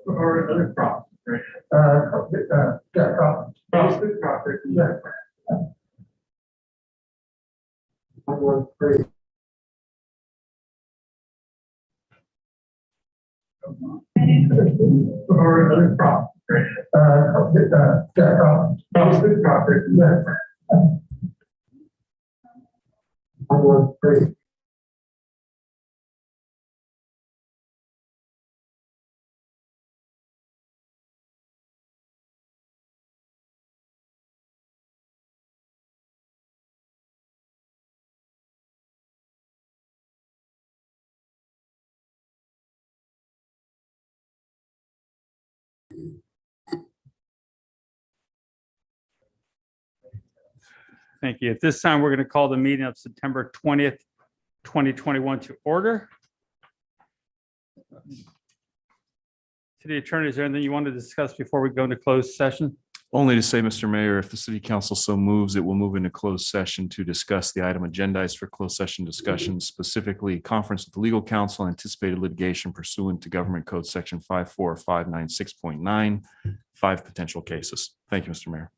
Or other crops, right? Yeah, crops. Crops. Yeah. Or other crops, right? Yeah, crops. Crops. Yeah. Thank you. At this time, we're going to call the meeting of September 20th, 2021 to order. City Attorney, is there anything you want to discuss before we go into closed session? Only to say, Mr. Mayor, if the city council so moves, it will move into closed session to discuss the item agendized for closed session discussions, specifically conference with legal counsel, anticipated litigation pursuant to Government Code Section 54596.9, 5 potential cases. Thank you, Mr. Mayor.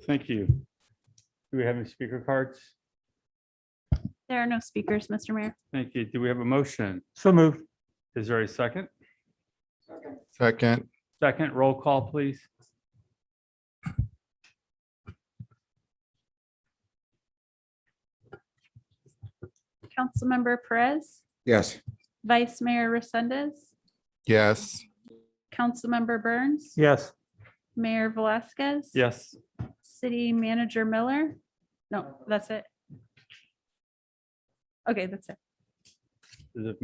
Thank you. Do we have any speaker cards? There are no speakers, Mr. Mayor. Thank you. Do we have a motion? So moved. Is there a second? Second. Second, roll call, please. Councilmember Perez, Yes. Vice Mayor Resendez, Yes. Councilmember Burns, Yes. Mayor Velazquez. Yes. City Manager Miller. No, that's it. Okay, that's it. Is it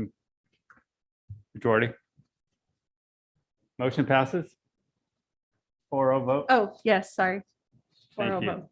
majority? Motion passes? 4-0 vote? Oh, yes, sorry. Thank 4-0 you. vote.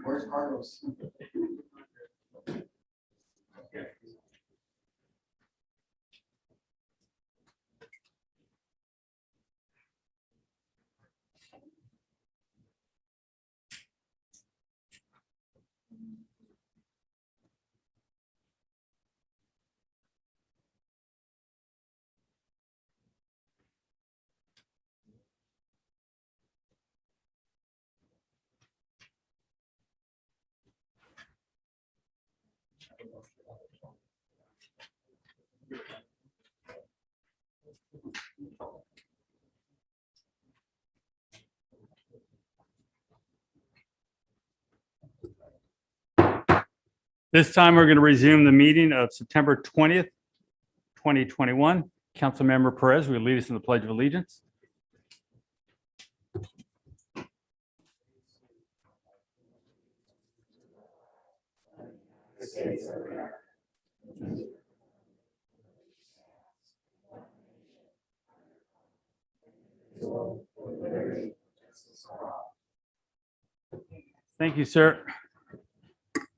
Where's Carlos? This time, we're going to resume the meeting of September 20th, 2021. Councilmember Perez, will you lead us in the Pledge of Allegiance? Thank you, sir.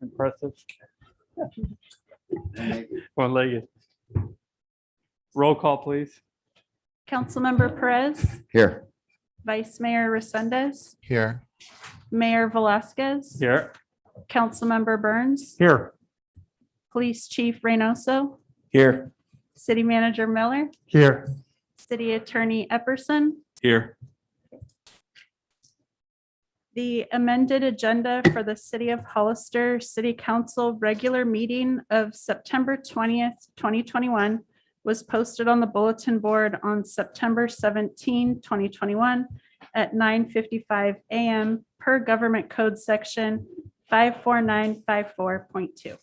Impressive. One-legged. Roll call, please. Councilmember Perez, Here. Vice Mayor Resendez, Here. Mayor Velasquez, Here. Councilmember Burns, Here. Police Chief Reynoso, Here. City Manager Miller, Here. City Attorney Epperson. Here. The amended agenda for the City of Hollister City Council regular meeting of September 20th, 2021 was posted on the bulletin board on September 17, 2021 at 9:55 a.m. per Government Code Section 54954.2.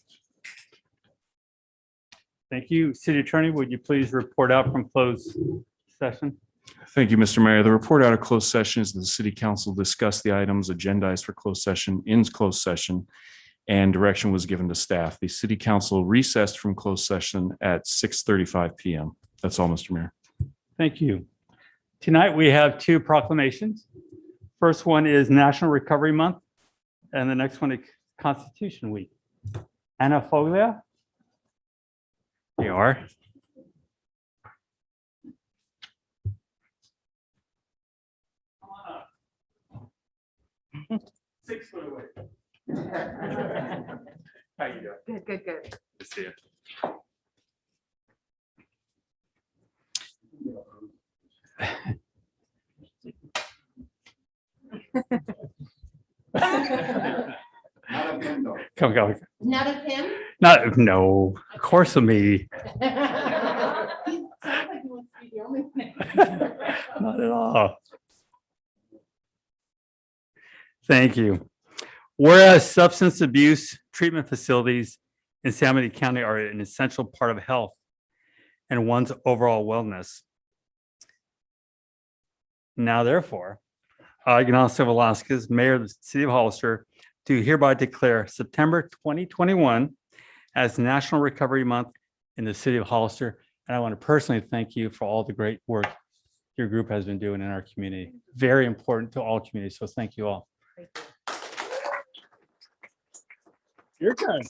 Thank you. City Attorney, would you please report out from closed session? Thank you, Mr. Mayor. The report out of closed session is that the city council discussed the items agendized for closed session in closed session, and direction was given to staff. The city council recessed from closed session at 6:35 p.m. That's all, Mr. Mayor. Thank you. Tonight, we have two proclamations. First one is National Recovery Month, and the next one is Constitution Week. Anna Foglia? You are. Come on up. 6 foot away. How you doing? Good, good, good. Good to see you. Not of him, though. Come. Not of him? Not, no, of course of me. Not at all. Thank you. Whereas substance abuse treatment facilities in San Benito County are an essential part of health and one's overall wellness. Now therefore, I, Ignacio Velasquez, Mayor of the City of Hollister, do hereby declare September 2021 as National Recovery Month in the City of Hollister. And I want to personally thank you for all the great work your group has been doing in our community. Very important to all communities. So thank you all. Your turn.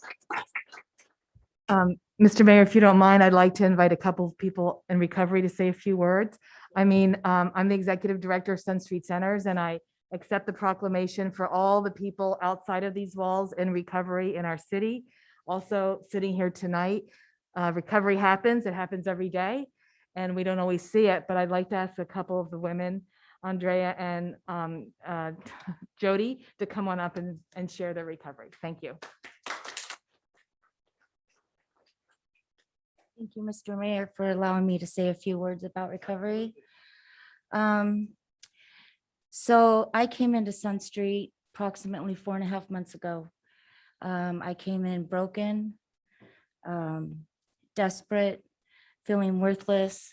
Mr. Mayor, if you don't mind, I'd like to invite a couple of people in recovery to say a few words. I mean, I'm the executive director of Sun Street Centers, and I accept the proclamation for all the people outside of these walls in recovery in our city. Also sitting here tonight, recovery happens. It happens every day, and we don't always see it, but I'd like to ask a couple of the women, Andrea and Jody, to come on up and share their recovery. Thank you. Thank you, Mr. Mayor, for allowing me to say a few words about recovery. So I came into Sun Street approximately 4.5 months ago. I came in broken, desperate, feeling worthless.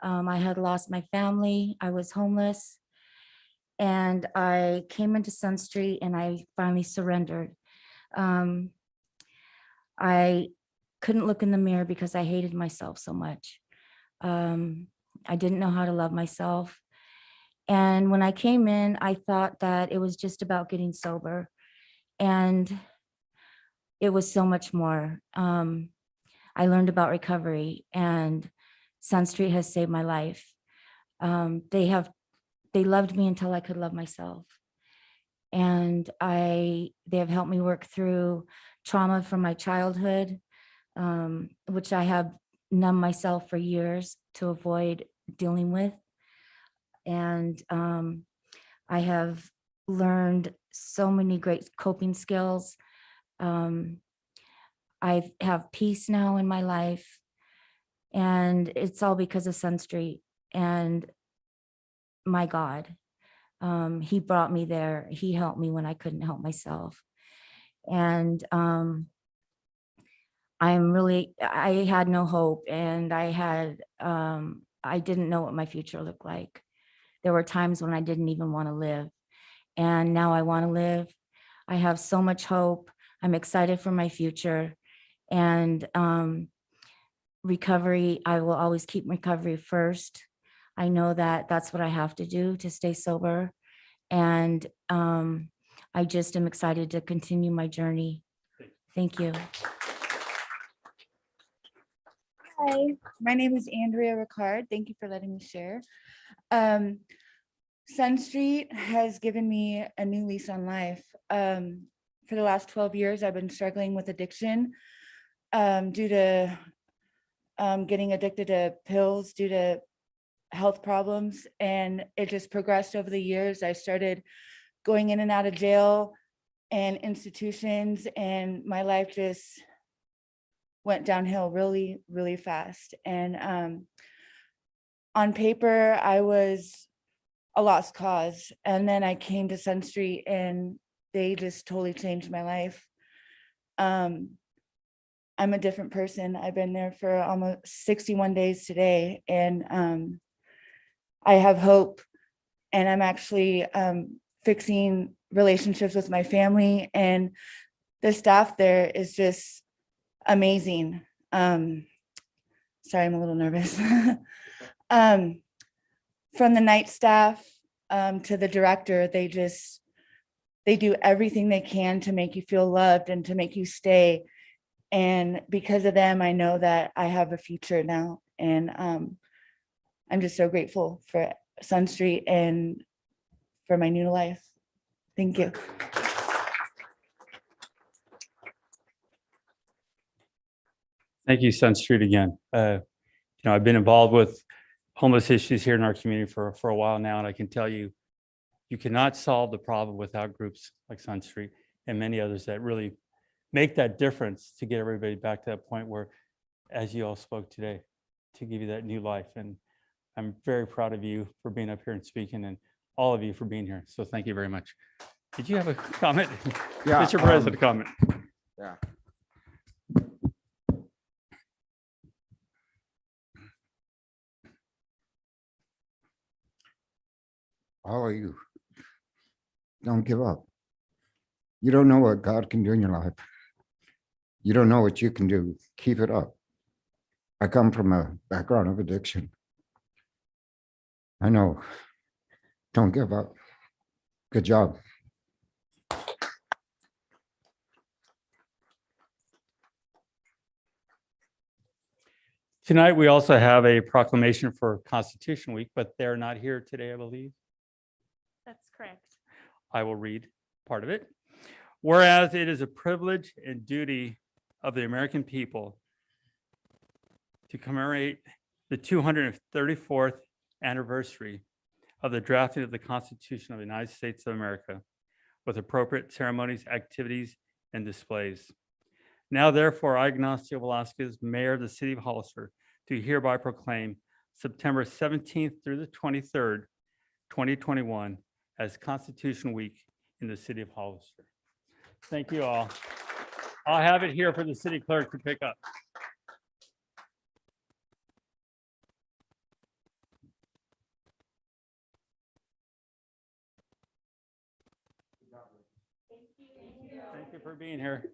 I had lost my family. I was homeless. And I came into Sun Street and I finally surrendered. I couldn't look in the mirror because I hated myself so much. I didn't know how to love myself. And when I came in, I thought that it was just about getting sober. And it was so much more. I learned about recovery, and Sun Street has saved my life. They loved me until I could love myself. And they have helped me work through trauma from my childhood, which I have numbed myself for years to avoid dealing with. And I have learned so many great coping skills. I have peace now in my life, and it's all because of Sun Street and my God. He brought me there. He helped me when I couldn't help myself. And I had no hope, and I didn't know what my future looked like. There were times when I didn't even want to live, and now I want to live. I have so much hope. I'm excited for my future, and recovery, I will always keep recovery first. I know that that's what I have to do to stay sober, and I just am excited to continue my journey. Thank you. Hi, my name is Andrea Ricard. Thank you for letting me share. Sun Street has given me a new lease on life. For the last 12 years, I've been struggling with addiction due to getting addicted to pills due to health problems. And it just progressed over the years. I started going in and out of jail and institutions, and my life just went downhill really, really fast. And on paper, I was a lost cause. And then I came to Sun Street and they just totally changed my life. I'm a different person. I've been there for almost 61 days today, and I have hope. And I'm actually fixing relationships with my family, and the staff there is just amazing. Sorry, I'm a little nervous. From the night staff to the director, they do everything they can to make you feel loved and to make you stay. And because of them, I know that I have a future now. And I'm just so grateful for Sun Street and for my new life. Thank you. Thank you, Sun Street, again. I've been involved with homeless issues here in our community for a while now, and I can tell you, you cannot solve the problem without groups like Sun Street and many others that really make that difference to get everybody back to that point where as you all spoke today, to give you that new life. And I'm very proud of you for being up here and speaking, and all of you for being here. So thank you very much. Did you have a comment? Yeah, Mr. President, comment. Yeah. All of you, don't give up. You don't know what God can do in your life. You don't know what you can do. Keep it up. I come from a background of addiction. I know. Don't give up. Good job. Tonight, we also have a proclamation for Constitution Week, but they're not here today, I believe. That's correct. I will read part of it. Whereas it is a privilege and duty of the American people to commemorate the 234th anniversary of the drafting of the Constitution of the United States of America with appropriate ceremonies, activities, and displays. Now, therefore, I, Ignacio Velasquez, Mayor of the City of Hollister, do hereby proclaim September 17th through the 23rd, 2021 as Constitution Week in the City of Hollister. Thank you all. I'll have it here for the city clerk to pick up. Thank you for being here.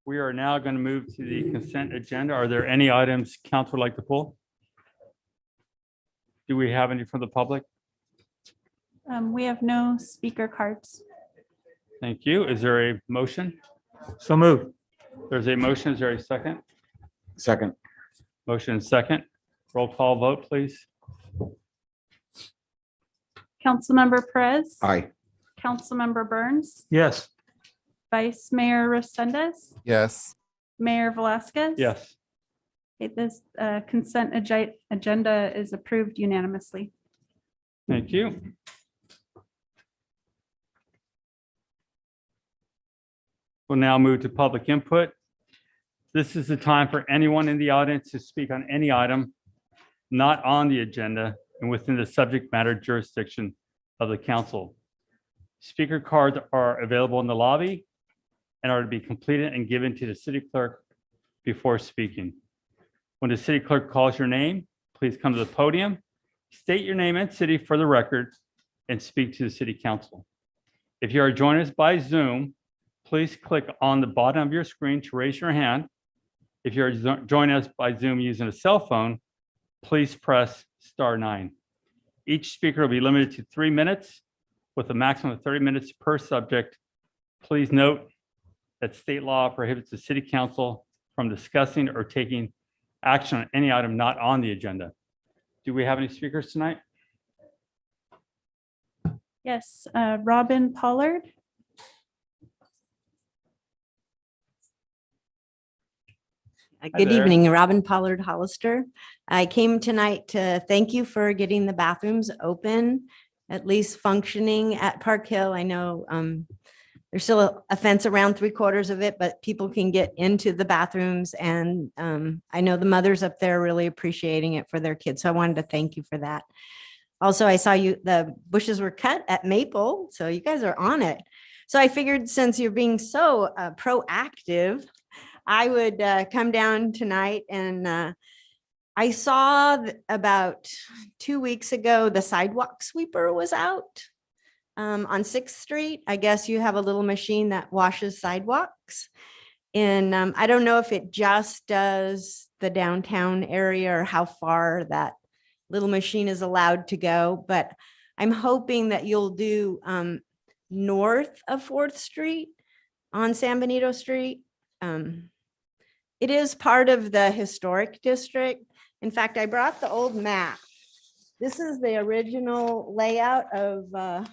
We are now going to move to the consent agenda. Are there any items council would like to pull? Do we have any from the public? We have no speaker cards. Thank you. Is there a motion? So moved. There's a motion. Is there a second? Second. Motion and second. Roll call vote, please. Councilmember Perez. Aye. Councilmember Burns. Yes. Vice Mayor Resendez. Yes. Mayor Velasquez. Yes. Okay, this consent agenda is approved unanimously. Thank you. We'll now move to public input. This is the time for anyone in the audience to speak on any item not on the agenda and within the subject matter jurisdiction of the council. Speaker cards are available in the lobby and are to be completed and given to the city clerk before speaking. When the city clerk calls your name, please come to the podium, state your name and city for the record, and speak to the city council. If you are joining us by Zoom, please click on the bottom of your screen to raise your hand. If you're joining us by Zoom using a cell phone, please press *9. Each speaker will be limited to 3 minutes with a maximum of 30 minutes per subject. Please note that state law prohibits the city council from discussing or taking action on any item not on the agenda. Do we have any speakers tonight? Yes, Robin Pollard. Good there. evening, Robin Pollard Hollister. I came tonight to thank you for getting the bathrooms open, at least functioning at Park Hill. I know there's still a fence around 3/4 of it, but people can get into the bathrooms. And I know the mothers up there are really appreciating it for their kids. So I wanted to thank you for that. Also, I saw the bushes were cut at Maple, so you guys are on it. So I figured since you're being so proactive, I would come down tonight. And I saw about 2 weeks ago, the sidewalk sweeper was out on 6th Street. I guess you have a little machine that washes sidewalks. And I don't know if it just does the downtown area or how far that little machine is allowed to go, but I'm hoping that you'll do north of 4th Street on San Benito Street. It is part of the historic district. In fact, I brought the old map. This is the original layout of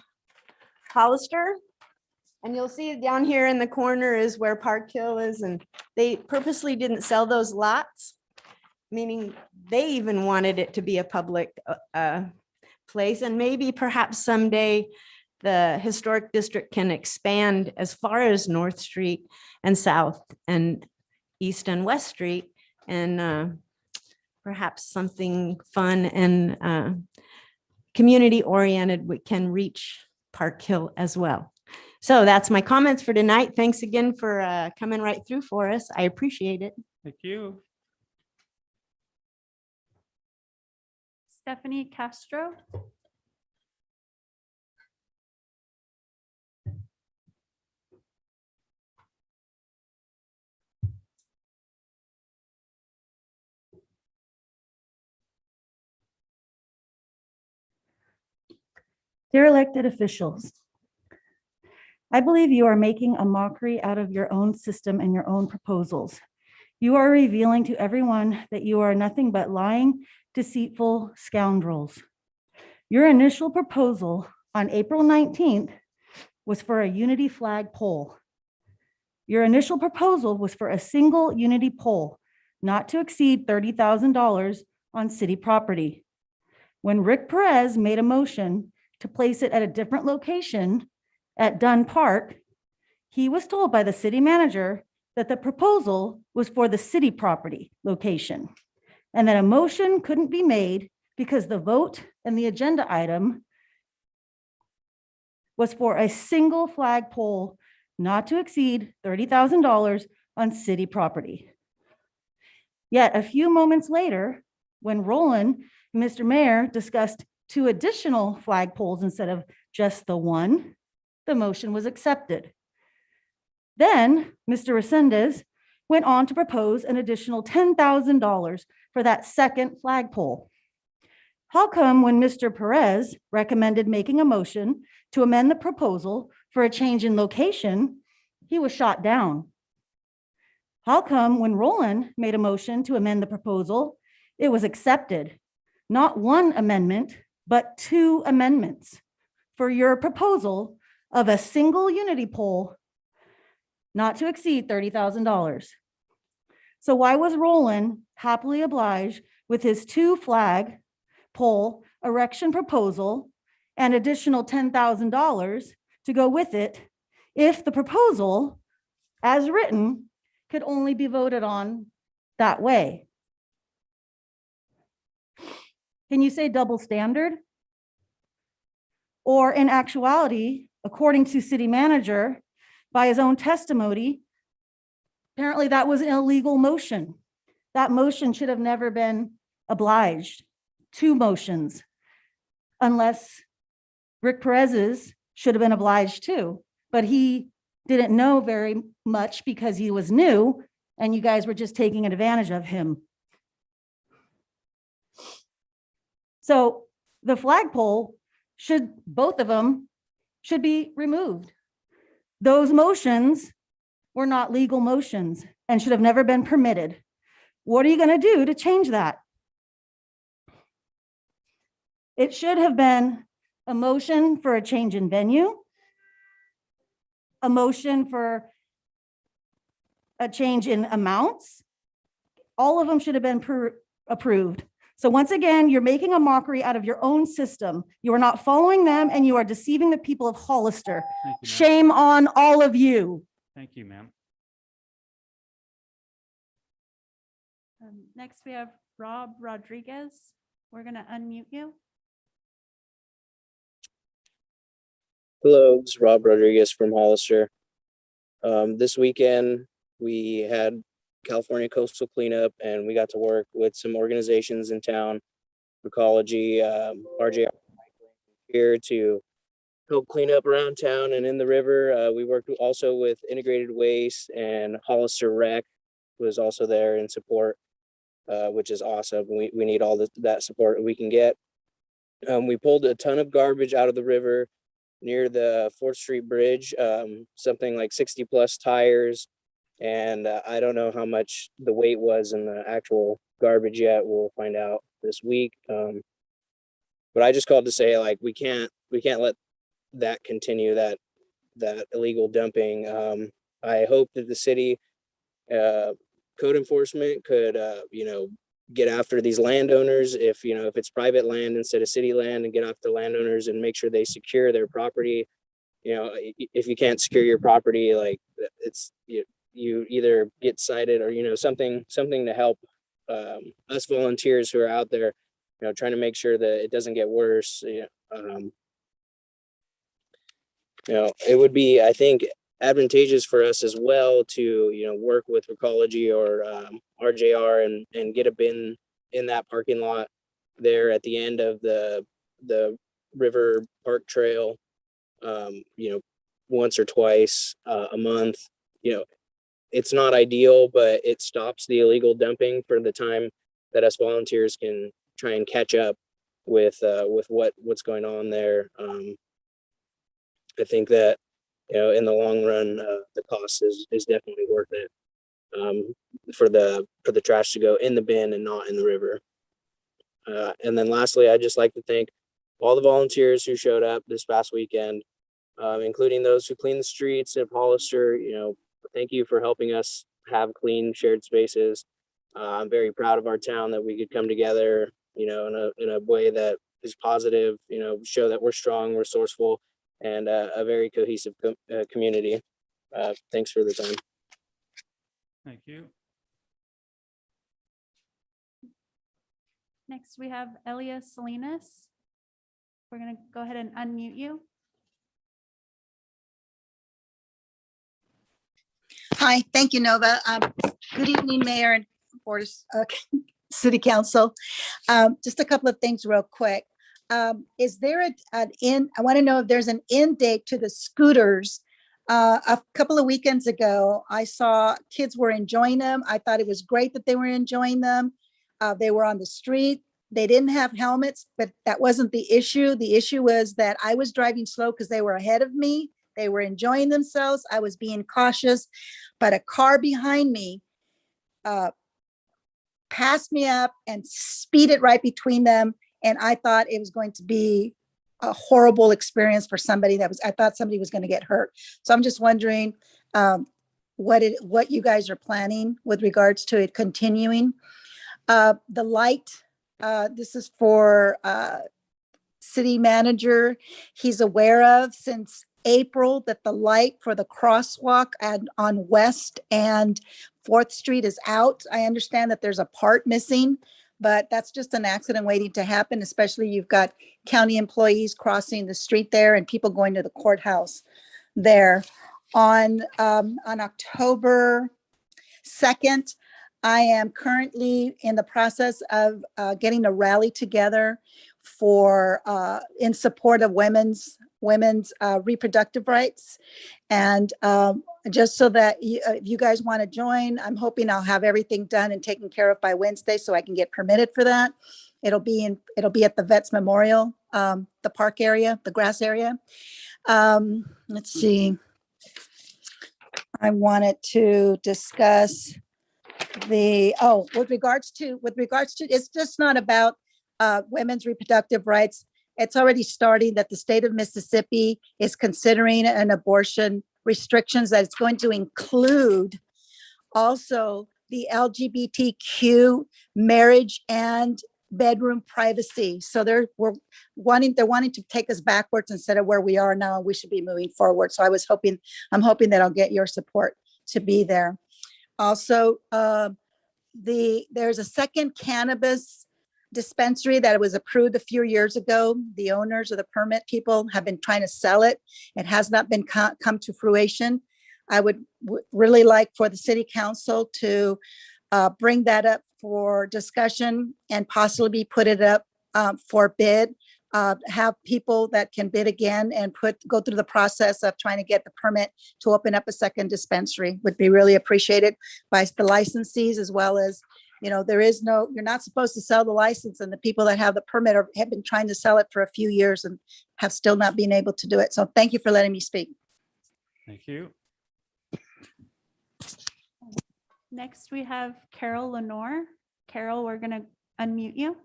Hollister. And you'll see down here in the corner is where Park Hill is. And they purposely didn't sell those lots, meaning they even wanted it to be a public place. And maybe perhaps someday the historic district can expand as far as North Street and South and East and West Street. And perhaps something fun and community oriented can reach Park Hill as well. So that's my comments for tonight. Thanks again for coming right through for us. I appreciate it. Thank you. Stephanie Castro. Dear elected officials, I believe you are making a mockery out of your own system and your own proposals. You are revealing to everyone that you are nothing but lying, deceitful scoundrels. Your initial proposal on April 19th was for a unity flag pole. Your initial proposal was for a single unity pole, not to exceed $30,000 on city property. When Rick Perez made a motion to place it at a different location at Dunn Park, he was told by the city manager that the proposal was for the city property location and that a motion couldn't be made because the vote and the agenda item was for a single flagpole not to exceed $30,000 on city property. Yet a few moments later, when Roland and Mr. Mayor discussed 2 additional flagpoles instead of just the one, the motion was accepted. Then Mr. Resendez went on to propose an additional $10,000 for that second flagpole. How come when Mr. Perez recommended making a motion to amend the proposal for a change in location, he was shot down? How come when Roland made a motion to amend the proposal, it was accepted? Not one amendment, but 2 amendments for your proposal of a single unity pole not to exceed $30,000. So why was Roland happily obliged with his 2 flag pole erection proposal and additional $10,000 to go with it if the proposal as written could only be voted on that way? Can you say double standard? Or in actuality, according to city manager, by his own testimony, apparently that was an illegal motion. That motion should have never been obliged. 2 motions, unless Rick Perez's should have been obliged too, but he didn't know very much because he was new and you guys were just taking advantage of him. So the flagpole both of them should be removed. Those motions were not legal motions and should have never been permitted. What are you going to do to change that? It should have been a motion for a change in venue, a motion for a change in amounts. All of them should have been approved. So once again, you're making a mockery out of your own system. You are not following them and you are deceiving the people of Hollister. Thank you, ma'am. Shame on all of you. Thank you, ma'am. Next, we have Rob Rodriguez. We're going to unmute you. Hello, this is Rob Rodriguez from Hollister. This weekend, we had California Coastal Cleanup, and we got to work with some organizations in town, Ecology, RJ here to help clean up around town and in the river. We worked also with Integrated Waste, and Hollister Rec was also there in support, which is awesome. We need all that support we can get. We pulled a ton of garbage out of the river near the 4th Street Bridge, something like 60 plus tires. And I don't know how much the weight was in the actual garbage yet. We'll find out this week. But I just called to say, like, we can't let that continue, that illegal dumping. I hope that the city code enforcement could, get after these landowners. If, you know, if it's private land instead of city land, and get after landowners and make sure they secure their property. You know, if you can't secure your property, like it's, you either get cited or, you know, something to help us volunteers who are out there, you know, trying to make sure that it doesn't get worse. You know, it would be, I think, advantageous for us as well to, you know, work with Recology or RJR and get a bin in that parking lot there at the end of the River Park Trail, you know, once or twice a month. You know, it's not ideal, but it stops the illegal dumping for the time that us volunteers can try and catch up with what's going on there. I think that, you know, in the long run, the cost is definitely worth it for the trash to go in the bin and not in the river. And then lastly, I'd just like to thank all the volunteers who showed up this past weekend, including those who cleaned the streets of Hollister. You know, thank you for helping us have clean shared spaces. I'm very proud of our town that we could come together, you know, in a way that is positive, you know, show that we're strong, resourceful, and a very cohesive community. Thanks for the time. Thank you. Next, we have Elia Salinas. We're going to go ahead and unmute you. Hi, thank you, Nova. Good evening, Mayor and Board of City Council. Just a couple of things real quick. Is there an end? I want to know if there's an end date to the scooters. A couple of weekends ago, I saw kids were enjoying them. I thought it was great that they were enjoying them. They were on the street. They didn't have helmets, but that wasn't the issue. The issue was that I was driving slow because they were ahead of me. They were enjoying themselves. I was being cautious, but a car behind me passed me up and speeded right between them. And I thought it was going to be a horrible experience for somebody I thought somebody was going to get hurt. So I'm just wondering what you guys are planning with regards to it continuing. The light, this is for city manager. He's aware of since April that the light for the crosswalk on West and 4th Street is out. I understand that there's a part missing, but that's just an accident waiting to happen, especially you've got county employees crossing the street there and people going to the courthouse there. On October 2nd, I am currently in the process of getting a rally together for in support of women's reproductive rights. And just so that if you guys want to join, I'm hoping I'll have everything done and taken care of by Wednesday so I can get permitted for that. It'll be at the Vets Memorial, the park area, the grass area. Let's see. I wanted to discuss with regards to, it's just not about women's reproductive rights. It's already starting that the state of Mississippi is considering an abortion restrictions that it's going to include also the LGBTQ marriage and bedroom privacy. So they're wanting to take us backwards instead of where we are now. We should be moving forward. So I'm hoping that I'll get your support to be there. Also, there's a second cannabis dispensary that was approved a few years ago. The owners of the permit people have been trying to sell it. It has not been come to fruition. I would really like for the city council to bring that up for discussion and possibly put it up for bid. Have people that can bid again and go through the process of trying to get the permit to open up a second dispensary would be really appreciated by the licensees, as well as, you're not supposed to sell the license, and the people that have the permit have been trying to sell it for a few years and have still not been able to do it. So thank you for letting me speak. Thank you. Next, we have Carol Lenore. Carol, we're going to unmute you.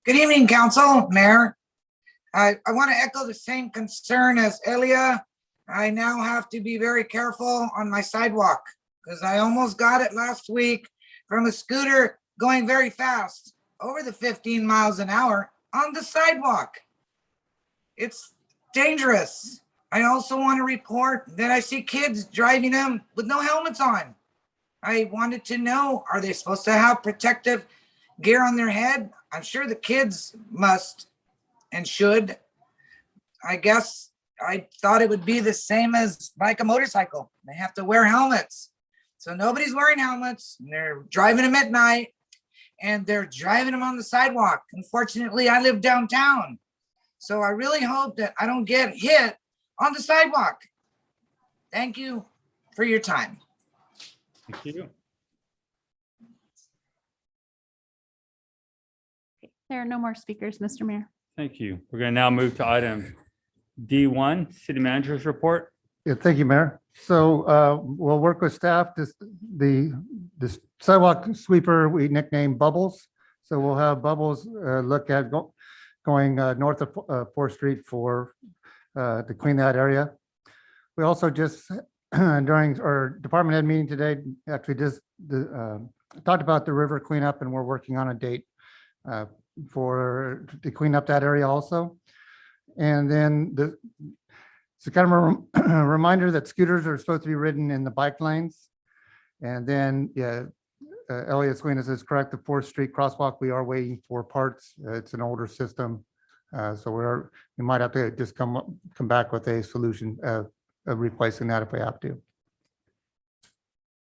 Good evening, Council, Mayor. I want to echo the same concern as Elia. I now have to be very careful on my sidewalk because I almost got it last week from a scooter going very fast, over the 15 miles an hour on the sidewalk. It's dangerous. I also want to report that I see kids driving them with no helmets on. I wanted to know, are they supposed to have protective gear on their head? I'm sure the kids must and should. I guess I thought it would be the same as like a motorcycle. They have to wear helmets. So nobody's wearing helmets. And they're driving them at night and they're driving them on the sidewalk. Unfortunately, I live downtown. So I really hope that I don't get hit on the sidewalk. Thank you for your time. Thank you. There are no more speakers, Mr. Mayor. Thank you. We're going to now move to item D1, City Manager's Report. Yeah, thank you, Mayor. So we'll work with staff. The sidewalk sweeper we nicknamed Bubbles. So we'll have Bubbles look at going north of 4th Street to clean that area. We also just during our department head meeting today, actually just talked about the river cleanup, and we're working on a date to clean up that area also. And then it's kind of a reminder that scooters are supposed to be ridden in the bike lanes. And then, yeah, Elliot Salinas is correct. The 4th Street crosswalk, we are waiting for parts. It's an older system. So we might have to just come back with a solution of replacing that if we have to.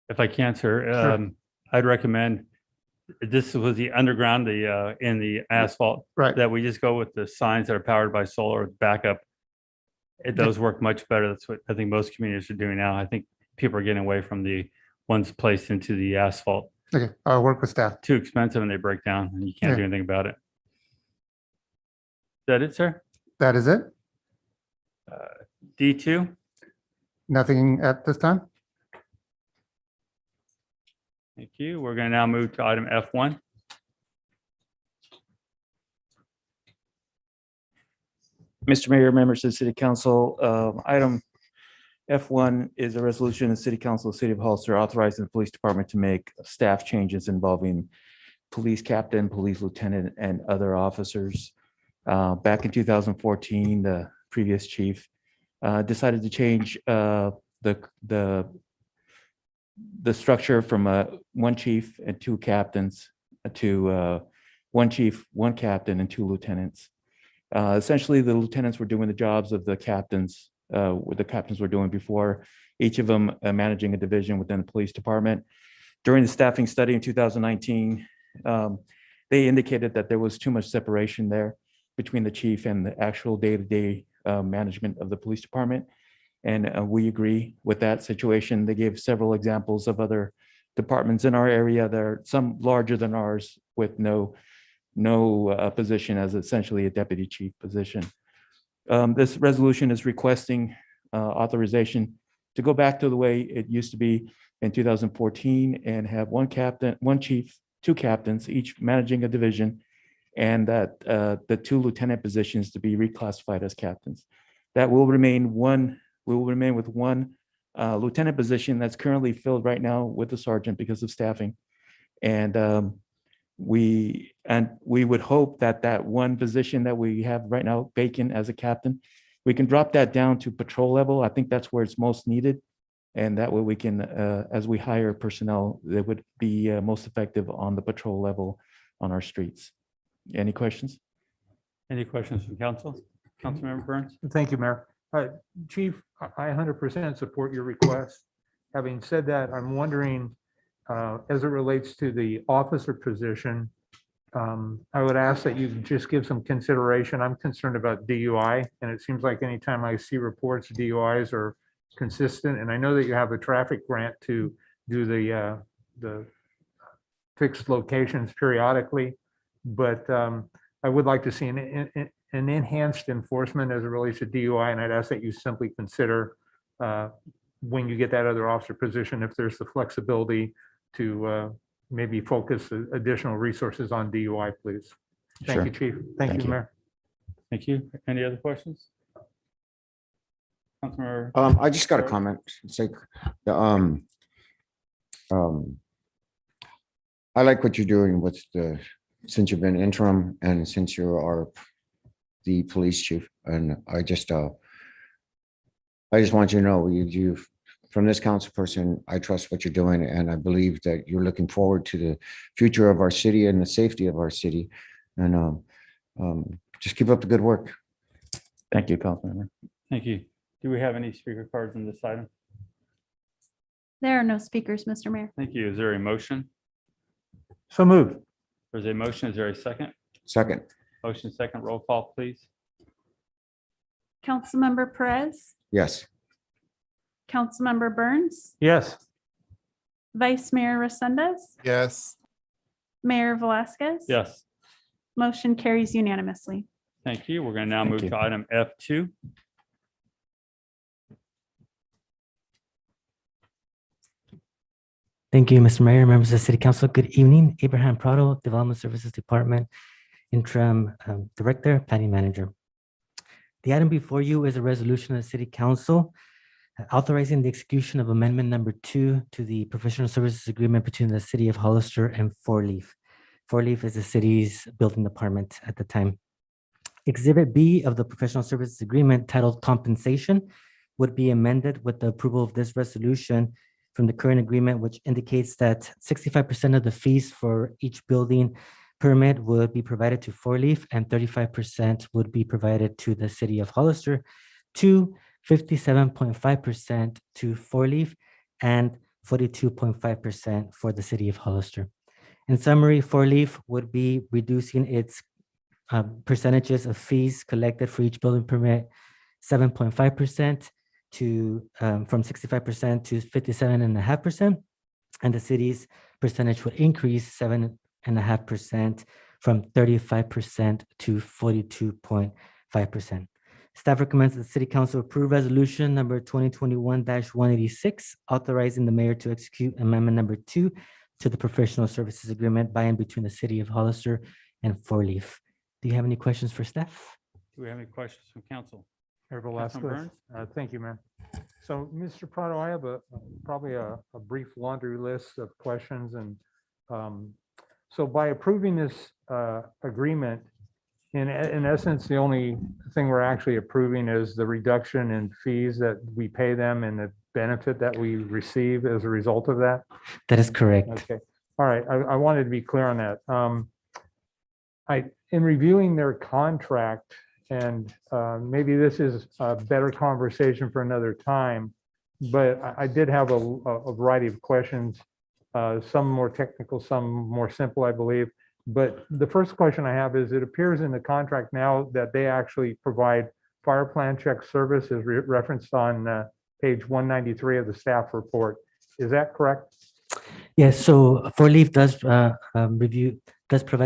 If I can, sir, I'd recommend, this was the underground, in the asphalt, Right. that we just go with the signs that are powered by solar with backup. It does work much better. That's what I think most communities are doing now. I think people are getting away from the ones placed into the asphalt. Okay, I'll work with staff. Too expensive and they break down and you can't Yeah. do anything about it. Is that it, sir? That is it. D2? Nothing at this time. Thank you. We're going to now move to item F1. Mr. Mayor, members of the City Council, item F1 is a resolution of the City Council of the City of Hollister authorizing the police department to make staff changes involving police captain, police lieutenant, and other officers. Back in 2014, the previous chief decided to change the structure from one chief and two captains to one chief, one captain, and two lieutenants. Essentially, the lieutenants were doing the jobs of the captains, what the captains were doing before, each of them managing a division within the police department. During the staffing study in 2019, they indicated that there was too much separation there between the chief and the actual day-to-day management of the police department. And we agree with that situation. They gave several examples of other departments in our area. There are some larger than ours with no position as essentially a deputy chief position. This resolution is requesting authorization to go back to the way it used to be in 2014 and have one captain, one chief, two captains, each managing a division, and that the two lieutenant positions to be reclassified as captains. That will remain one. We will remain with one lieutenant position that's currently filled right now with the sergeant because of staffing. And we would hope that that one position that we have right now vacant as a captain, we can drop that down to patrol level. I think that's where it's most needed. And that way we can, as we hire personnel, that would be most effective on the patrol level on our streets. Any questions? Any questions from council? Councilmember Burns? Thank you, Mayor. Chief, I 100% support your request. Having said that, I'm wondering, as it relates to the officer position, I would ask that you just give some consideration. I'm concerned about DUI, and it seems like anytime I see reports, DUIs are consistent. And I know that you have a traffic grant to do the fixed locations periodically, but I would like to see an enhanced enforcement as it relates to DUI, and I'd ask that you simply consider when you get that other officer position, if there's the flexibility to maybe focus additional resources on DUI, please. Thank Sure. you, Chief. Thank you, Mayor. Thank you. Any other questions? Councilmember? I just got a comment. It's like, I like what you're doing with since you've been interim and since you are the police chief. And I just want you to know, from this council person, I trust what you're doing, and I believe that you're looking forward to the future of our city and the safety of our city. And just keep up the good work. Thank you, Councilmember. Thank you. Do we have any speaker cards on this item? There are no speakers, Mr. Mayor. Thank you. Is there a motion? So moved. There's a motion. Is there a second? Second, Motion second. Roll call, please. Councilmember Perez, yes. Councilmember Burns, Yes. Vice Mayor Resendez, Yes. Mayor Velazquez. Yes. Motion carries unanimously. Thank you. We're going to now Thank move you. to item F2. Thank you, Mr. Mayor, members of the City Council. Good evening. Abraham Prado, Development Services Department, Interim Director, Planning Manager. The item before you is a resolution of the City Council authorizing the execution of Amendment Number 2 to the Professional Services Agreement between the City of Hollister and Four Leaf. Four Leaf is the city's building department at the time. Exhibit B of the Professional Services Agreement, titled Compensation, would be amended with the approval of this resolution from the current agreement, which indicates that 65% of the fees for each building permit would be provided to Four Leaf and 35% would be provided to the City of Hollister, to 57.5% to Four Leaf and 42.5% for the City of Hollister. In summary, Four Leaf would be reducing its percentages of fees collected for each building permit 7.5% to from 65% to 57.5%, and the city's percentage would increase 7.5% from 35% to 42.5%. Staff recommends the City Council approve resolution number 2021-186, authorizing the mayor to execute amendment number 2 to the professional services agreement by and between the City of Hollister and Four Leaf. Do you have any questions for staff? Do we have any questions from council? Mayor Councilman Velazquez. Thank you, man. So, Mr. Prado, I have probably a brief laundry list of questions. And so by approving this agreement, in essence, the only thing we're actually approving is the reduction in fees that we pay them and the benefit that we receive as a result of that? That is correct. Okay. All right. I wanted to be clear on that. In reviewing their contract, and maybe this is a better conversation for another time, but I did have a variety of questions, some more technical, some more simple, I believe. But the first question I have is, it appears in the contract now that they actually provide fire plan check service as referenced on page 193 of the staff report. Is that correct? Yes, so Four Leaf does provide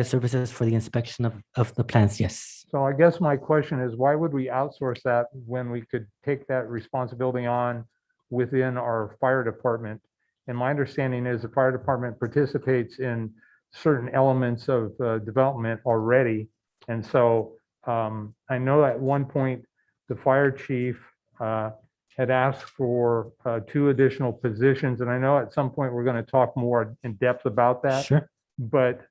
services for the inspection of the plans, yes. So I guess my question is, why would we outsource that when we could take that responsibility on within our fire department? And my understanding is the fire department participates in certain elements of development already. And so I know at one point the fire chief had asked for 2 additional positions. And I know at some point we're going to talk more in depth about that. Sure. But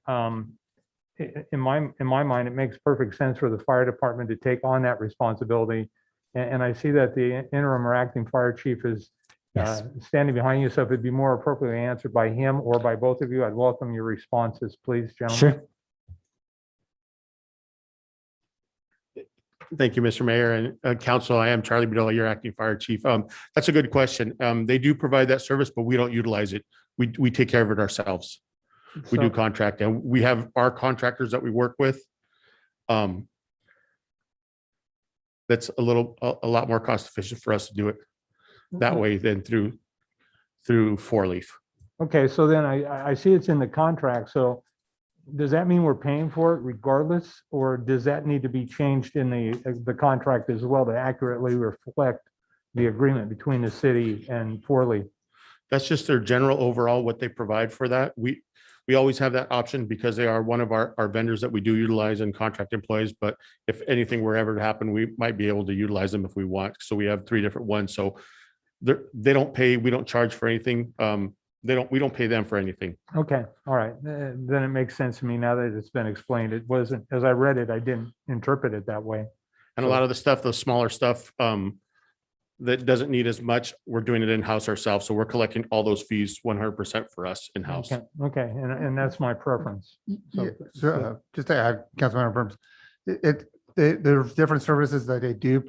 in my mind, it makes perfect sense for the fire department to take on that responsibility. And I see that the interim or acting fire chief is standing behind you. So if it'd be more appropriately answered by him or by both of you, I'd welcome your responses, please, gentlemen. Sure. Thank you, Mr. Mayor and Council. I am Charlie Bedolla, your acting fire chief. That's a good question. They do provide that service, but we don't utilize it. We take care of it ourselves. We do contract, and we have our contractors that we work with. That's a lot more cost efficient for us to do it that way than through Four Leaf. Okay, so then I see it's in the contract. So does that mean we're paying for it regardless, or does that need to be changed in the contract as well to accurately reflect the agreement between the city and Four Leaf? That's just their general overall, what they provide for that. We always have that option because they are one of our vendors that we do utilize and contract employees. But if anything were ever to happen, we might be able to utilize them if we want. So we have 3 different ones. So they don't pay, we don't charge for anything. we don't pay them for anything. Okay, all right. Then it makes sense to me now that it's been explained. It wasn't, as I read it, I didn't interpret it that way. And a lot of the stuff, the smaller stuff, that doesn't need as much, we're doing it in-house ourselves. So we're collecting all those fees 100% for us in-house. Okay, and that's my preference. Yeah, so, just to add, Councilmember Burns, there's different services that they do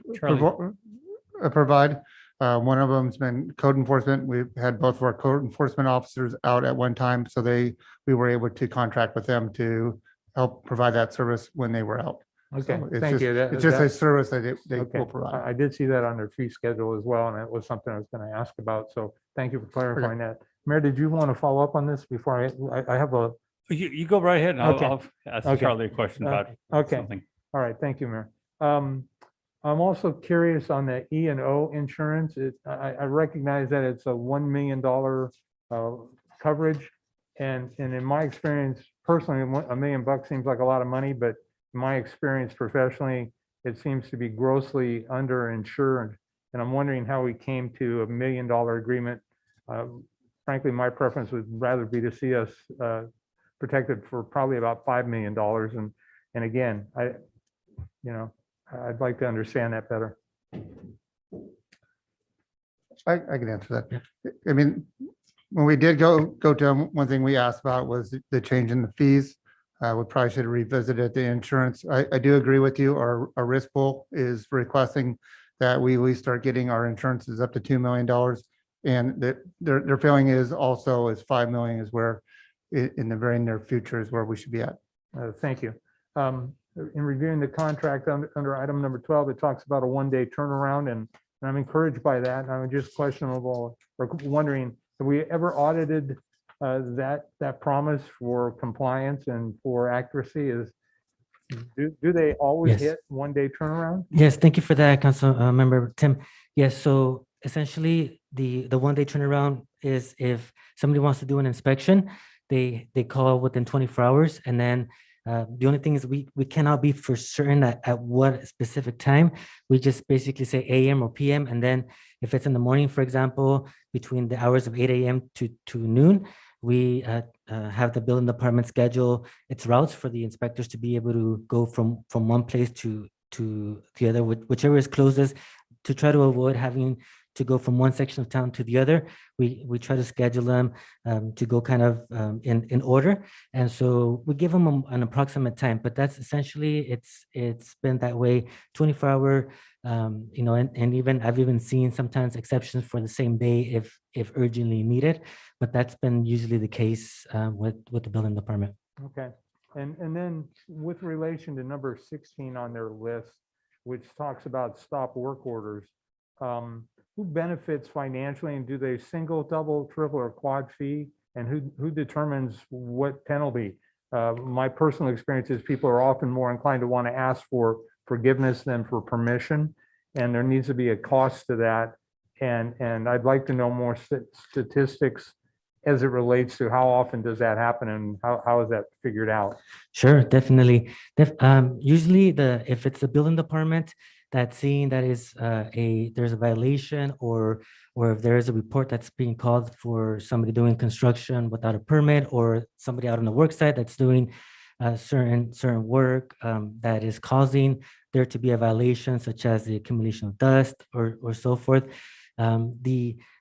provide. One of them's been code enforcement. We've had both of our code enforcement officers out at one time, so we were able to contract with them to help provide that service when they were out. Okay, So it's thank just- you. It's just a service that they Okay, will provide. I did see that on their fee schedule as well, and that was something I was going to ask about. So thank you for clarifying that. Mayor, did you want to follow up on this before I have a? You go right ahead and Okay. I'll ask Okay. Charlie a question about Okay, something. all right, thank you, Mayor. I'm also curious on the E&O insurance. I recognize that it's a $1 million coverage. And in my experience, personally, $1 million seems like a lot of money, but in my experience professionally, it seems to be grossly underinsured. And I'm wondering how we came to $1 million agreement. Frankly, my preference would rather be to see us protected for probably about $5 million. And again, I'd like to understand that better. I can answer that. I mean, when we did go to them, one thing we asked about was the change in the fees. We probably should have revisited the insurance. I do agree with you. Our risk pool is requesting that we start getting our insurances up to $2 million. And that their feeling is also is 5 million is where in the very near future is where we should be at. Thank you. In reviewing the contract under item number 12, it talks about a one-day turnaround, and I'm encouraged by that. And I'm just questionable or wondering, have we ever audited that promise for compliance and for accuracy? Do they always Yes. hit one-day turnaround? Yes, thank you for that, Council Member Tim. Yes, so essentially the one-day turnaround is if somebody wants to do an inspection, they call within 24 hours, and then the only thing is we cannot be for certain at what specific time. We just basically say AM or PM, and then if it's in the morning, for example, between the hours of 8 AM to noon, we have the building department schedule its routes for the inspectors to be able to go from one place to the other, whichever is closest, to try to avoid having to go from one section of town to the other. We try to schedule them to go kind of in order. And so we give them an approximate time, but that's essentially, it's been that way 24-hour, and even I've even seen sometimes exceptions for the same day if urgently needed, but that's been usually the case with the building department. Okay. And then with relation to number 16 on their list, which talks about stop work orders, who benefits financially, and do they single, double, triple, or quad fee? And who determines what penalty? My personal experience is people are often more inclined to want to ask for forgiveness than for permission. And there needs to be a cost to that. And I'd like to know more statistics as it relates to how often does that happen and how is that figured out? Sure, definitely. Usually if it's the building department that's seeing that there's a violation, or if there is a report that's being called for somebody doing construction without a permit, or somebody out on the work site that's doing certain work that is causing there to be a violation, such as the accumulation of dust or so forth.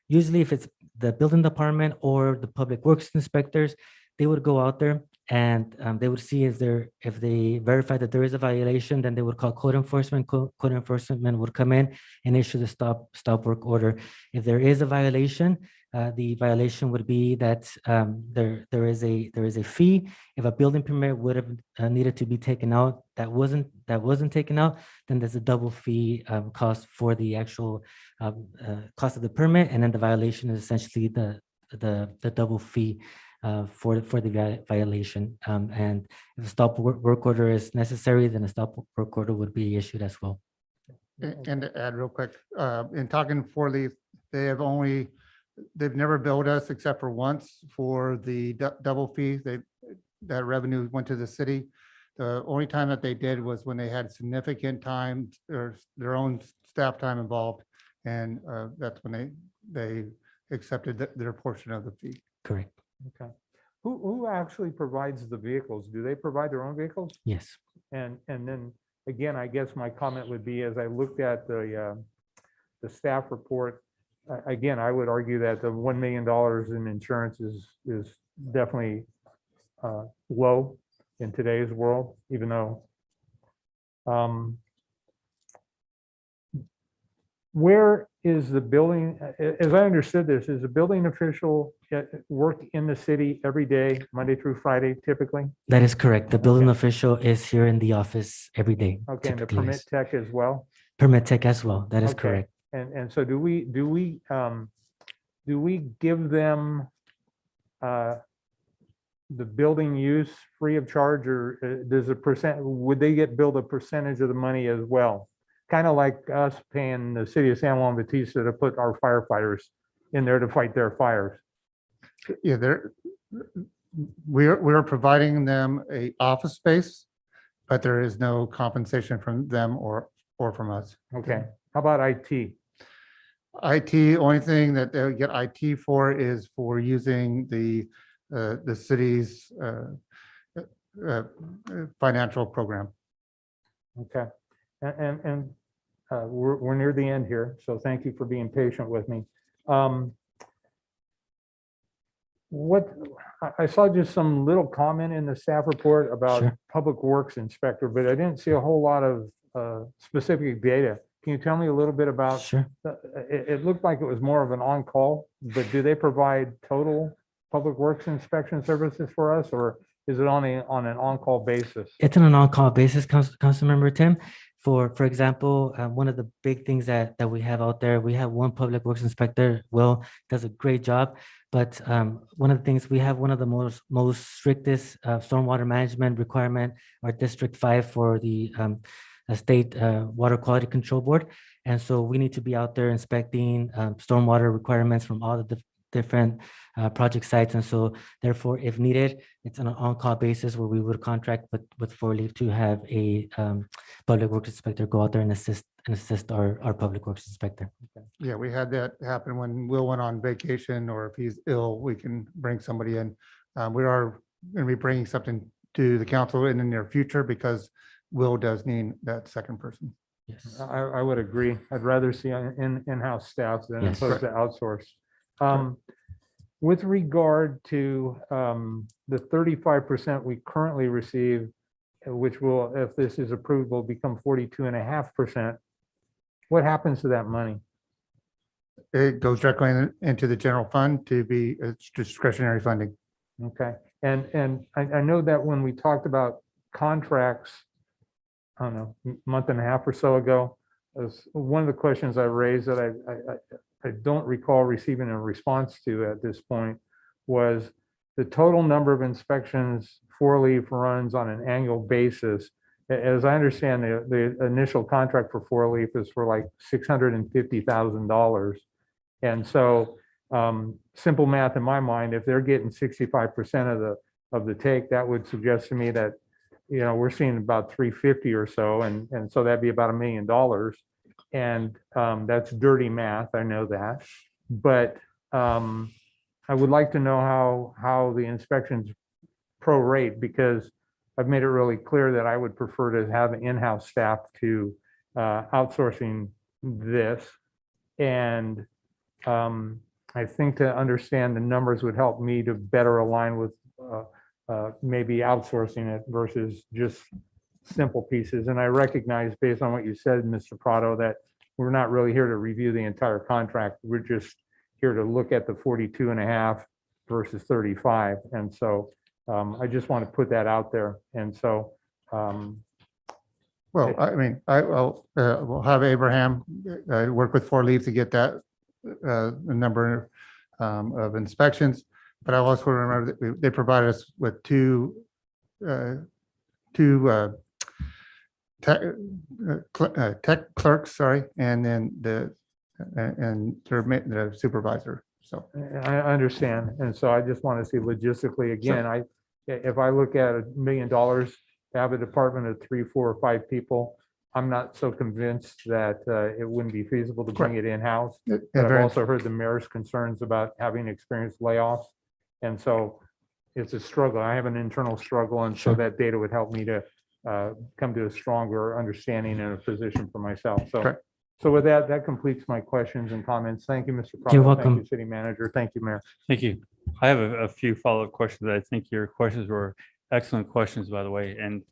Usually if it's the building department or the public works inspectors, they would go out there and they would see if they verify that there is a violation, then they would call code enforcement. Code enforcement would come in and issue the stop work order. If there is a violation, the violation would be that there is a fee. If a building permit would have needed to be taken out that wasn't taken out, then there's a double fee cost for the actual cost of the permit, and then the violation is essentially the double fee for the violation. And if a stop work order is necessary, then a stop work order would be issued as well. And to add real quick, in talking for Leaf, they've never billed us except for once for the double fee. That revenue went to the city. The only time that they did was when they had significant time or their own staff time involved. And that's when they accepted their portion of the fee. Correct. Okay. Who actually provides the vehicles? Do they provide their own vehicles? Yes. And then again, I guess my comment would be, as I looked at the staff report, again, I would argue that the $1 million in insurance is definitely low in today's world, even though where is the building, as I understood this, is the building official work in the city every day, Monday through Friday typically? That is correct. The building official is here in the office every day. Okay, and the typically, permit yes. tech as well? Permit tech as well. That is Okay. correct. And so do we give them the building use free of charge, or does would they get billed a percentage of the money as well? Kind of like us paying the city of San Juan Bautista to put our firefighters in there to fight their fires. Yeah, we're providing them a office space, but there is no compensation from them or from us. Okay, how about IT? IT, only thing that they'll get IT for is for using the city's financial program. Okay, and we're near the end here, so thank you for being patient with me. What, I saw just some little comment in the staff report about Sure. Public Works Inspector, but I didn't see a whole lot of specific data. Can you tell me a little bit about? Sure. It looked like it was more of an on-call, but do they provide total Public Works inspection services for us, or is it on an on-call basis? It's on an on-call basis, Councilmember Tim. For example, one of the big things that we have out there, we have one public works inspector. Will does a great job, but one of the things we have, one of the most strictest stormwater management requirement, our District 5 for the State Water Quality Control Board, and so we need to be out there inspecting stormwater requirements from all the different project sites. And so therefore, if needed, it's on an on-call basis where we would contract with 4 Leaf to have a public works inspector go out there and assist our public works inspector. Yeah, we had that happen when Will went on vacation, or if he's ill, we can bring somebody in. We are going to be bringing something to the council in the near future because Will does need that second person. Yes. I would agree. I'd rather see in-house staff than Yes. opposed to outsource. With regard to the 35% we currently receive, which will, if this is approved, will become 42.5%. What happens to that money? It goes directly into the general fund to be discretionary funding. Okay, and I know that when we talked about contracts, I don't know, month and a half or so ago, was one of the questions I raised that I don't recall receiving a response to at this point was the total number of inspections 4 Leaf runs on an annual basis. As I understand, the initial contract for 4 Leaf is for like $650,000. And so simple math in my mind, if they're getting 65% of the take, that would suggest to me that, you know, we're seeing about 350 or so. And so that'd be about $1 million. And that's dirty math, I know that. But I would like to know how the inspections prorate, because I've made it really clear that I would prefer to have an in-house staff to outsourcing this. And I think to understand the numbers would help me to better align with maybe outsourcing it versus just simple pieces. And I recognize, based on what you said, Mr. Prado, that we're not really here to review the entire contract. We're just here to look at the 42.5 versus 35. And so I just want to put that out there. And so well, I mean, we'll have Abraham work with 4 Leaf to get that the number of inspections. But I also remember that they provided us with two tech clerks, sorry, and then the supervisor. So I understand. And so I just want to see logistically, again, if I look at $1 million to have a department of 3, 4, or 5 people, I'm not so convinced that it wouldn't be feasible to bring it in-house. But I've also heard the mayor's concerns about having experienced layoffs. And so it's a struggle. I have an internal struggle, and so Sure. that data would help me to come to a stronger understanding and a position for myself. So, Correct. so with that, that completes my questions and comments. Thank you, Mr. You're Prado. Thank welcome. you, City Manager. Thank you, Mayor. Thank you. I have a few follow-up questions. I think your questions were excellent questions, by the way. And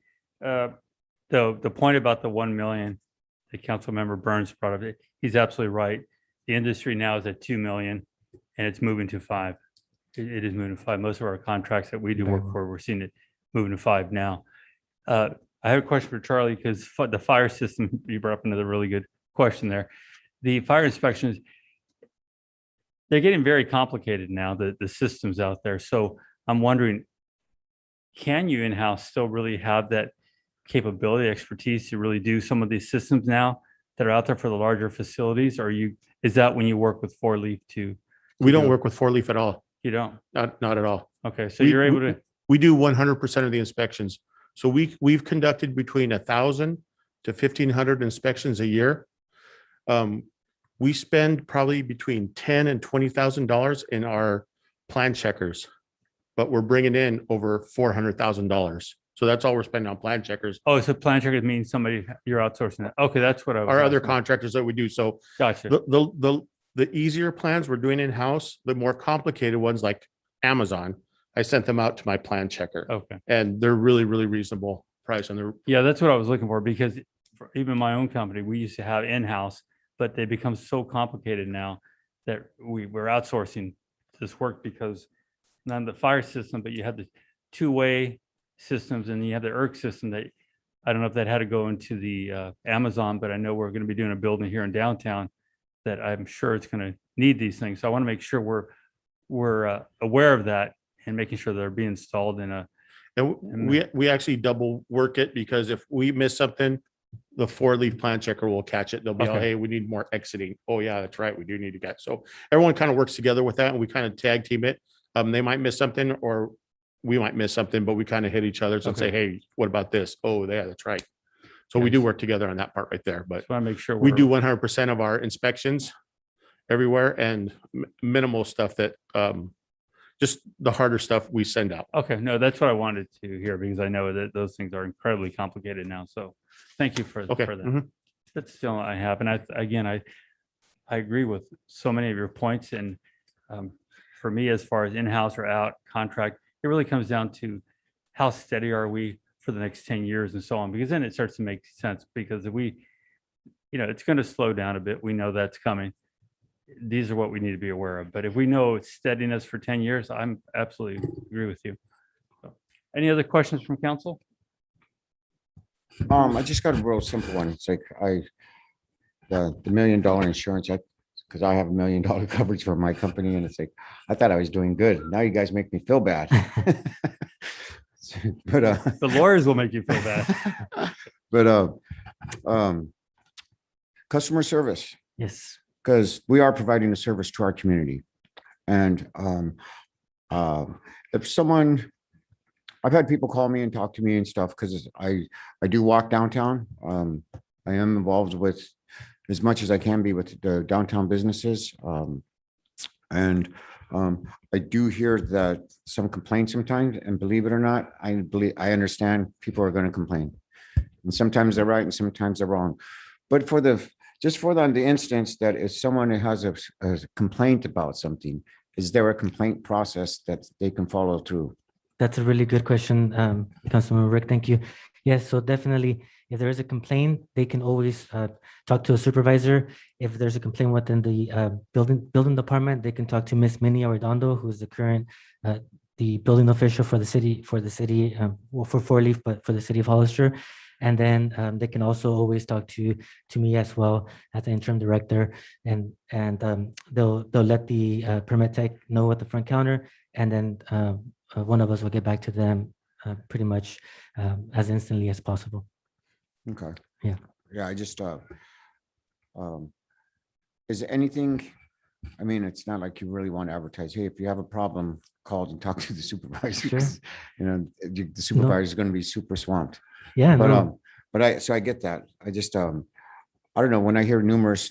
the point about the 1 million, the Councilmember Burns brought up, he's absolutely right. The industry now is at 2 million and it's moving to 5. It is moving to 5. Most of our contracts that we do work for, we're seeing it moving to 5 now. I have a question for Charlie because the fire system, you brought up another really good question there. The fire inspections, they're getting very complicated now, the systems out there. So I'm wondering, can you in-house still really have that capability, expertise to really do some of these systems now that are out there for the larger facilities? Or is that when you work with 4-Leaf to? We don't work with 4-Leaf at all. You don't? Not at all. Okay, so you're able to. We do 100% of the inspections. So we've conducted between 1,000 to 1,500 inspections a year. We spend probably between $10,000 and $20,000 in our plan checkers, but we're bringing in over $400,000. So that's all we're spending on plan checkers. Oh, so plan checkers means somebody, you're outsourcing that. Okay, that's what I was. Our other asking. contractors that we do. So Gotcha. the easier plans we're doing in-house, the more complicated ones like Amazon, I sent them out to my plan checker. Okay. And they're really, really reasonable price on their. Yeah, that's what I was looking for because for even my own company, we used to have in-house, but they become so complicated now that we're outsourcing this work because not the fire system, but you have the two-way systems and you have the ERC system that I don't know if that had to go into the Amazon, but I know we're going to be doing a building here in downtown that I'm sure it's going to need these things. So I want to make sure we're aware of that and making sure they're being installed in a. And we actually double work it because if we miss something, the 4-Leaf plan checker will catch it. They'll be, oh, Okay. hey, we need more exiting. Oh yeah, that's right. We do need to get. So everyone kind of works together with that and we kind of tag team it. They might miss something or we might miss something, but we kind of hit each other and say, hey, what about this? Oh, yeah, that's right. So we do work together on that part right there, but want to make sure we do 100% of our inspections everywhere and minimal stuff that, just the harder stuff we send out. Okay, no, that's what I wanted to hear because I know that those things are incredibly complicated now. So thank you for Okay, for that. mhm. That's still I have. And I agree with so many of your points. And for me, as far as in-house or out contract, it really comes down to how steady are we for the next 10 years and so on, because then it starts to make sense because if it's going to slow down a bit. We know that's coming. These are what we need to be aware of. But if we know it's steadiness for 10 years, I'm absolutely agree with you. So, any other questions from council? I just got a real simple one. It's like the $1 million insurance, because I have $1 million coverage for my company and it's like, I thought I was doing good. Now you guys make me feel bad. But The lawyers will make you feel bad. but customer service, Yes. because we are providing a service to our community. And if someone, I've had people call me and talk to me and stuff because I do walk downtown. I am involved with as much as I can be with the downtown businesses. And I do hear that some complain sometimes, and believe it or not, I understand people are going to complain. And sometimes they're right and sometimes they're wrong. But just for the instance that if someone has a complaint about something, is there a complaint process that they can follow through? That's a really good question, Councilman Rick. Thank you. Yes, so definitely, if there is a complaint, they can always talk to a supervisor. If there's a complaint within the building department, they can talk to Miss Minnie Arredondo, who is the current the building official for the city, well, for 4-Leaf, but for the city of Hollister. And then they can also always talk to me as well as the interim director, and they'll let the permit tech know at the front counter, and then one of us will get back to them pretty much as instantly as possible. Okay. Yeah. Yeah, I just, is there anything, I mean, it's not like you really want to advertise, hey, if you have a problem, call and talk to the supervisor. Sure. You know, the supervisor is going to be super swamped. Yeah, But, no. so I get that. I just, I don't know, when I hear numerous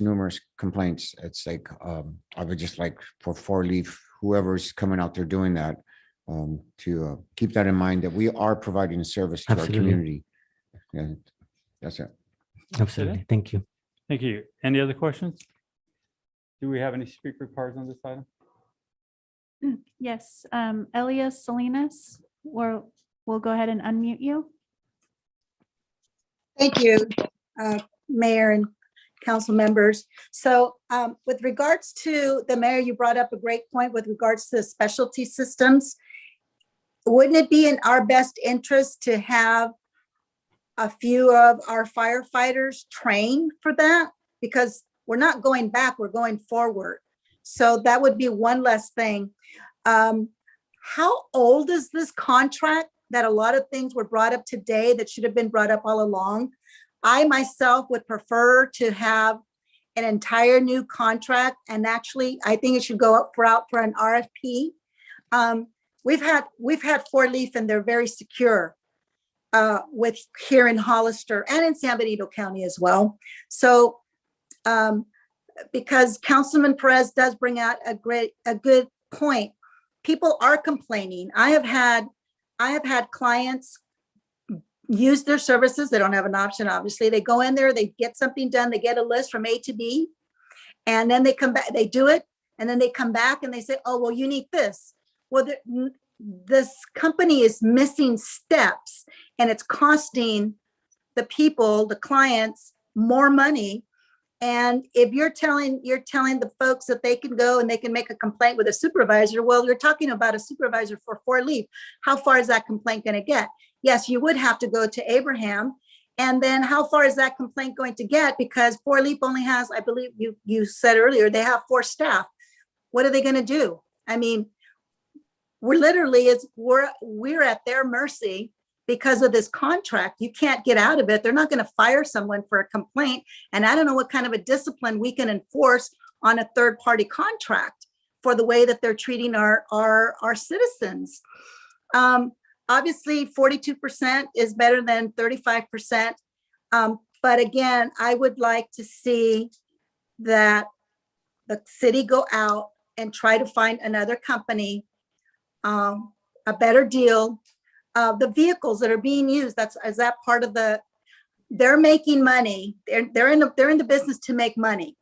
complaints, it's like, I would just like for 4-Leaf, whoever's coming out there doing that, to keep that in mind, that we are providing a service to our Absolutely. community. And that's it. Absolutely. Thank you. Thank you. Any other questions? Do we have any speaker cards on this item? Yes, Elias Salinas, we'll go ahead and unmute you. Thank you, Mayor and council members. So with regards to the mayor, you brought up a great point with regards to specialty systems. Wouldn't it be in our best interest to have a few of our firefighters train for that? Because we're not going back, we're going forward. So that would be one less thing. How old is this contract that a lot of things were brought up today that should have been brought up all along? I myself would prefer to have an entire new contract, and actually, I think it should go out for an RFP. We've had Fort Leaf, and they're very secure with here in Hollister and in San Benito County as well. So because Councilman Perez does bring out a good point, people are complaining. I have had clients use their services. They don't have an option, obviously. They go in there, they get something done, they get a list from A to B, and then they come back, they do it, and then they come back and they say, oh, well, you need this. Well, this company is missing steps, and it's costing the people, the clients, more money. And if you're telling the folks that they can go and they can make a complaint with a supervisor, well, you're talking about a supervisor for Fort Leaf. How far is that complaint going to get? Yes, you would have to go to Abraham. And then how far is that complaint going to get? Because Fort Leaf only has, I believe you said earlier, they have 4 staff. What are they going to do? I mean, we're at their mercy because of this contract. You can't get out of it. They're not going to fire someone for a complaint. And I don't know what kind of a discipline we can enforce on a third-party contract for the way that they're treating our citizens. Obviously, 42% is better than 35%. But again, I would like to see that the city go out and try to find another company, a better deal. The vehicles that are being used, is that part of they're making money. They're in the business to make money.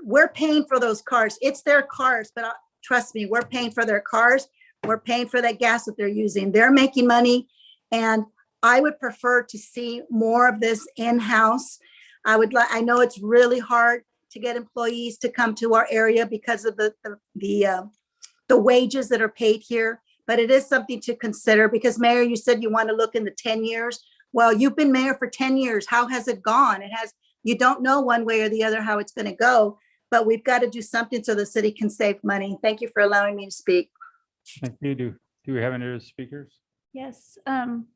We're paying for those cars. It's their cars, but trust me, we're paying for their cars. We're paying for that gas that they're using. They're making money. And I would prefer to see more of this in-house. I know it's really hard to get employees to come to our area because of the wages that are paid here. But it is something to consider because, Mayor, you said you want to look in the 10 years. Well, you've been mayor for 10 years. How has it gone? You don't know one way or the other how it's going to go, but we've got to do something so the city can save money. Thank you for allowing me to speak. Thank you. Do we have any other speakers? Yes,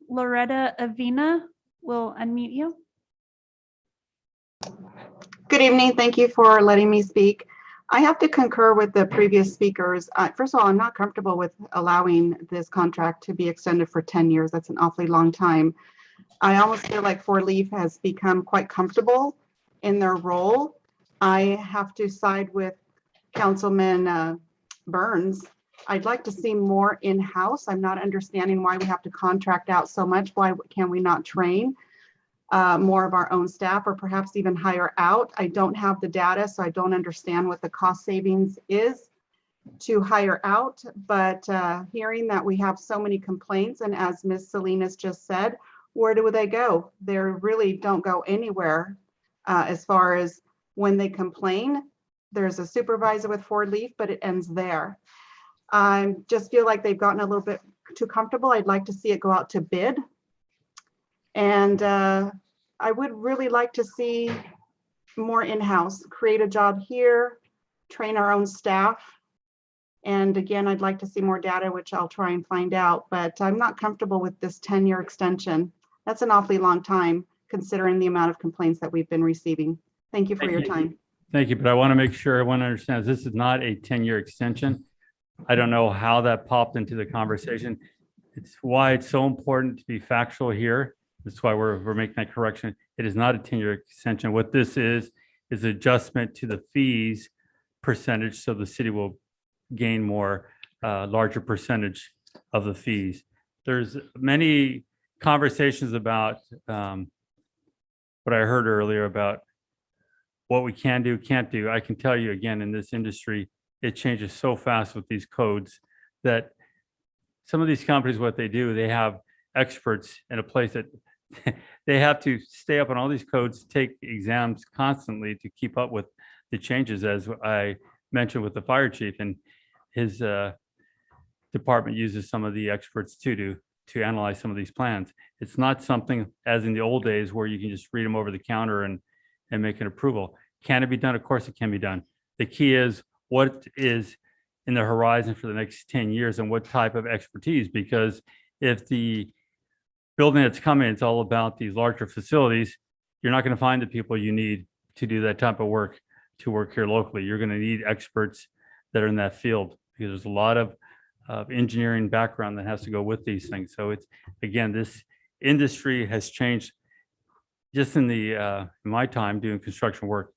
Loretta Avina will unmute you. Good evening. Thank you for letting me speak. I have to concur with the previous speakers. First of all, I'm not comfortable with allowing this contract to be extended for 10 years. That's an awfully long time. I almost feel like Fort Leaf has become quite comfortable in their role. I have to side with Councilman Burns. I'd like to see more in-house. I'm not understanding why we have to contract out so much. Why can we not train more of our own staff or perhaps even hire out? I don't have the data, so I don't understand what the cost savings is to hire out. But hearing that we have so many complaints, and as Ms. Salinas just said, where do they go? They really don't go anywhere as far as when they complain. There's a supervisor with Fort Leaf, but it ends there. I just feel like they've gotten a little bit too comfortable. I'd like to see it go out to bid. And I would really like to see more in-house, create a job here, train our own staff. And again, I'd like to see more data, which I'll try and find out, but I'm not comfortable with this 10-year extension. That's an awfully long time considering the amount of complaints that we've been receiving. Thank you for your time. Thank you, but I want to make sure everyone understands this is not a 10-year extension. I don't know how that popped into the conversation. It's why it's so important to be factual here. That's why we're making that correction. It is not a 10-year extension. What this is adjustment to the fees percentage so the city will gain more. larger percentage of the fees. There's many conversations about what I heard earlier about what we can do, can't do. I can tell you again, in this industry, it changes so fast with these codes that some of these companies, what they do, they have experts in a place that they have to stay up on all these codes, take exams constantly to keep up with the changes, as I mentioned with the fire chief, and his department uses some of the experts too to analyze some of these plans. It's not something as in the old days where you can just read them over the counter and make an approval. Can it be done? Of course it can be done. The key is what is in the horizon for the next 10 years and what type of expertise, because if the building that's coming, it's all about these larger facilities, you're not going to find the people you need to do that type of work to work here locally. You're going to need experts that are in that field because there's a lot of engineering background that has to go with these things. So it's, again, this industry has changed just in the in my time doing construction work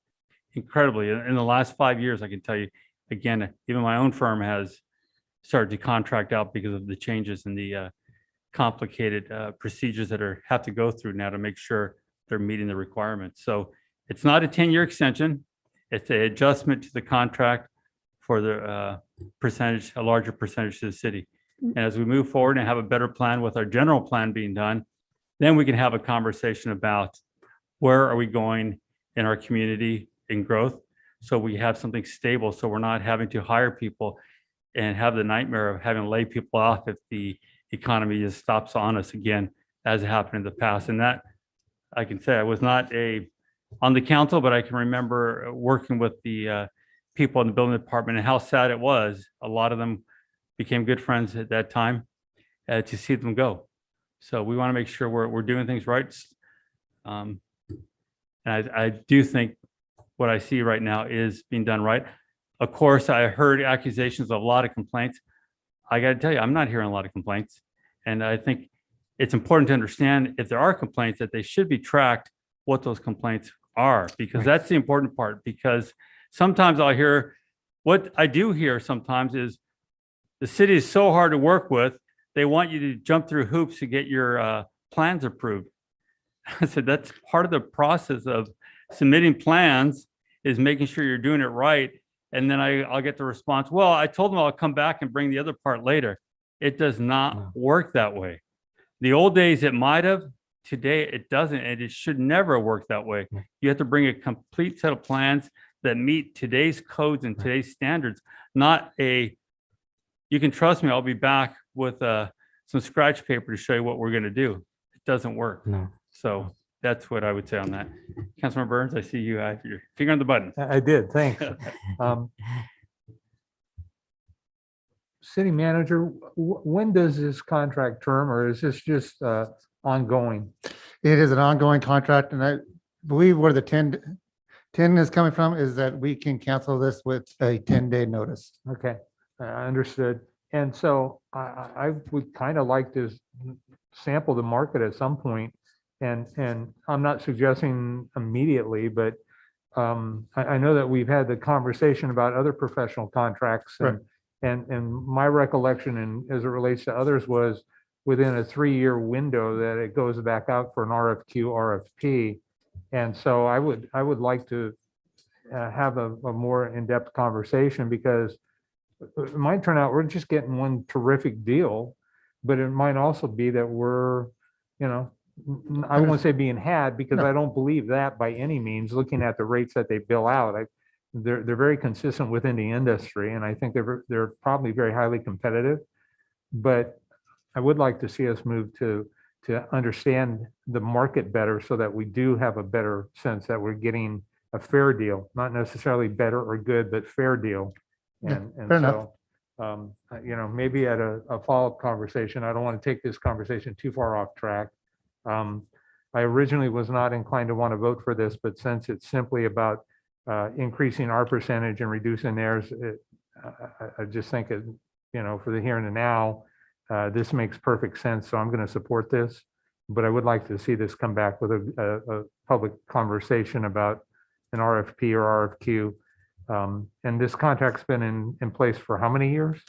incredibly. In the last 5 years, I can tell you, again, even my own firm has started to contract out because of the changes in the complicated procedures that have to go through now to make sure they're meeting the requirements. So it's not a 10-year extension. It's an adjustment to the contract for the percentage, a larger percentage to the city. And as we move forward and have a better plan with our general plan being done, then we can have a conversation about where are we going in our community in growth. So we have something stable. So we're not having to hire people and have the nightmare of having to lay people off if the economy just stops on us again, as it happened in the past. And that I can say I was not on the council, but I can remember working with the people in the building department and how sad it was. A lot of them became good friends at that time to see them go. So we want to make sure we're doing things right. And I do think what I see right now is being done right. Of course, I heard accusations of a lot of complaints. I got to tell you, I'm not hearing a lot of complaints. And I think it's important to understand if there are complaints that they should be tracked, what those complaints are, because that's the important part. Because sometimes I'll hear, what I do hear sometimes is the city is so hard to work with, they want you to jump through hoops to get your plans approved. I said, that's part of the process of submitting plans, is making sure you're doing it right. And then I'll get the response, well, I told them I'll come back and bring the other part later. It does not work that way. The old days it might have, today it doesn't, and it should never work that way. You have to bring a complete set of plans that meet today's codes and today's standards, not you can trust me, I'll be back with some scratch paper to show you what we're going to do. It doesn't work. No. So that's what I would say on that. Councilman Burns, I see you have your finger on the button. I did, thanks. City manager, when does this contract term, or is this just ongoing? It is an ongoing contract, and I believe where the 10 is coming from is that we can cancel this with a 10-day notice. Okay, understood. And so I would kind of like to sample the market at some point. And I'm not suggesting immediately, but I know that we've had the conversation about other professional contracts. And my recollection, and as it relates to others, was within a 3-year window that it goes back out for an RFQ, RFP. And so I would like to have a more in-depth conversation, because it might turn out we're just getting one terrific deal, but it might also be that we're, I won't say being had, because I don't believe that by any means, looking at the rates that they bill out. They're very consistent within the industry, and I think they're probably very highly competitive. But I would like to see us move to understand the market better, so that we do have a better sense that we're getting a fair deal, not necessarily better or good, but fair deal. And fair enough. so, maybe at a follow-up conversation, I don't want to take this conversation too far off track. I originally was not inclined to want to vote for this, but since it's simply about increasing our percentage and reducing theirs, I just think it, for the here and the now, this makes perfect sense. So I'm going to support this, but I would like to see this come back with a public conversation about an RFP or RFQ. And this contract's been in place for how many years?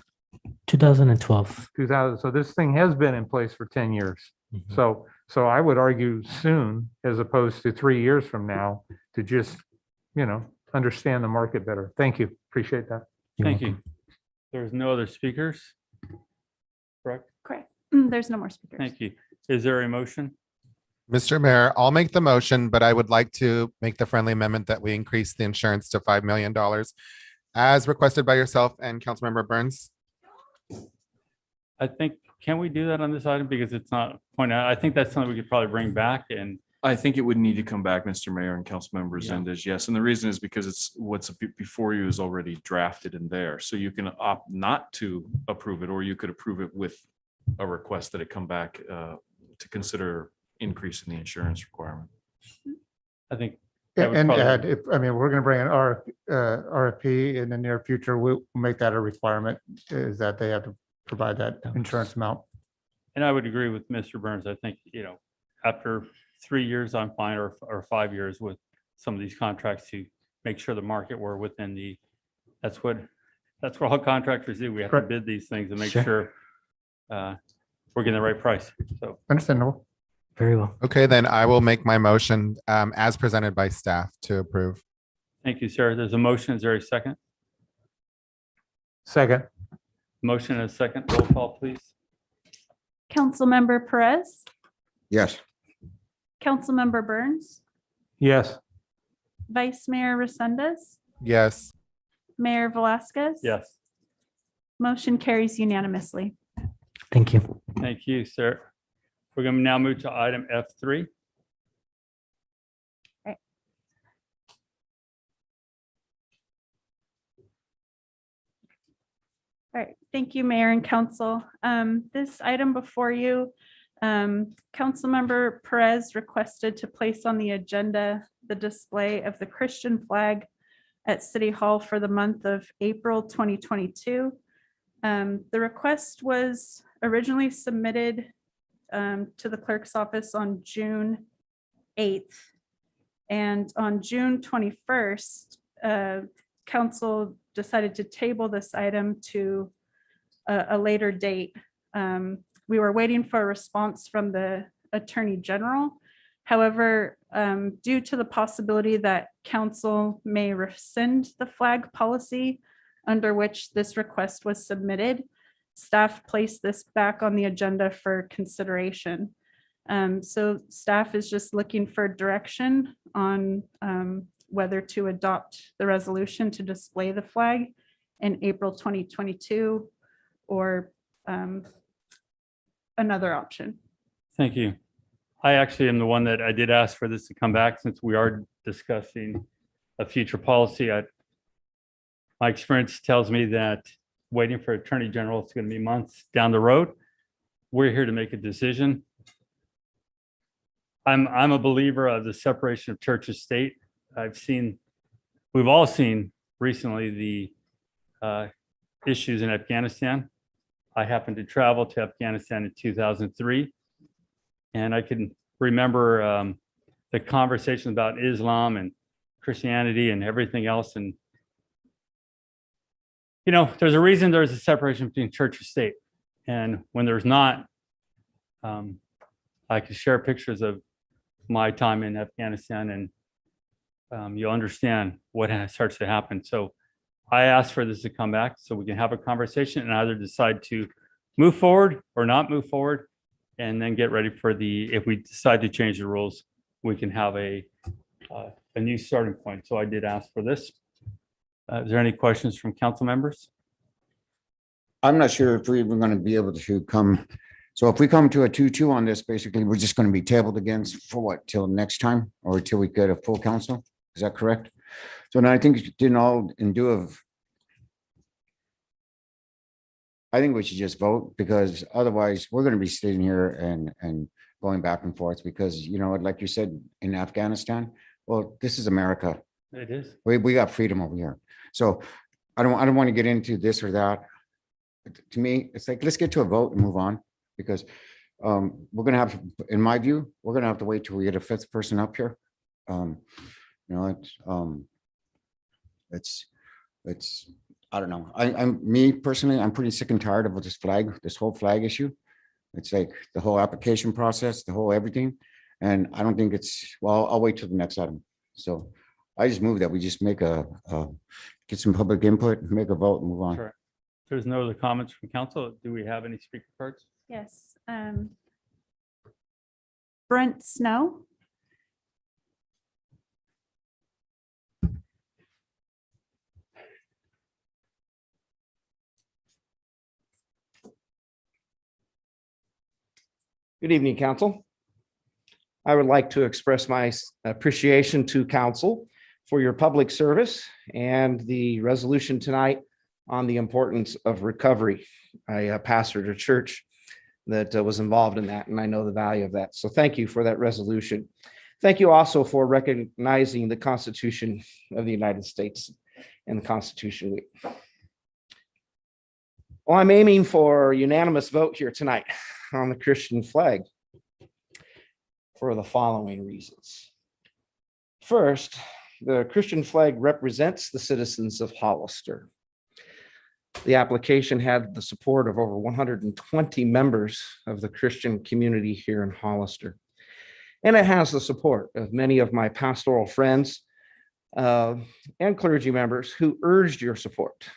2012. 2000. So this thing has been in place for 10 years. Mhm. So I would argue soon, as opposed to 3 years from now, to just, understand the market better. Thank you. Appreciate that. You're Thank welcome. you. There's no other speakers? Correct? Correct. There's no more speakers. Thank you. Is there a motion? Mr. Mayor, I'll make the motion, but I would like to make the friendly amendment that we increase the insurance to $5 million as requested by yourself and Councilmember Burns. I think, can we do that on this item? Because it's not pointed out. I think that's something we could probably bring back and I think it would need to come back, Mr. Mayor and Councilmember Yeah. Zendes. Yes, and the reason is because it's what's before you is already drafted in there. So you can opt not to approve it, or you could approve it with a request that it come back to consider increasing the insurance requirement. I think. that would And probably- add, we're going to bring an RFP in the near future. We'll make that a requirement, is that they have to provide that insurance amount. And I would agree with Mr. Burns. I think, after 3 years, I'm fine, or 5 years with some of these contracts to make sure the market we're within that's what all contractors do. We have to Correct. bid these things and make Sure. sure we're getting the right price. So Understandable. Very well. Okay, then I will make my motion as presented by staff to approve. thank you, sir. There's a motion. Is there a second? Second. Motion and a second. Roll call, please. Councilmember Perez, Yes. Councilmember Burns, Yes. Vice Mayor Resendez, Yes. Mayor Velasquez. Yes. Motion carries unanimously. Thank you. Thank you, sir. We're going to now move to item F3. All right, thank you, Mayor and Council. This item before you, Councilmember Perez requested to place on the agenda the display of the Christian flag at City Hall for the month of April 2022. The request was originally submitted to the clerk's office on June 8th. And on June 21st, council decided to table this item to a later date. We were waiting for a response from the Attorney General. However, due to the possibility that council may rescind the flag policy under which this request was submitted, staff placed this back on the agenda for consideration. So staff is just looking for direction on whether to adopt the resolution to display the flag in April 2022 or another option. Thank you. I actually am the one that I did ask for this to come back since we are discussing a future policy. My experience tells me that waiting for Attorney General is going to be months down the road. We're here to make a decision. I'm a believer of the separation of church and state. We've all seen recently the issues in Afghanistan. I happened to travel to Afghanistan in 2003. And I can remember the conversation about Islam and Christianity and everything else. And, there's a reason there's a separation between church and state. And when there's not, I could share pictures of my time in Afghanistan and you'll understand what starts to happen. So I asked for this to come back so we can have a conversation and either decide to move forward or not move forward. And then get ready for if we decide to change the rules, we can have a new starting point. So I did ask for this. Is there any questions from council members? I'm not sure if we're going to be able to come. So if we come to a 2-2 on this, basically, we're just going to be tabled again for what, till next time or till we get a full council? Is that correct? So now I think I think we should just vote because otherwise we're going to be sitting here and going back and forth because, like you said, in Afghanistan, well, this is America. It is. We got freedom over here. So I don't want to get into this or that. To me, it's like, let's get to a vote and move on because we're going to have, in my view, we're going to have to wait till we get a fifth person up here. I don't know. Me personally, I'm pretty sick and tired of this whole flag issue. It's like the whole application process, the whole everything. And I don't think well, I'll wait till the next item. So I just move that we just make get some public input, make a vote and move on. Sure. If there's no other comments from council, do we have any speaker cards? Yes. Brent Snow. Good evening, council. I would like to express my appreciation to council for your public service and the resolution tonight on the importance of recovery. I pastored a church that was involved in that, and I know the value of that. So thank you for that resolution. Thank you also for recognizing the Constitution of the United States and the Constitution Week. Well, I'm aiming for a unanimous vote here tonight on the Christian flag for the following reasons. First, the Christian flag represents the citizens of Hollister. The application had the support of over 120 members of the Christian community here in Hollister. And it has the support of many of my pastoral friends and clergy members who urged your support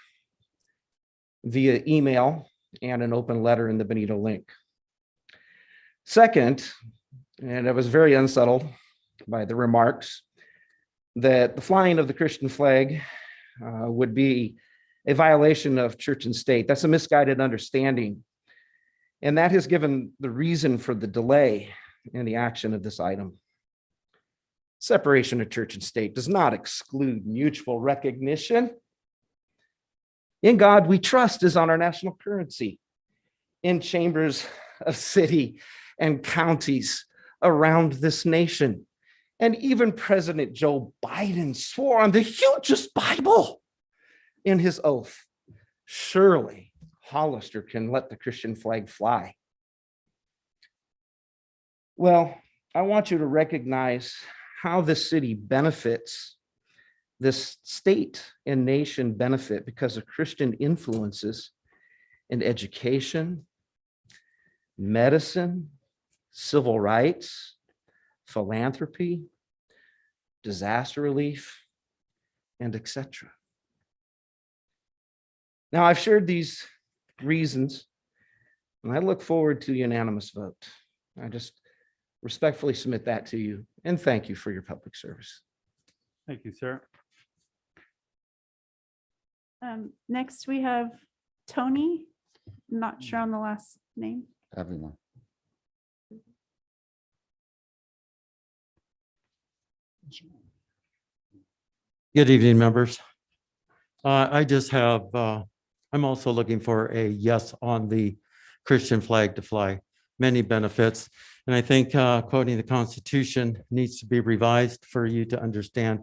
via email and an open letter in the Benito link. Second, and I was very unsettled by the remarks that the flying of the Christian flag would be a violation of church and state. That's a misguided understanding. And that has given the reason for the delay in the action of this item. Separation of church and state does not exclude mutual recognition. In God we trust is on our national currency, in chambers of city and counties around this nation. And even President Joe Biden swore on the hugest Bible in his oath. Surely Hollister can let the Christian flag fly. Well, I want you to recognize how this city benefits, this state and nation benefit because of Christian influences in education, medicine, civil rights, philanthropy, disaster relief, and etc. Now, I've shared these reasons, and I look forward to a unanimous vote. I just respectfully submit that to you, and thank you for your public service. Thank you, sir. Next, we have Tony. Not sure on the last name. Everyone. Good evening, members. I just have, I'm also looking for a yes on the Christian flag to fly. Many benefits. And I think quoting the Constitution needs to be revised for you to understand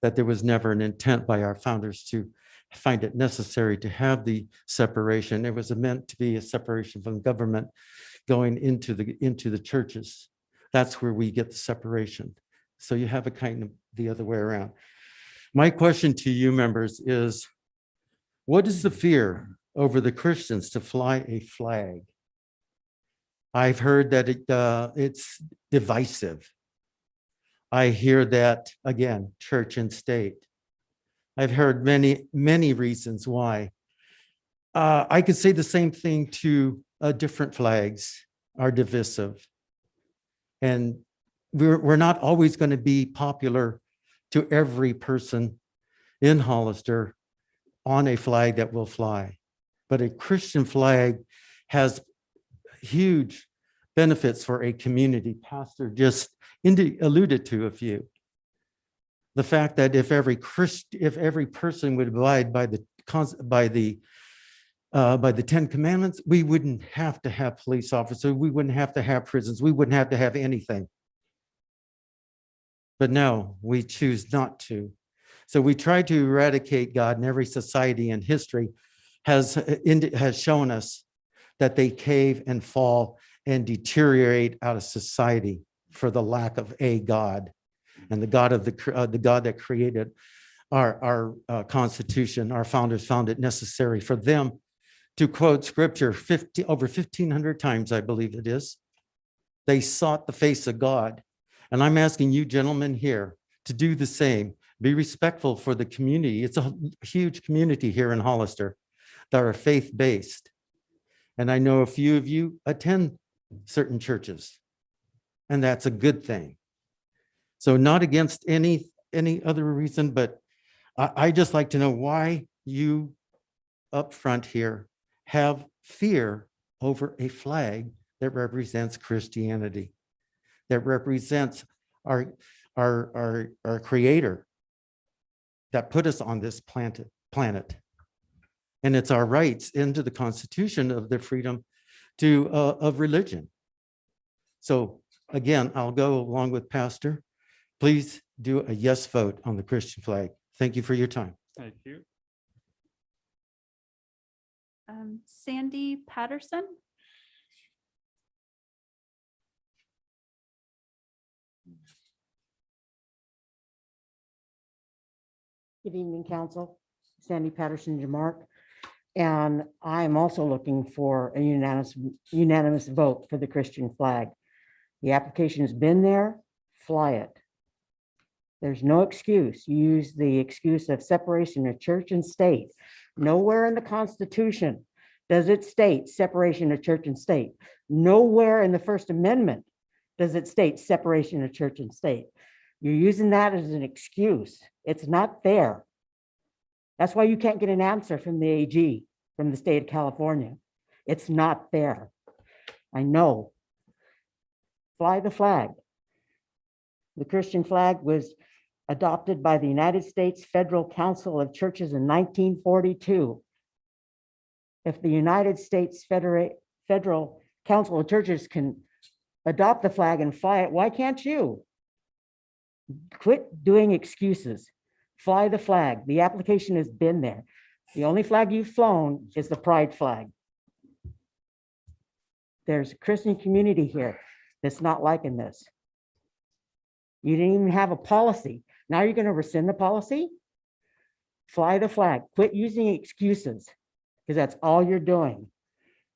that there was never an intent by our founders to find it necessary to have the separation. It was meant to be a separation from government going into the churches. That's where we get the separation. So you have a kind of the other way around. My question to you members is, what is the fear over the Christians to fly a flag? I've heard that it's divisive. I hear that, again, church and state. I've heard many, many reasons why. I could say the same thing to different flags are divisive. And we're not always going to be popular to every person in Hollister on a flag that will fly. But a Christian flag has huge benefits for a community. Pastor just alluded to a few. The fact that if every person would abide by the 10 Commandments, we wouldn't have to have police officers, we wouldn't have to have prisons, we wouldn't have to have anything. But no, we choose not to. So we try to eradicate God, and every society in history has shown us that they cave and fall and deteriorate out of society for the lack of a God, and the God of the God that created our Constitution, our founders found it necessary for them to quote scripture over 1,500 times, I believe it is. They sought the face of God. And I'm asking you gentlemen here to do the same. Be respectful for the community. It's a huge community here in Hollister that are faith-based. And I know a few of you attend certain churches, and that's a good thing. So not against any other reason, but I just like to know why you up front here have fear over a flag that represents Christianity, that represents our creator that put us on this planet. And it's our rights into the Constitution of the freedom of religion. So again, I'll go along with Pastor. Please do a yes vote on the Christian flag. Thank you for your time. Thank you. Sandy Patterson. Good evening, Council. Sandy Patterson Jamark. And I'm also looking for a unanimous vote for the Christian flag. The application has been there, fly it. There's no excuse. You use the excuse of separation of church and state. Nowhere in the Constitution does it state separation of church and state. Nowhere in the First Amendment does it state separation of church and state. You're using that as an excuse. It's not there. That's why you can't get an answer from the AG, from the state of California. It's not there. I know. Fly the flag. The Christian flag was adopted by the United States Federal Council of Churches in 1942. If the United States Federal Council of Churches can adopt the flag and fly it, why can't you? Quit doing excuses. Fly the flag. The application has been there. The only flag you've flown is the pride flag. There's a Christian community here that's not liking this. You didn't even have a policy. Now you're going to rescind the policy? Fly the flag. Quit using excuses, because that's all you're doing.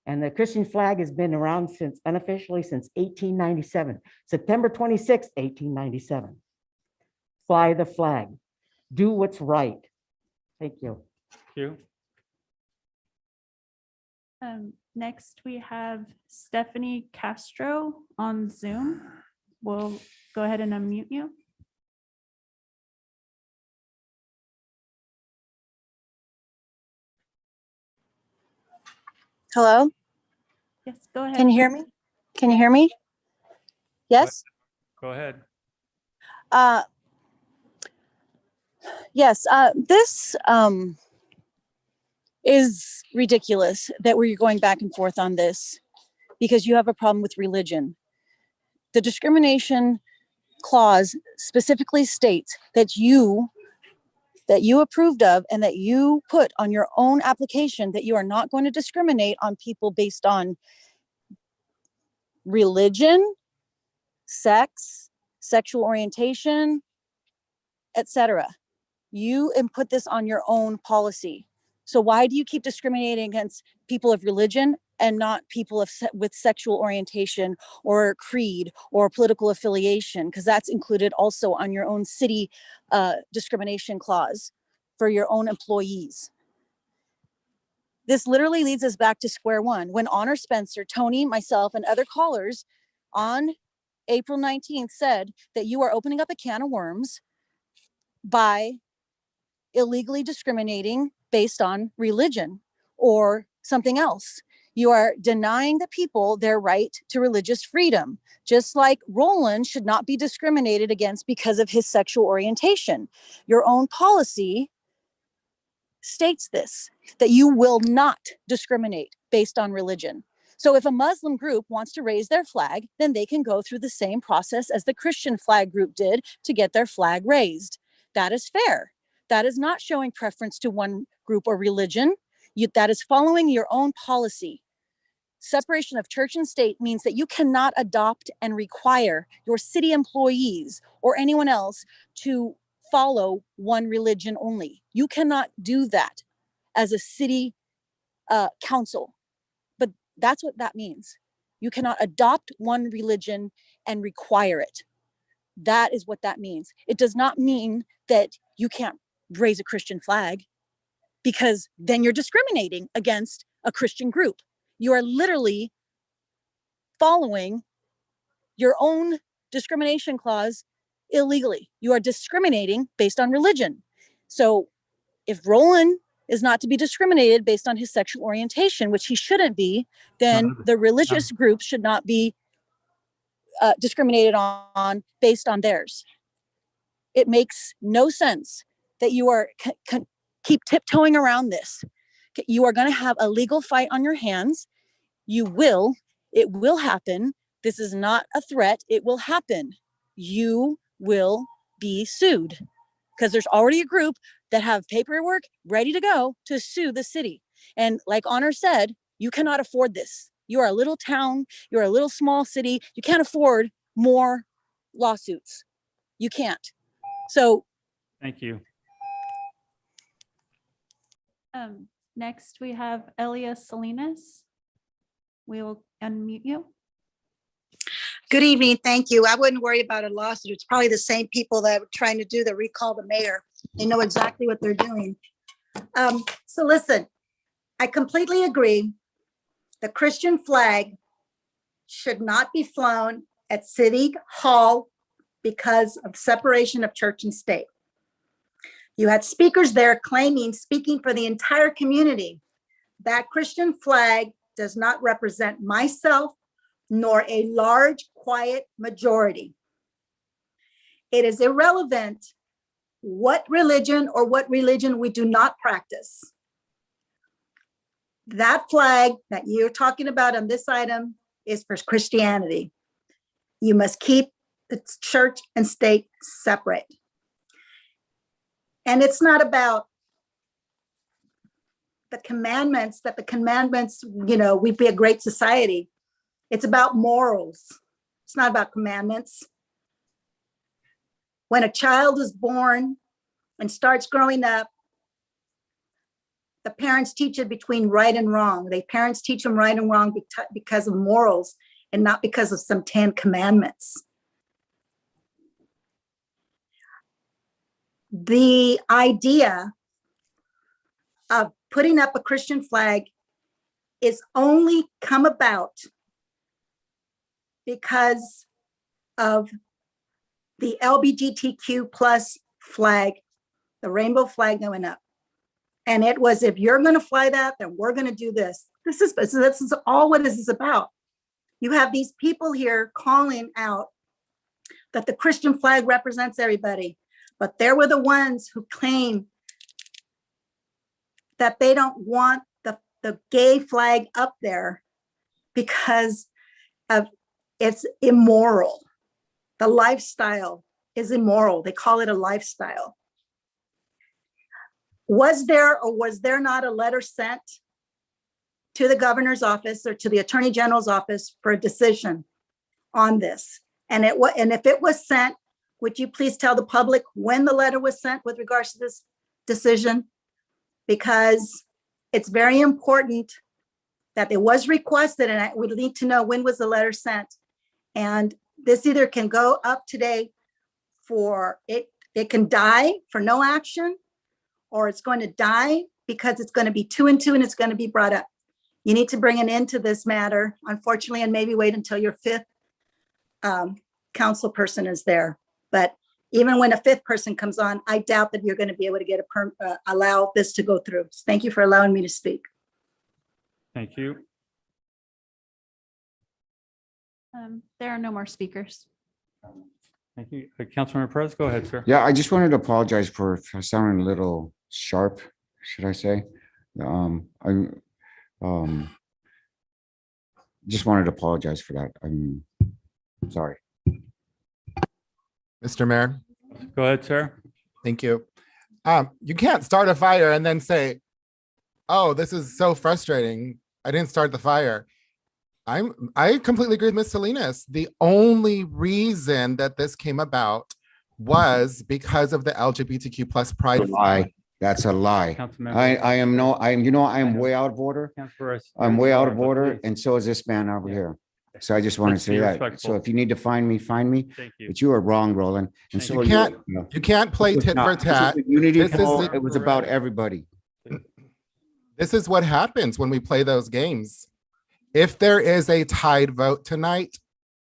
And the Christian flag has been around unofficially since 1897, September 26, 1897. Fly the flag. Do what's right. Thank you. Thank you. Next, we have Stephanie Castro on Zoom. We'll go ahead and unmute you. Hello? Yes, go ahead. Can you hear me? Can you hear me? Yes? Go ahead. Yes, this is ridiculous that we're going back and forth on this because you have a problem with religion. The discrimination clause specifically states that you approved of and that you put on your own application that you are not going to discriminate on people based on religion, sex, sexual orientation, etc. You input this on your own policy. So why do you keep discriminating against people of religion and not people with sexual orientation or creed or political affiliation? Because that's included also on your own city discrimination clause for your own employees. This literally leads us back to square one. When Honor Spencer, Tony, myself, and other callers on April 19th said that you are opening up a can of worms by illegally discriminating based on religion or something else. You are denying the people their right to religious freedom, just like Roland should not be discriminated against because of his sexual orientation. Your own policy states this, that you will not discriminate based on religion. So if a Muslim group wants to raise their flag, then they can go through the same process as the Christian flag group did to get their flag raised. That is fair. That is not showing preference to one group or religion. That is following your own policy. Separation of church and state means that you cannot adopt and require your city employees or anyone else to follow one religion only. You cannot do that as a city council, but that's what that means. You cannot adopt one religion and require it. That is what that means. It does not mean that you can't raise a Christian flag, because then you're discriminating against a Christian group. You are literally following your own discrimination clause illegally. You are discriminating based on religion. So if Roland is not to be discriminated based on his sexual orientation, which he shouldn't be, then the religious groups should not be discriminated on based on theirs. It makes no sense that you are keep tiptoeing around this. You are going to have a legal fight on your hands. It will happen. This is not a threat. It will happen. You will be sued, because there's already a group that have paperwork ready to go to sue the city. And like Honor said, you cannot afford this. You are a little town. You're a little small city. You can't afford more lawsuits. You can't. So Thank you. Next, we have Elias Salinas. We will unmute you. good evening. Thank you. I wouldn't worry about a lawsuit. It's probably the same people that were trying to do the recall the mayor. They know exactly what they're doing. So listen, I completely agree. The Christian flag should not be flown at City Hall because of separation of church and state. You had speakers there speaking for the entire community. That Christian flag does not represent myself nor a large, quiet majority. It is irrelevant what religion we do not practice. That flag that you're talking about on this item is for Christianity. You must keep the church and state separate. And it's not about the commandments, we'd be a great society. It's about morals. It's not about commandments. When a child is born and starts growing up, the parents teach it between right and wrong. The parents teach them right and wrong because of morals and not because of some 10 commandments. The idea of putting up a Christian flag is only come about because of the LGBTQ plus flag, the rainbow flag going up. And it was, if you're going to fly that, then we're going to do this. This is all what this is about. You have these people here calling out that the Christian flag represents everybody, but they were the ones who claim that they don't want the gay flag up there because of it's immoral. The lifestyle is immoral. They call it a lifestyle. Was there or was there not a letter sent to the governor's office or to the attorney general's office for a decision on this? And if it was sent, would you please tell the public when the letter was sent with regards to this decision? Because it's very important that it was requested, and I would need to know when was the letter sent. And this either can go up today for it can die for no action, or it's going to die because it's going to be 2 and 2 and it's going to be brought up. You need to bring an end to this matter, unfortunately, and maybe wait until your 5th council person is there. But even when a 5th person comes on, I doubt that you're going to be able to get allow this to go through. So thank you for allowing me to speak. Thank you. There are no more speakers. Thank you. Councilmember Perez, go ahead, sir. Yeah, I just wanted to apologize for sounding a little sharp, should I say? I just wanted to apologize for that. I'm sorry. Mr. Mayor. Go ahead, sir. Thank you. You can't start a fire and then say, oh, this is so frustrating. I didn't start the fire. I completely agree with Ms. Salinas. The only reason that this came about was because of the LGBTQ plus pride. Lie. That's a lie. Councilmember- I am no, I am, you know, I am way out of order. Councilor Perez, I'm you're way out sorry, of but order, please, and so is this man over Yeah. here. So I just want to Let's say be that. So respectful. if you need to find me, find me. Thank you. But you are wrong, Roland. And Thank so You are can't, you. you can't play This was tit for not- this was tat. a Unity This is poll. the- It was about everybody. This is what happens when we play those games. If there is a tied vote tonight,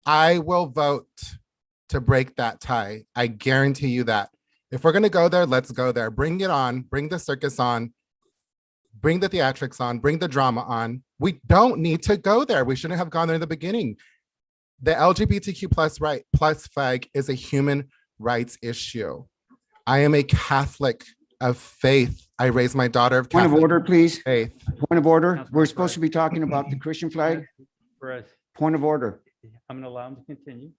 I will vote to break that tie. I guarantee you that. If we're going to go there, let's go there. Bring it on. Bring the circus on. Bring the theatrics on. Bring the drama on. We don't need to go there. We shouldn't have gone there in the beginning. The LGBTQ plus flag is a human rights issue. I am a Catholic of faith. I raised my daughter of Point of Catholic order, please. faith. Point of order. Councilman We're supposed to be talking about the Christian flag. Perez, Point of order. I'm going to allow him to continue.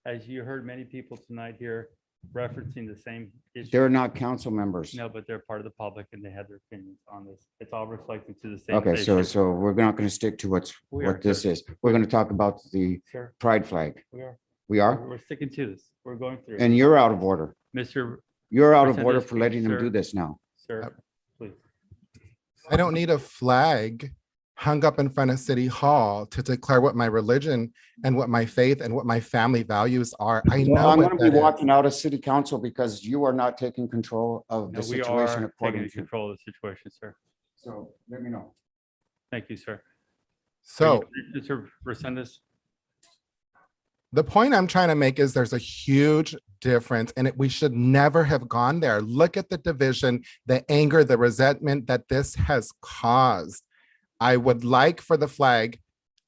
As you heard many people tonight here referencing the same issue. They're not council members. No, but they're part of the public and they had their opinions on this. It's all reflecting to the same. Okay, so, issue. so we're not going to stick to We are, what this sir. is. We're going to talk about the Sir, pride flag. we are. We are? We're sticking to this. We're going through. And you're out of order. Mr. You're out of order Resendez, for letting them sir. do this now. Sir, please. I don't need a flag hung up in front of City Hall to declare what my religion and what my faith and what my family values are. I So know I'm what going to be that is. walking out of city council because you are not taking control of No, the we situation are taking according to. control of the situation, sir. So let me know. Thank you, sir. So Mr. Resendez, the point I'm trying to make is there's a huge difference and we should never have gone there. Look at the division, the anger, the resentment that this has caused. I would like for the flag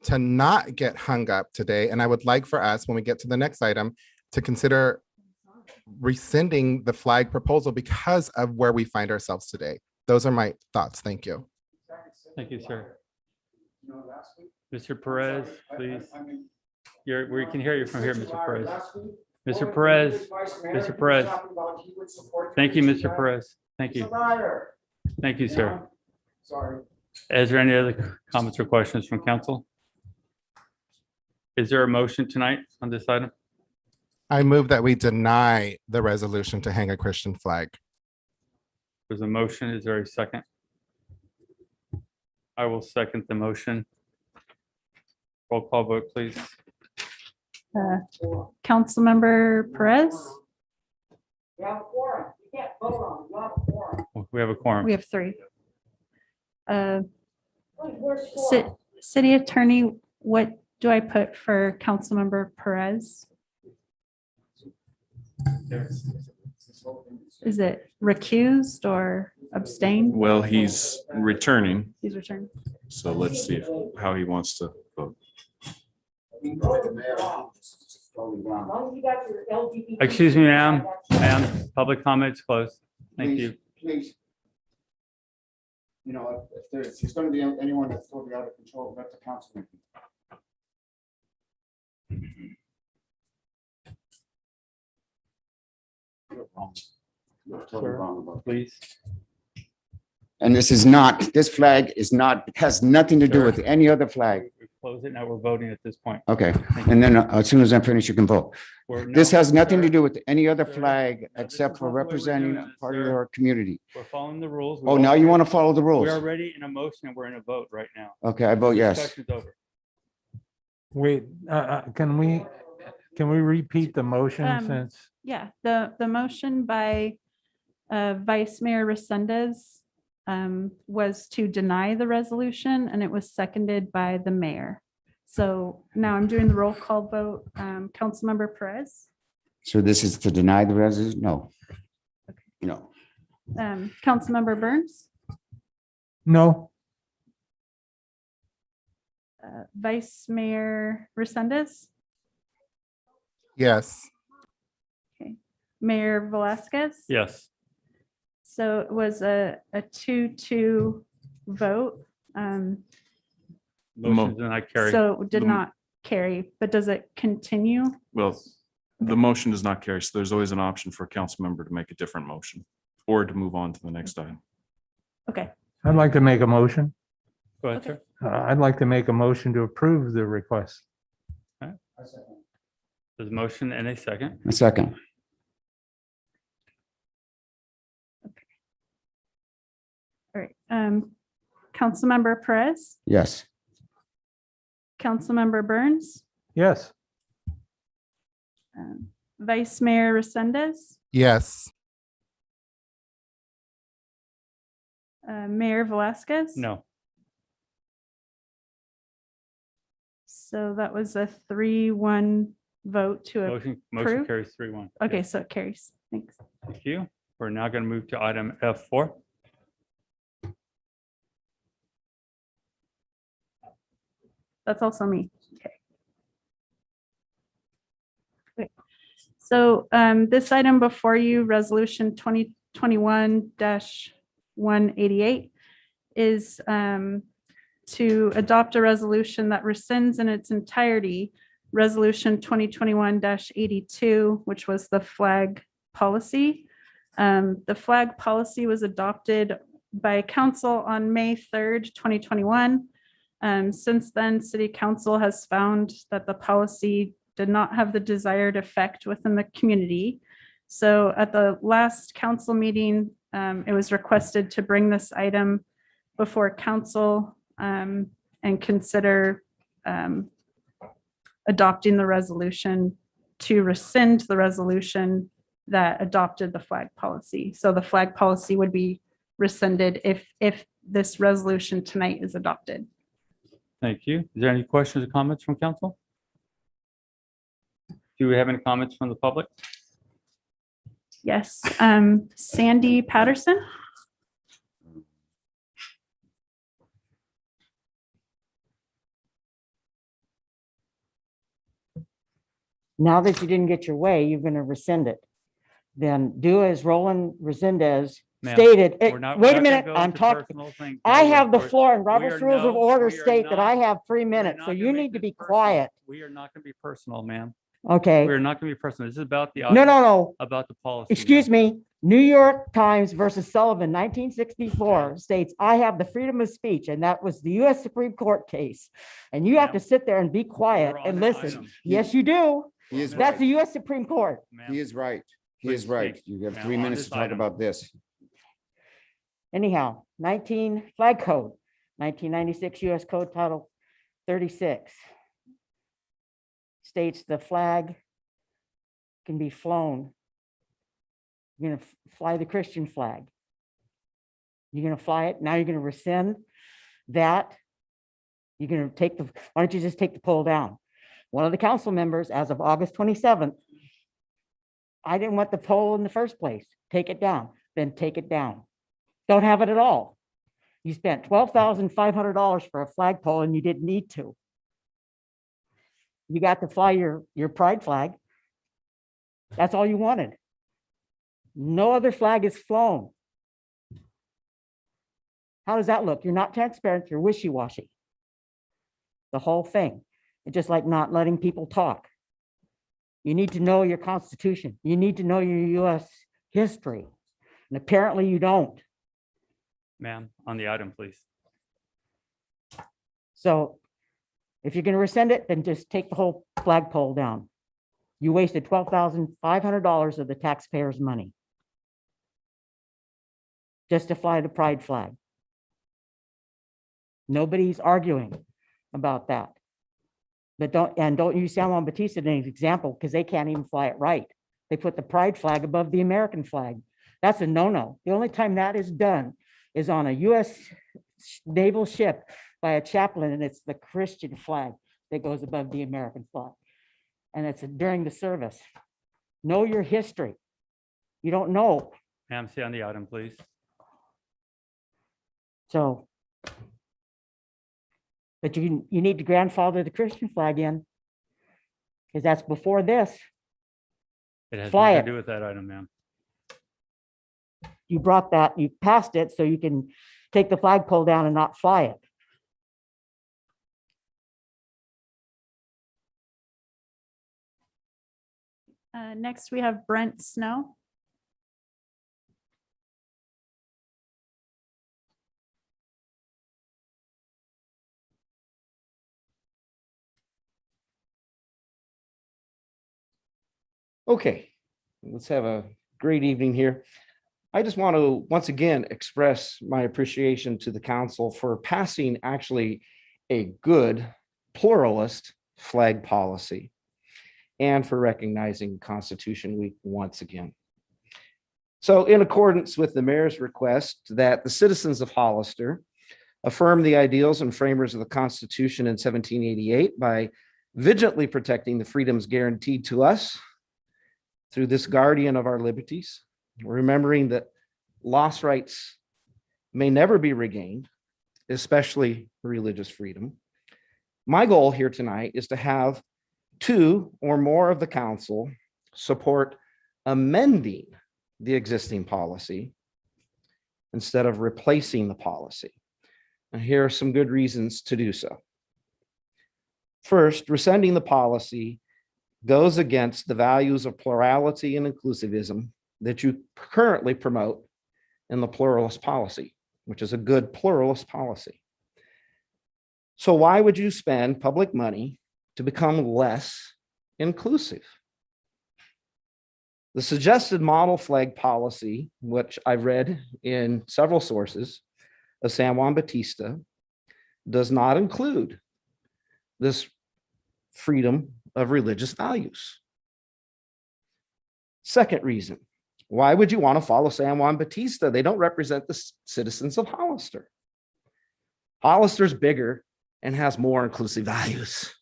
to not get hung up today. And I would like for us, when we get to the next item, to consider rescinding the flag proposal because of where we find ourselves today. Those are my thoughts. Thank you. thank you, sir. Mr. Perez, please. We can hear you from here, Mr. Perez. Mr. Perez, Mr. Perez. Thank you, Mr. Perez. Thank you. Thank you, sir. Sorry. Is there any other comments or questions from council? Is there a motion tonight on this item? I move that we deny the resolution to hang a Christian flag. There's a motion. Is there a second? I will second the motion. Roll call vote, please. Councilmember Perez, We have a quorum. we have three. City Attorney, what do I put for Councilmember Perez? Is it recused or abstained? Well, he's returning, He's returned. so let's see how he wants to vote. Excuse me, ma'am. Ma'am, public comments closed. Thank you. Please. You know, if there's going to be anyone that's totally out of control, let the council make it. You're wrong. You're totally Sir, wrong about it. Please. And this is not, this flag is not, has nothing to do Sir. with any other flag. We Close it. Now we're voting at this point. Okay, and then as soon as I'm finished, you can vote. This has nothing to do with any other flag No, this except is for not the way we're representing doing a this, part of sir. our community. We're following the rules. Oh, now you want to follow the rules? We're already in a motion and we're in a vote right now. Okay, I vote yes. Discussion's over. Wait, can we repeat the motion Um, since? Yeah, the motion by Vice Mayor Resendez was to deny the resolution and it was seconded by the mayor. So now I'm doing the roll call vote. Councilmember Perez, So this is to deny the resolution? No. No. Councilmember Burns, No, Vice Mayor Resendez, Yes. Mayor Velasquez. Yes. So it was a 2-2 vote. Motion did not carry. So it did The- not carry, but does it continue? Well, the motion does not carry, so there's always an option for a council member to make a different motion or to move on to the next item. Okay, I'd like to make a motion. Go ahead, sir. I'd like to make a motion to approve the request. There's a motion and a second. A second. All right. Councilmember Perez, Yes. Councilmember Burns, Yes. Vice Mayor Resendez, Yes. Mayor Velazquez. No. So that was a 3-1 vote to Motion approve. carries 3-1. Okay, so it carries. Thanks. Thank you. We're now going to move to item F4. That's also me. Okay. Okay. So this item before you, Resolution 2021-188, is to adopt a resolution that rescinds in its entirety Resolution 2021-82, which was the flag policy. The flag policy was adopted by council on May 3rd, 2021. Since then, City Council has found that the policy did not have the desired effect within the community. So at the last council meeting, it was requested to bring this item before council and consider adopting the resolution to rescind the resolution that adopted the flag policy. So the flag policy would be rescinded if this resolution tonight is adopted. Thank you. Is there any questions or comments from council? Do we have any comments from the public? Yes, Sandy Patterson. Now that you didn't get your way, you're going to rescind it. Then do as Roland Resendez Ma'am, stated. we're not- Wait we're a not minute, gonna go I'm into talking. personal things. I No, have the we're- floor and we Robert's are Rules of no- Order we are state that I not- have 3 we're minutes, not so gonna you make need to this be personal. quiet. We are not going to be personal, ma'am. Okay. We're not going to be personal. This is about the. No, item, no. About the policy. Excuse me, New York Times versus Sullivan, 1964 states, I have the freedom of speech, and that was the US Supreme Court case. And you have to sit there and be quiet We're on and the listen. item. Yes, you do. He is That's right. the US Supreme Court. He is right. He Please is right. speak, You have ma'am, 3 on minutes this to talk item. about this. Anyhow, 19 Flag Code, 1996 US Code Title 36 states the flag can be flown. You're going to fly the Christian flag. You're going to fly it. Now you're going to rescind that. You're going to take the, why don't you just take the pole down? One of the council members, as of August 27th, I didn't want the pole in the first place. Take it down, then take it down. Don't have it at all. You spent $12,500 for a flagpole and you didn't need to. You got to fly your pride flag. That's all you wanted. No other flag is flown. How does that look? You're not transparent, you're wishy-washy. The whole thing. It's just like not letting people talk. You need to know your Constitution. You need to know your US history. And apparently you don't. Ma'am, on the item, please. So if you're going to rescind it, then just take the whole flagpole down. You wasted $12,500 of the taxpayers' money just to fly the pride flag. Nobody's arguing about that. But don't use San Juan Bautista as an example because they can't even fly it right. They put the pride flag above the American flag. That's a no-no. The only time that is done is on a US naval ship by a chaplain, and it's the Christian flag that goes above the American flag. And it's during the service. Know your history. You don't know. Ma'am, stay on the item, please. So, but you need to grandfather the Christian flag in, because that's before this. It has Fly nothing to it. do with that item, ma'am. You brought that, you passed it, so you can take the flagpole down and not fly it. Next, we have Brent Snow. Okay, let's have a great evening here. I just want to once again express my appreciation to the council for passing actually a good pluralist flag policy and for recognizing Constitution Week once again. So in accordance with the mayor's request that the citizens of Hollister affirm the ideals and framers of the Constitution in 1788 by vigilantly protecting the freedoms guaranteed to us through this guardian of our liberties, remembering that lost rights may never be regained, especially religious freedom. My goal here tonight is to have 2 or more of the council support amending the existing policy instead of replacing the policy. And here are some good reasons to do so. First, rescinding the policy goes against the values of plurality and inclusivism that you currently promote in the pluralist policy, which is a good pluralist policy. So why would you spend public money to become less inclusive? The suggested model flag policy, which I've read in several sources of San Juan Bautista, does not include this freedom of religious values. Second reason, why would you want to follow San Juan Bautista? They don't represent the citizens of Hollister. Hollister's bigger and has more inclusive values.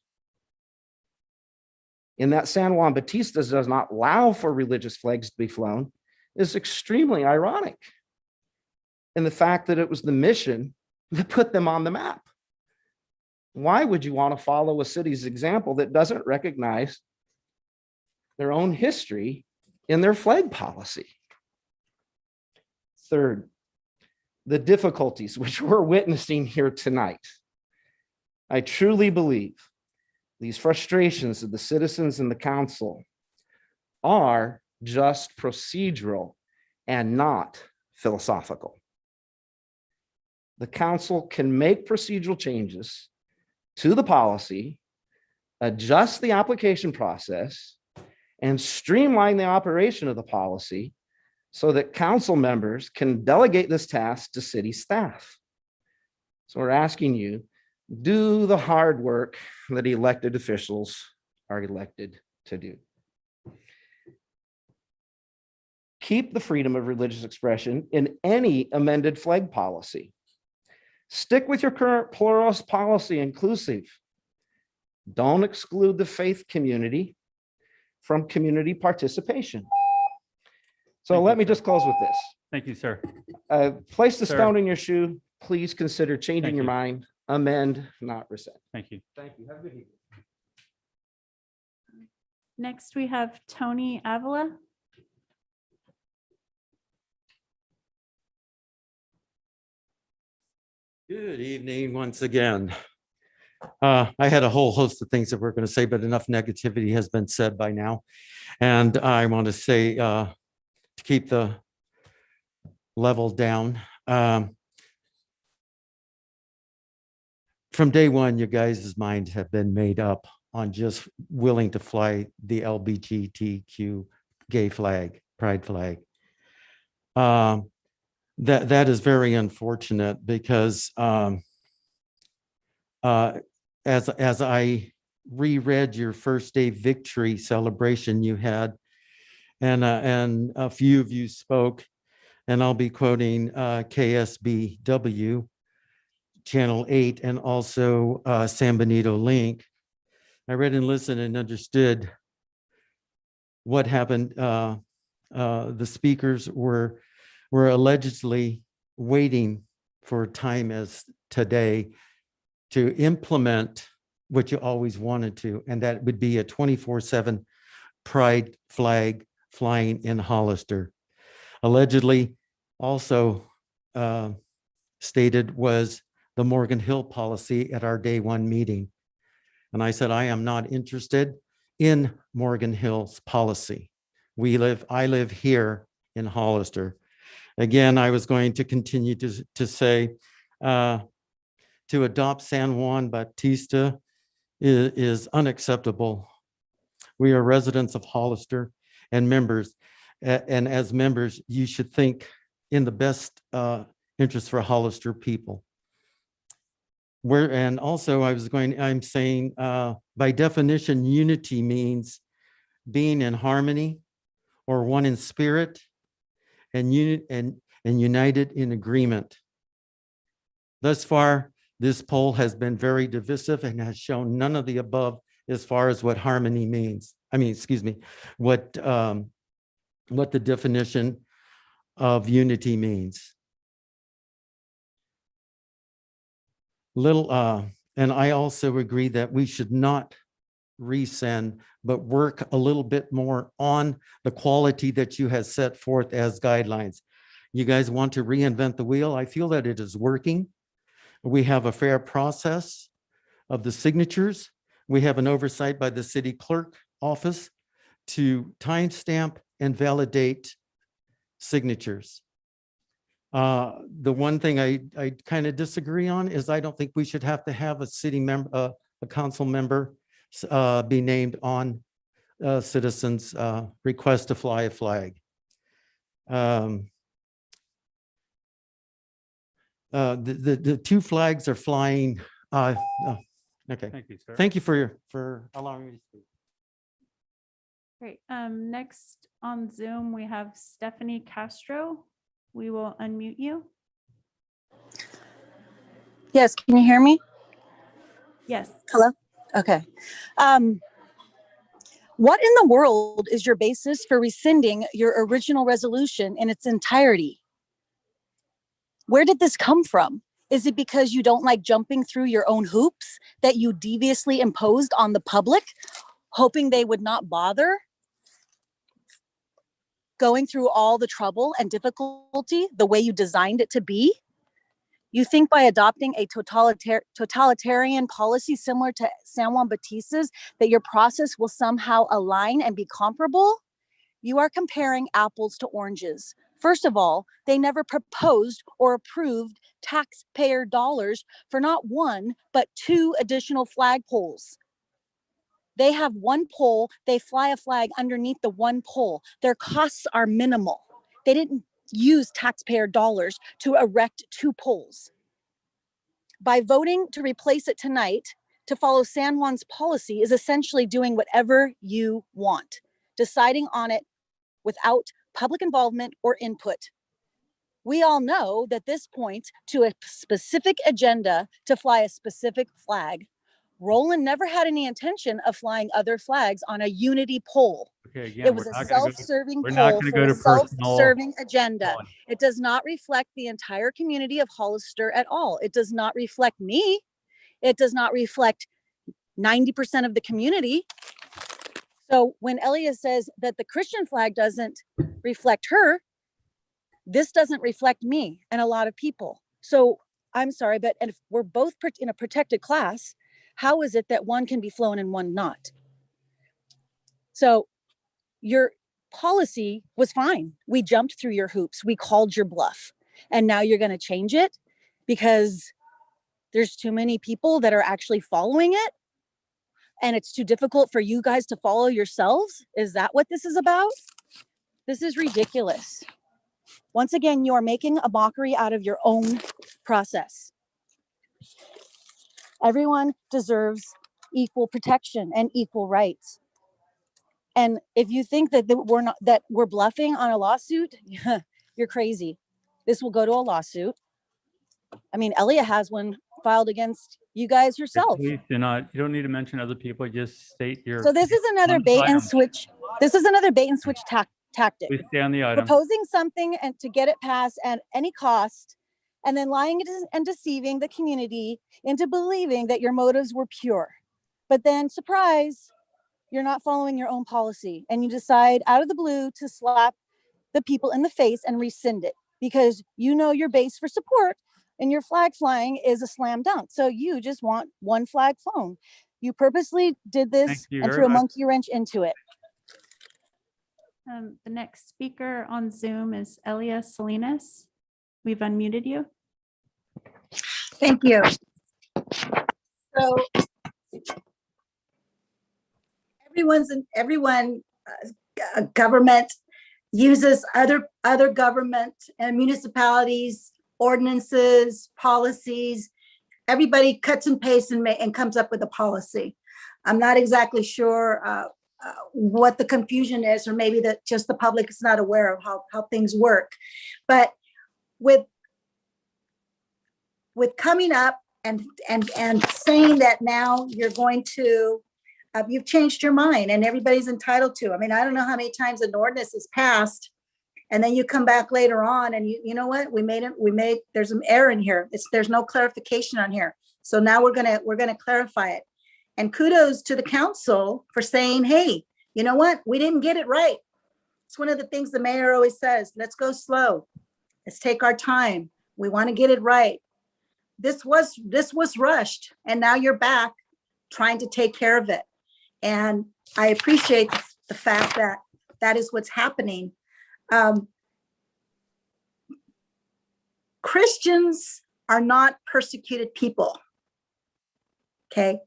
In that San Juan Bautista does not allow for religious flags to be flown is extremely ironic. And the fact that it was the mission that put them on the map. Why would you want to follow a city's example that doesn't recognize their own history in their flag policy? Third, the difficulties which we're witnessing here tonight. I truly believe these frustrations of the citizens and the council are just procedural and not philosophical. The council can make procedural changes to the policy, adjust the application process, and streamline the operation of the policy so that council members can delegate this task to city staff. So we're asking you, do the hard work that elected officials are elected to do. Keep the freedom of religious expression in any amended flag policy. Stick with your current pluralist policy, inclusive. Don't exclude the faith community from community participation. So let me just close with this. Thank you, sir. Place the Sir. stone in your shoe. Please consider changing Thank your you. mind. Amend, not rescind. Thank you. Thank you. Have a good evening. Next, we have Tony Avila. Good evening once again. I had a whole host of things that we're going to say, but enough negativity has been said by now. And I want to say to keep the level down. From day one, you guys' minds have been made up on just willing to fly the LGBTQ gay flag, pride flag. That is very unfortunate because as I reread your first day victory celebration you had, and a few of you spoke, and I'll be quoting KSBW Channel 8 and also San Benito Link. I read and listened and understood what happened. The speakers were allegedly waiting for a time as today to implement what you always wanted to, and that would be a 24/7 pride flag flying in Hollister. Allegedly also stated was the Morgan Hill policy at our day one meeting. And I said, I am not interested in Morgan Hill's policy. I live here in Hollister. Again, I was going to continue to say, to adopt San Juan Bautista is unacceptable. We are residents of Hollister and members. And as members, you should think in the best interest for Hollister people. And also I'm saying, by definition, unity means being in harmony or one in spirit and united in agreement. Thus far, this poll has been very divisive and has shown none of the above as far as what harmony means. I mean, excuse me, what the definition of unity means. And I also agree that we should not resend, but work a little bit more on the quality that you have set forth as guidelines. You guys want to reinvent the wheel? I feel that it is working. We have a fair process of the signatures. We have an oversight by the city clerk office to timestamp and validate signatures. The one thing I kind of disagree on is I don't think we should have to have a city member, a council member be named on citizens' request to fly a flag. The two flags are flying. Okay. Thank you, sir. Thank you for allowing me to speak. Great. Next on Zoom, we have Stephanie Castro. We will unmute you. Yes, can you hear me? Yes. Hello? Okay. What in the world is your basis for rescinding your original resolution in its entirety? Where did this come from? Is it because you don't like jumping through your own hoops that you deviously imposed on the public, hoping they would not bother going through all the trouble and difficulty the way you designed it to be? You think by adopting a totalitarian policy similar to San Juan Bautista's that your process will somehow align and be comparable? You are comparing apples to oranges. First of all, they never proposed or approved taxpayer dollars for not one, but 2 additional flagpoles. They have one pole, they fly a flag underneath the one pole. Their costs are minimal. They didn't use taxpayer dollars to erect 2 poles. By voting to replace it tonight, to follow San Juan's policy is essentially doing whatever you want, deciding on it without public involvement or input. We all know that this points to a specific agenda to fly a specific flag. Roland never had any intention of flying other flags on a unity pole. Okay, again, It was a self-serving we're not poll gonna for go a to personal. self-serving agenda. It does not reflect the entire community of Hollister at all. It does not reflect me. It does not reflect 90% of the community. So when Elia says that the Christian flag doesn't reflect her, this doesn't reflect me and a lot of people. So I'm sorry, but if we're both in a protected class, how is it that one can be flown and one not? So your policy was fine. We jumped through your hoops. We called your bluff. And now you're going to change it because there's too many people that are actually following it. And it's too difficult for you guys to follow yourselves. Is that what this is about? This is ridiculous. Once again, you are making a mockery out of your own process. Everyone deserves equal protection and equal rights. And if you think that we're bluffing on a lawsuit, you're crazy. This will go to a lawsuit. I mean, Elia has one filed against you guys yourself. Please do not, you don't need to mention other people, just state your. So this is another on bait item. and switch. This is another bait and switch tactic. Please stay on the item. Proposing something and to get it passed at any cost, and then lying and deceiving the community into believing that your motives were pure. But then, surprise, you're not following your own policy, and you decide out of the blue to slap the people in the face and rescind it because you know your base for support and your flag flying is a slam dunk. So you just want one flag flown. You purposely did this and threw a monkey wrench into it. The next speaker on Zoom is Elia Salinas. We've unmuted you. Thank you. So everyone, government uses other government and municipalities, ordinances, policies. Everybody cuts and pastes and comes up with a policy. I'm not exactly sure what the confusion is, or maybe that just the public is not aware of how things work. But with coming up and saying that now you're going to, you've changed your mind and everybody's entitled to. I mean, I don't know how many times an ordinance is passed and then you come back later on and you know what, there's an error in here. There's no clarification on here. So now we're gonna clarify it. And kudos to the council for saying, hey, you know what? We didn't get it right. It's one of the things the mayor always says, let's go slow. Let's take our time. We want to get it right. This was rushed and now you're back trying to take care of it. And I appreciate the fact that that is what's happening. Christians are not persecuted people. Okay.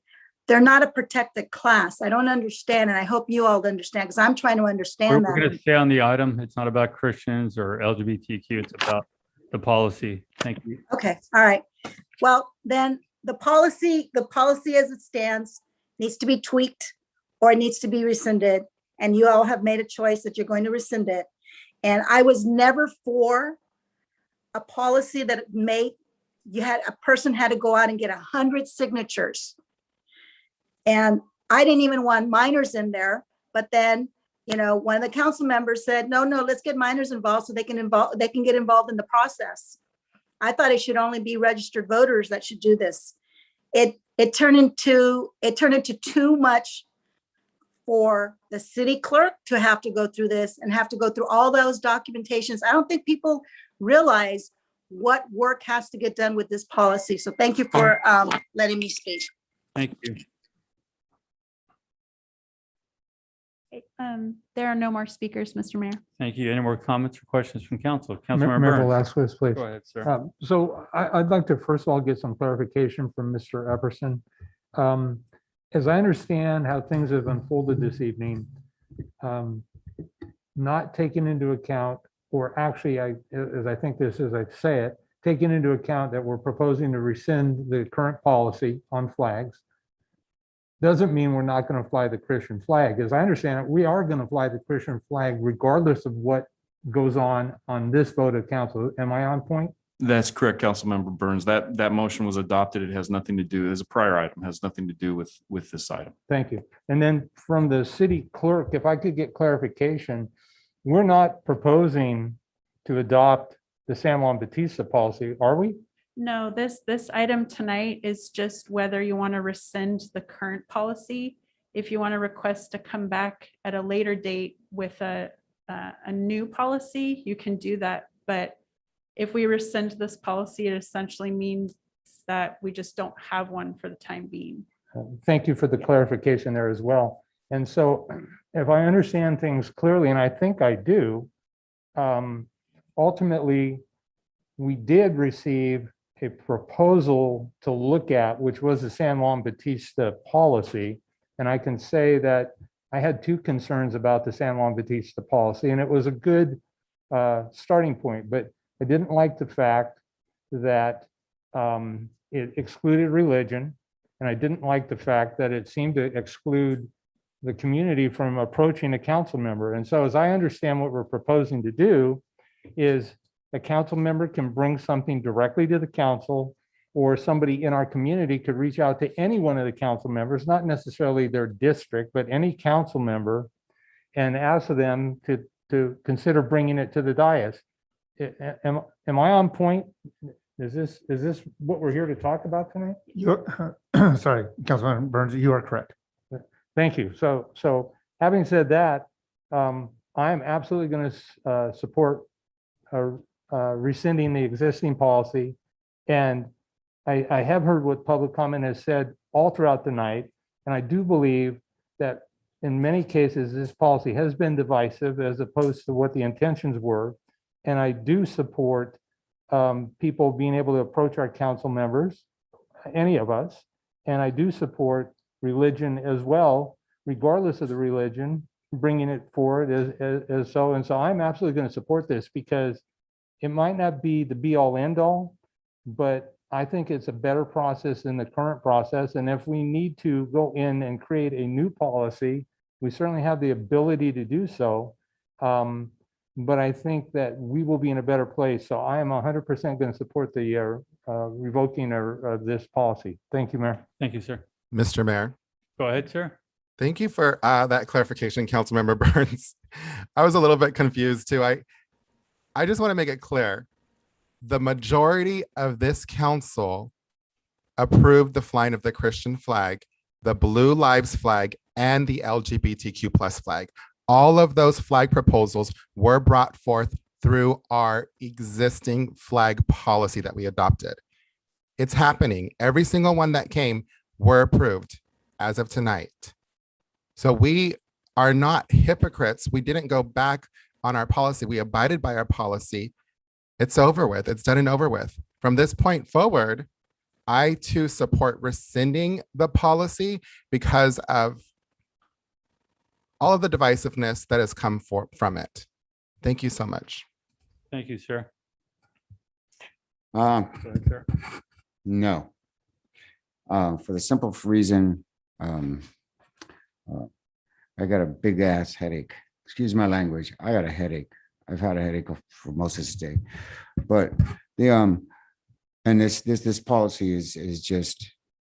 They're not a protected class. I don't understand. And I hope you all understand because I'm trying to understand We're that. going to stay on the item. It's not about Christians or LGBTQ. It's about the policy. Thank you. Okay, all right. Well, then the policy as it stands needs to be tweaked or it needs to be rescinded. And you all have made a choice that you're going to rescind it. And I was never for a policy that made a person had to go out and get 100 signatures. And I didn't even want minors in there, but then, one of the council members said, no, let's get minors involved so they can get involved in the process. I thought it should only be registered voters that should do this. It turned into too much for the city clerk to have to go through this and have to go through all those documentations. I don't think people realize what work has to get done with this policy. So thank you for letting me speak. Thank you. There are no more speakers, Mr. Mayor. Thank you. Any more comments or questions from council? Member Councilmember Burns. Velazquez, please. Go ahead, sir. So I'd like to first of all get some clarification from Mr. Epperson. As I understand how things have unfolded this evening, not taking into account, or actually, as I think this is, I say it, taking into account that we're proposing to rescind the current policy on flags, doesn't mean we're not going to fly the Christian flag. As I understand it, we are going to fly the Christian flag regardless of what goes on this vote of council. Am I on point? That's correct, Councilmember Burns. That motion was adopted. It has nothing to do, as a prior item, has nothing to do with this item. Thank you. And then from the city clerk, if I could get clarification, we're not proposing to adopt the San Juan Bautista policy, are we? No, this item tonight is just whether you want to rescind the current policy. If you want to request to come back at a later date with a new policy, you can do that. But if we rescind this policy, it essentially means that we just don't have one for the time being. Thank you for the clarification there as well. And so if I understand things clearly, and I think I do, ultimately, we did receive a proposal to look at, which was the San Juan Bautista policy. And I can say that I had two concerns about the San Juan Bautista policy, and it was a good starting point, but I didn't like the fact that it excluded religion. And I didn't like the fact that it seemed to exclude the community from approaching a council member. And so as I understand what we're proposing to do is a council member can bring something directly to the council, or somebody in our community could reach out to any one of the council members, not necessarily their district, but any council member, and ask them to consider bringing it to the dais. Am I on point? Is this what we're here to talk about tonight? Sorry, Councilman Burns, you are correct. Thank you. So having said that, I'm absolutely going to support rescinding the existing policy. And I have heard what public comment has said all throughout the night. And I do believe that in many cases, this policy has been divisive as opposed to what the intentions were. And I do support people being able to approach our council members, any of us. And I do support religion as well, regardless of the religion, bringing it forward as so. And so I'm absolutely going to support this because it might not be the be all end all, but I think it's a better process than the current process. And if we need to go in and create a new policy, we certainly have the ability to do so. But I think that we will be in a better place. So I am 100% going to support the revoking of this policy. Thank you, Mayor. Thank you, sir. Mr. Mayor, Go ahead, sir. thank you for that clarification, Councilmember Burns. I was a little bit confused too. I just want to make it clear. The majority of this council approved the flying of the Christian flag, the Blue Lives flag, and the LGBTQ plus flag. All of those flag proposals were brought forth through our existing flag policy that we adopted. It's happening. Every single one that came were approved as of tonight. So we are not hypocrites. We didn't go back on our policy. We abided by our policy. It's over with. It's done and over with. From this point forward, I too support rescinding the policy because of all of the divisiveness that has come from it. Thank you so much. Thank you, sir. Uh, Go ahead, sir. No. For the simple reason, I got a big ass headache. Excuse my language. I got a headache. I've had a headache for most of this day. But the and this policy is just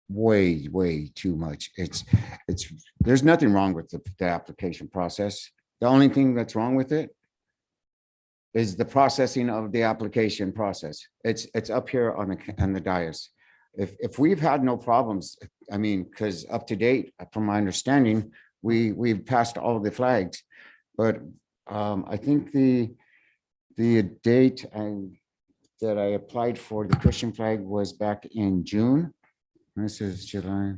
way too much. It's there's nothing wrong with the application process. The only thing that's wrong with it is the processing of the application process. It's up here on the dais. If we've had no problems, I mean, because up to date, from my understanding, we've passed all the flags, but I think the date that I applied for the Christian flag was back in June. This is July.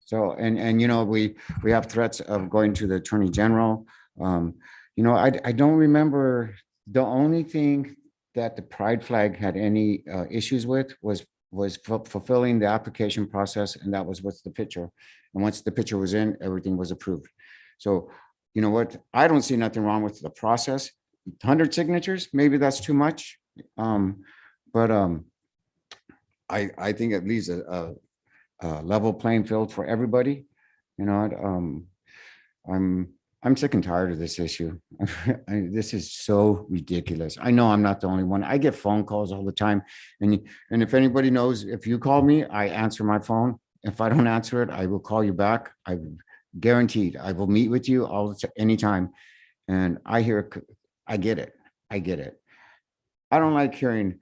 So, and you know, we have threats of going to the Attorney General. You know, I don't remember. The only thing that the pride flag had any issues with was fulfilling the application process, and that was with the picture. And once the picture was in, everything was approved. So, you know what? I don't see nothing wrong with the process. 100 signatures, maybe that's too much. But I think it leaves a level playing field for everybody. You know, I'm sick and tired of this issue. This is so ridiculous. I know I'm not the only one. I get phone calls all the time. And if anybody knows, if you call me, I answer my phone. If I don't answer it, I will call you back. I guaranteed I will meet with you anytime. And I get it. I get it. I don't like hearing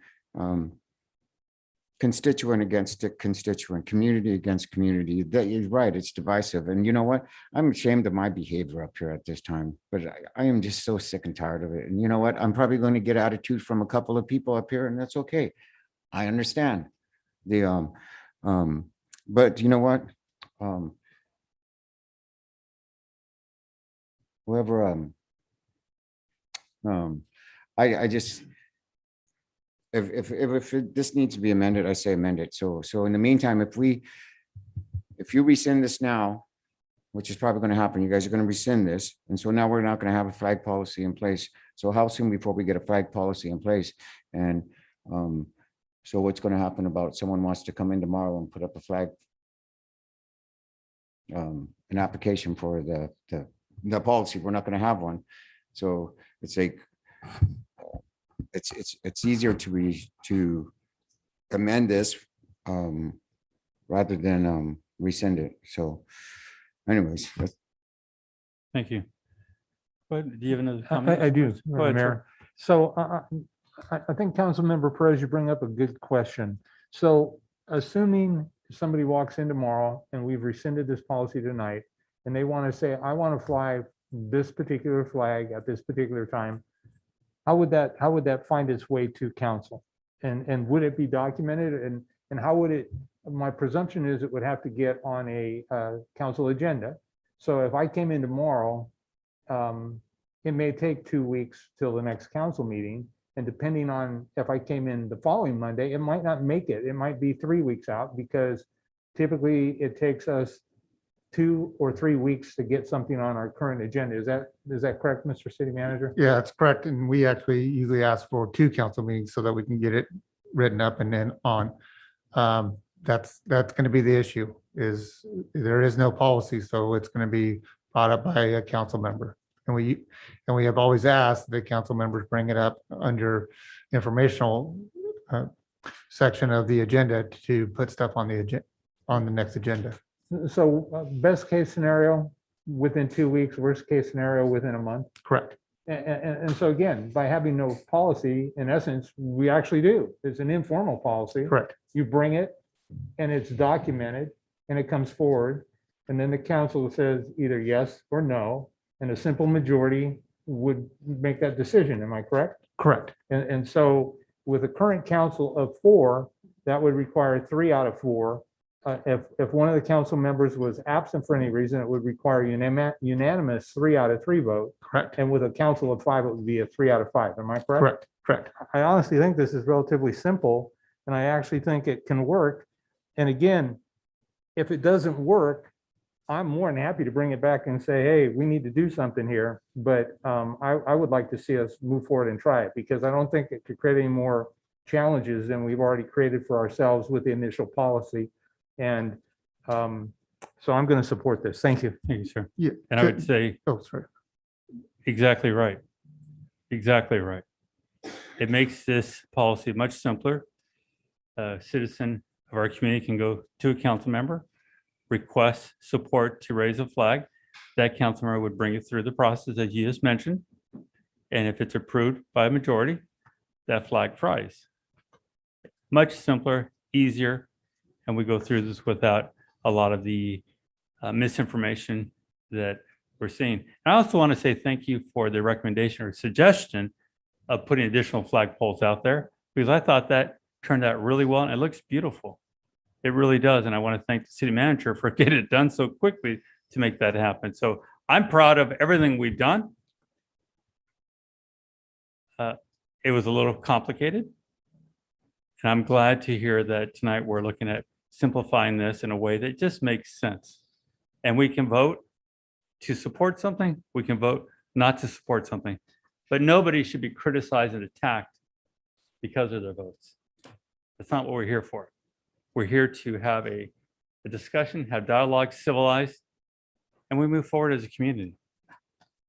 constituent against constituent, community against community. That is right. It's divisive. And you know what? I'm ashamed of my behavior up here at this time, but I am just so sick and tired of it. And you know what? I'm probably going to get attitude from a couple of people up here, and that's okay. I understand. But you know what? Whoever, I just, if this needs to be amended, I say amend it. So in the meantime, if you rescind this now, which is probably going to happen, you guys are going to rescind this. And so now we're not going to have a flag policy in place. So how soon before we get a flag policy in place? And so what's going to happen about someone wants to come in tomorrow and put up a flag, an application for the policy? We're not going to have one. So it's like, it's easier to amend this rather than rescind it. So anyways. Thank you. But do you have another comment? I do, Go ahead, sir. Mayor. So I think Councilmember Perez, you bring up a good question. So assuming somebody walks in tomorrow and we've rescinded this policy tonight, and they want to say, I want to fly this particular flag at this particular time, how would that find its way to council? And would it be documented? And how would it, my presumption is it would have to get on a council agenda. So if I came in tomorrow, it may take 2 weeks till the next council meeting. And depending on if I came in the following Monday, it might not make it. It might be 3 weeks out, because typically it takes us 2 or 3 weeks to get something on our current agenda. Is that correct, Mr. City Manager? Yeah, that's correct. And we actually usually ask for 2 council meetings so that we can get it written up and then on. That's going to be the issue is there is no policy, so it's going to be brought up by a council member. And we have always asked the council members bring it up under informational section of the agenda to put stuff on the next agenda. So best case scenario, within 2 weeks, worst case scenario, within a month. Correct. And so again, by having no policy, in essence, we actually do. It's an informal policy. Correct. You bring it and it's documented and it comes forward. And then the council says either yes or no, and a simple majority would make that decision. Am I correct? Correct. And so with a current council of 4, that would require 3 out of 4. If one of the council members was absent for any reason, it would require unanimous 3 out of 3 vote. Correct. And with a council of 5, it would be a 3 out of 5. Am I correct? Correct. Correct. I honestly think this is relatively simple, and I actually think it can work. And again, if it doesn't work, I'm more than happy to bring it back and say, hey, we need to do something here. But I would like to see us move forward and try it, because I don't think it could create any more challenges than we've already created for ourselves with the initial policy. And so I'm going to support this. Thank you. Thank you, sir. Yeah. And I would say, Oh, sorry. exactly right. Exactly right. It makes this policy much simpler. A citizen of our community can go to a council member, request support to raise a flag. That council member would bring it through the process that you just mentioned. And if it's approved by a majority, that flag flies. Much simpler, easier, and we go through this without a lot of the misinformation that we're seeing. And I also want to say thank you for the recommendation or suggestion of putting additional flagpoles out there, because I thought that turned out really well and it looks beautiful. It really does. And I want to thank the city manager for getting it done so quickly to make that happen. So I'm proud of everything we've done. It was a little complicated. And I'm glad to hear that tonight we're looking at simplifying this in a way that just makes sense. And we can vote to support something. We can vote not to support something. But nobody should be criticized and attacked because of their votes. That's not what we're here for. We're here to have a discussion, have dialogue, civilized, and we move forward as a community.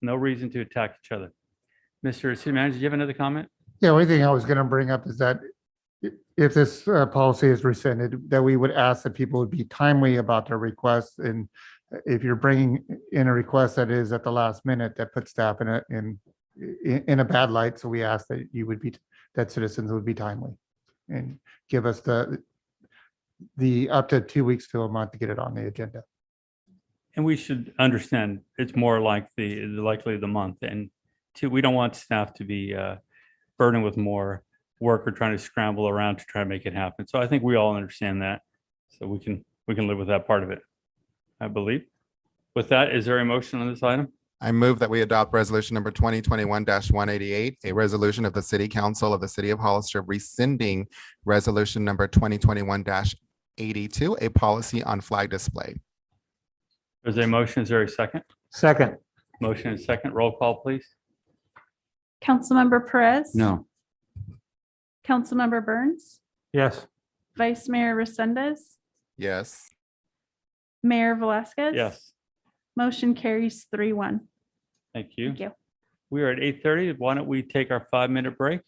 No reason to attack each other. Mr. City Manager, do you have another comment? Yeah, only thing I was going to bring up is that if this policy is rescinded, that we would ask that people would be timely about their requests. And if you're bringing in a request that is at the last minute, that puts staff in a bad light. So we ask that that citizens would be timely and give us the up to 2 weeks to a month to get it on the agenda. And we should understand it's more like likely the month. And we don't want staff to be burdened with more work or trying to scramble around to try to make it happen. So I think we all understand that. So we can live with that part of it, I believe. With that, is there a motion on this item? I move that we adopt resolution number 2021-188, a resolution of the City Council of the City of Hollister rescinding resolution number 2021-82, a policy on flag display. There's a motion. Is there a second? Second. Motion and second. Roll call, please. Councilmember Perez. No. Councilmember Burns, Yes. Vice Mayor Resendez, Yes. Mayor Velazquez. Yes. Motion carries 3-1. Thank you. Thank you. We are at 8:30. Why don't we take our 5-minute break?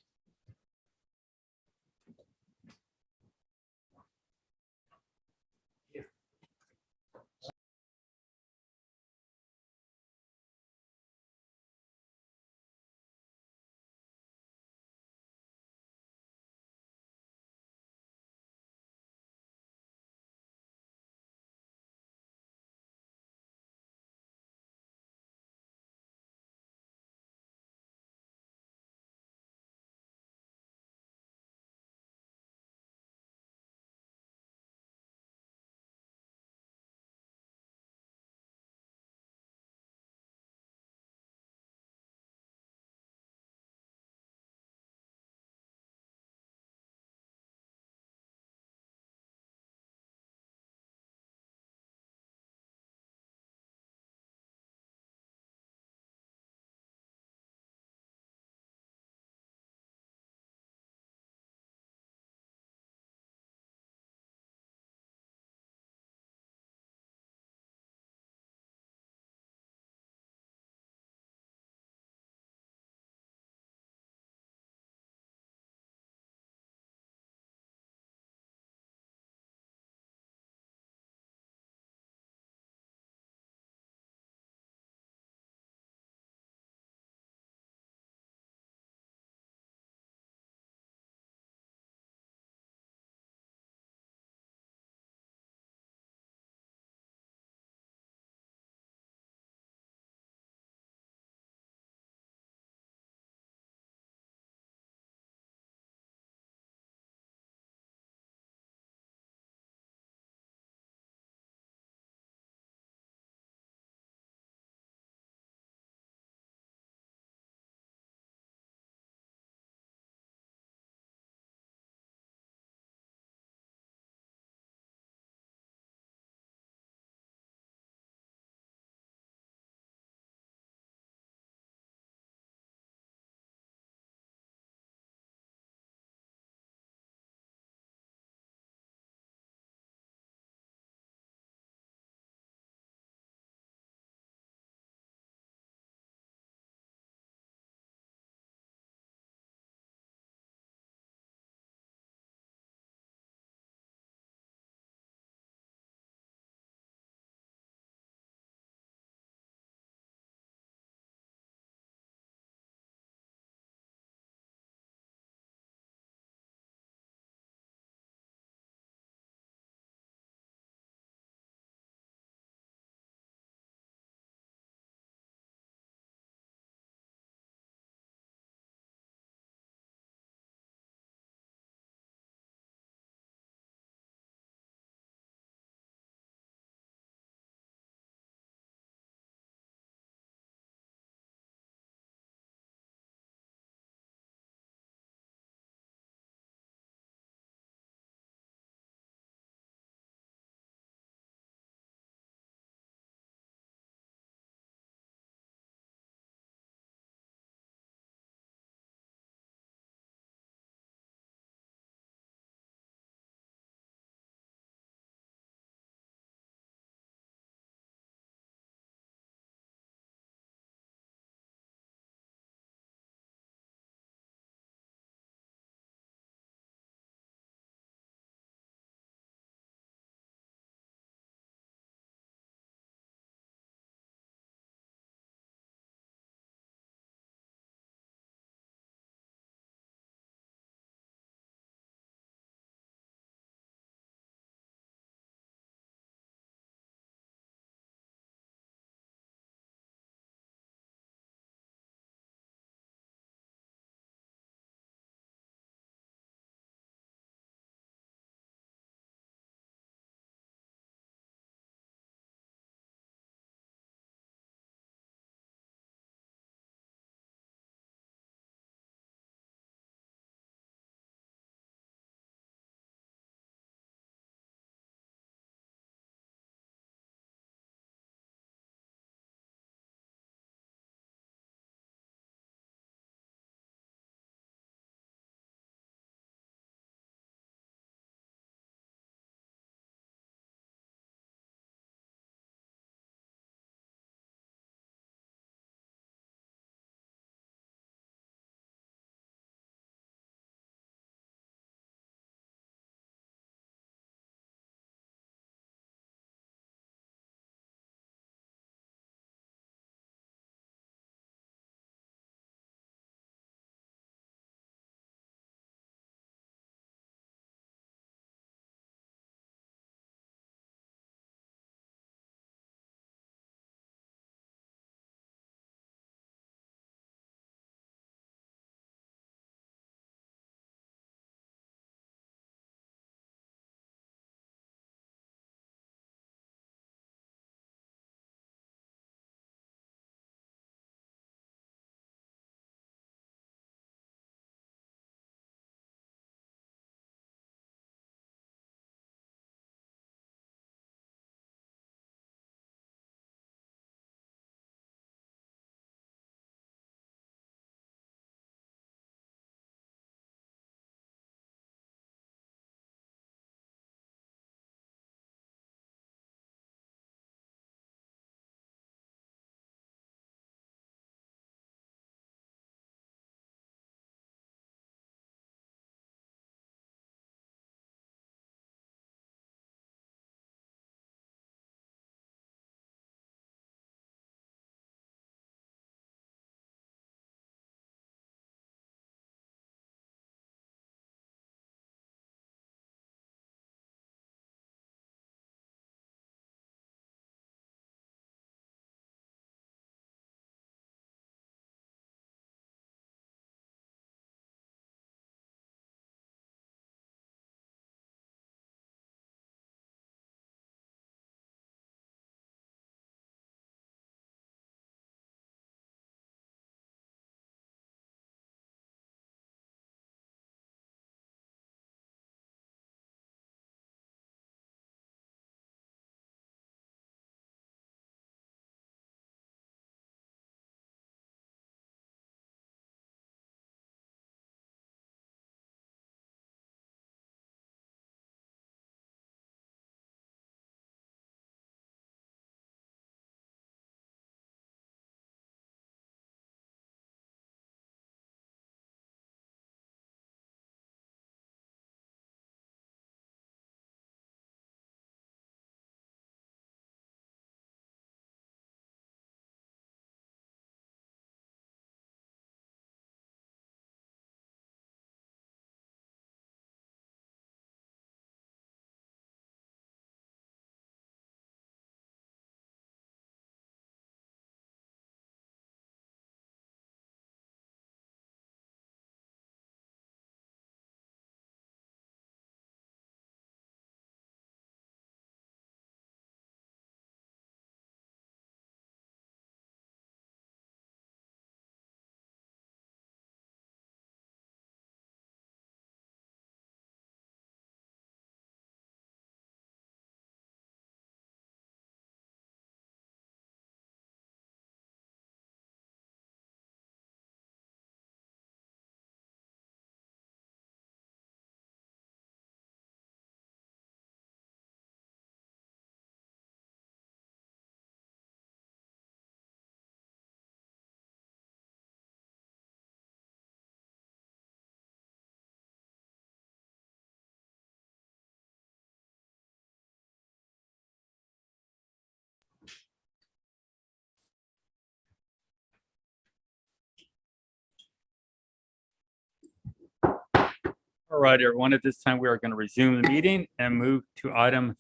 All right, everyone, at this time, we are going to resume the meeting and move to item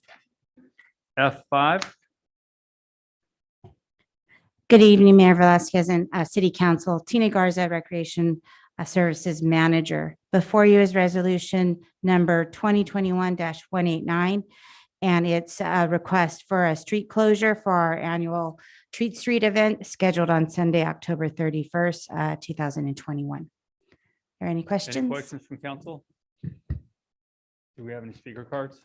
F5. Good evening, Mayor Velazquez and City Council. Tina Garza, Recreation Services Manager. Before you is resolution number 2021-189, and it's a request for a street closure for our annual Treat Street event scheduled on Sunday, October 31st, 2021. Are there any Any questions? questions from council? Do we have any speaker cards?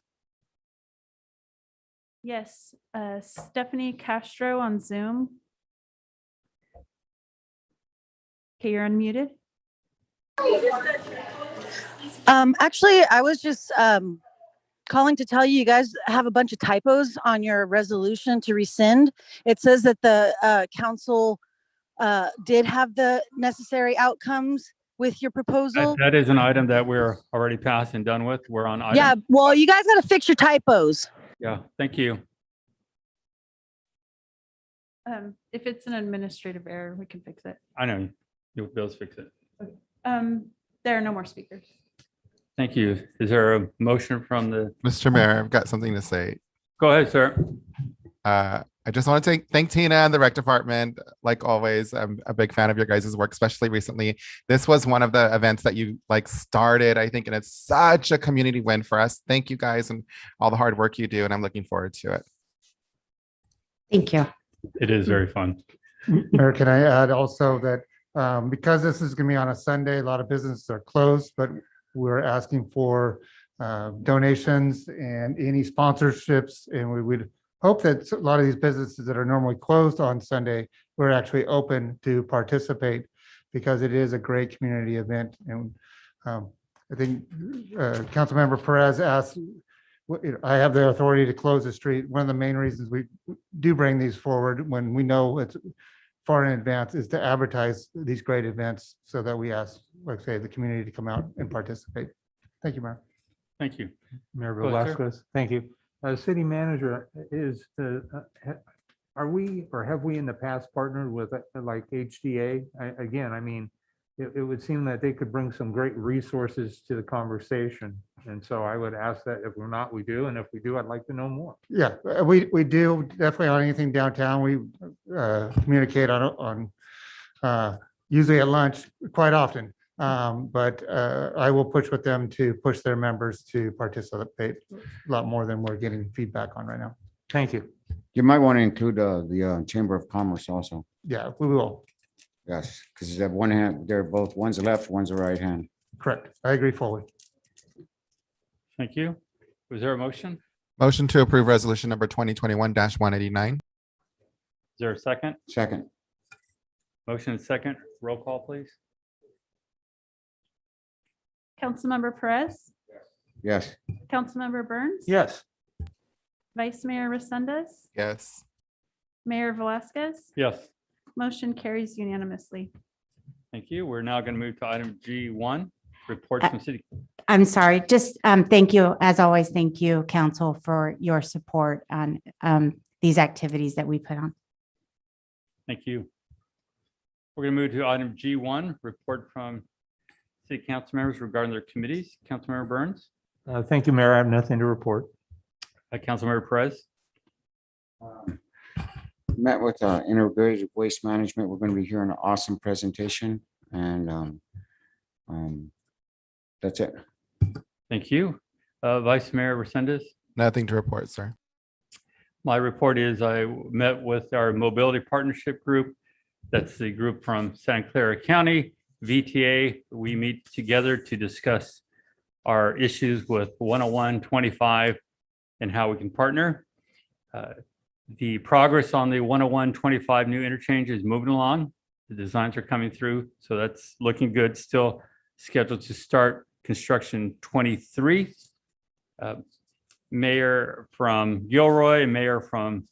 Yes, Stephanie Castro on Zoom. Okay, you're unmuted. Actually, I was just calling to tell you, you guys have a bunch of typos on your resolution to rescind. It says that the council did have the necessary outcomes with your proposal. That is an item that we're already passed and done with. We're on item. Yeah, well, you guys got to fix your typos. Yeah, thank you. If it's an administrative error, we can fix it. I know. You'll be able to fix it. There are no more speakers. Thank you. Is there a motion from the? Mr. Mayor, I've got something to say. Go ahead, sir. I just want to thank Tina and the rec department. Like always, I'm a big fan of your guys' work, especially recently. This was one of the events that you started, I think, and it's such a community win for us. Thank you guys and all the hard work you do, and I'm looking forward to it. Thank you. It is very fun. Mayor, can I add also that because this is going to be on a Sunday, a lot of businesses are closed, but we're asking for donations and any sponsorships, and we would hope that a lot of these businesses that are normally closed on Sunday, we're actually open to participate because it is a great community event. And I think Councilmember Perez asked, I have the authority to close the street. One of the main reasons we do bring these forward when we know it's far in advance is to advertise these great events so that we ask, like I say, the community to come out and participate. Thank you, Mayor. Thank you. Mayor Go ahead, sir. Velasquez, thank you. City manager, are we, or have we in the past partnered with like HDA? Again, I mean, it would seem that they could bring some great resources to the conversation. And so I would ask that if we're not, we do. And if we do, I'd like to know more. Yeah, we do definitely on anything downtown. We communicate on usually at lunch quite often. But I will push with them to push their members to participate a lot more than we're getting feedback on right now. Thank you. You might want to include the Chamber of Commerce also. Yeah, we will. Yes, because that one hand, they're both, one's a left, one's a right hand. Correct. I agree fully. Thank you. Was there a motion? Motion to approve resolution number 2021-189. Is there a second? Second. Motion and second. Roll call, please. Councilmember Perez, Yes. Councilmember Burns. Yes. Vice Mayor Resendez, Yes. Mayor Velasquez. Yes. Motion carries unanimously. Thank you. We're now going to move to item G1, reports from city. I'm sorry, just thank you, as always, thank you, council, for your support on these activities that we put on. Thank you. We're going to move to item G1, report from city council members regarding their committees. Councilmember Burns, Thank you, Mayor. I have nothing to report. Councilmember Perez. Met with Integrated Waste Management. We're going to be hearing an awesome presentation and that's it. Thank you. Vice Mayor Resendez. Nothing to report, sir. My report is I met with our mobility partnership group. That's the group from Santa Clara County, VTA. We meet together to discuss our issues with 101-25 and how we can partner. The progress on the 101-25 new interchange is moving along. The designs are coming through, so that's looking good. Still scheduled to start construction 23. Mayor from Gilroy and Mayor from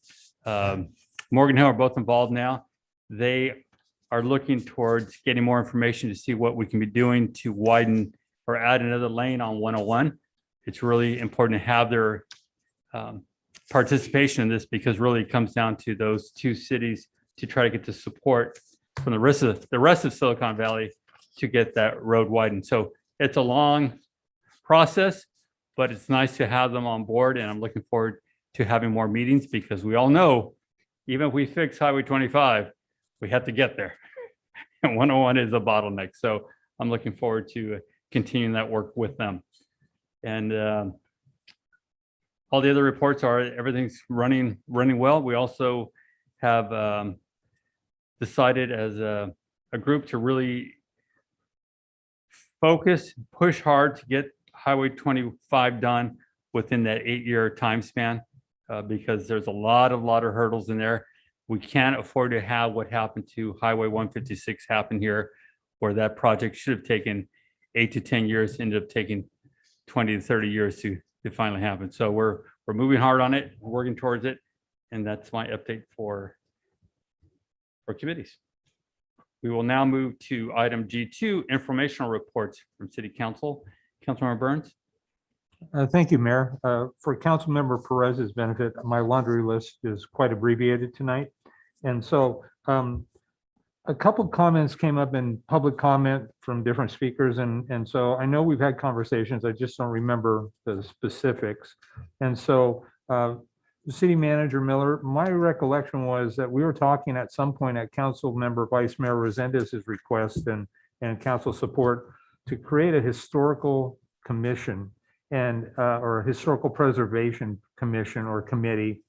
Morgan Hill are both involved now. They are looking towards getting more information to see what we can be doing to widen or add another lane on 101. It's really important to have their participation in this because really it comes down to those two cities to try to get the support from the rest of Silicon Valley to get that road widened. So it's a long process, but it's nice to have them on board, and I'm looking forward to having more meetings because we all know, even if we fix Highway 25, we have to get there. And 101 is a bottleneck. So I'm looking forward to continuing that work with them. And all the other reports are everything's running well. We also have decided as a group to really focus, push hard to get Highway 25 done within that 8-year time span, because there's a lot of hurdles in there. We can't afford to have what happened to Highway 156 happen here, where that project should have taken 8 to 10 years, ended up taking 20 to 30 years to finally happen. So we're moving hard on it, we're working towards it, and that's my update for committees. We will now move to item G2, informational reports from City Council. Councilmember Burns. Thank you, Mayor. For Councilmember Perez's benefit, my laundry list is quite abbreviated tonight. And so a couple of comments came up in public comment from different speakers. And so I know we've had conversations. I just don't remember the specifics. And so City Manager Miller, my recollection was that we were talking at some point at Council Member Vice Mayor Resendez's request and council support to create a historical commission and or a historical preservation commission or committee.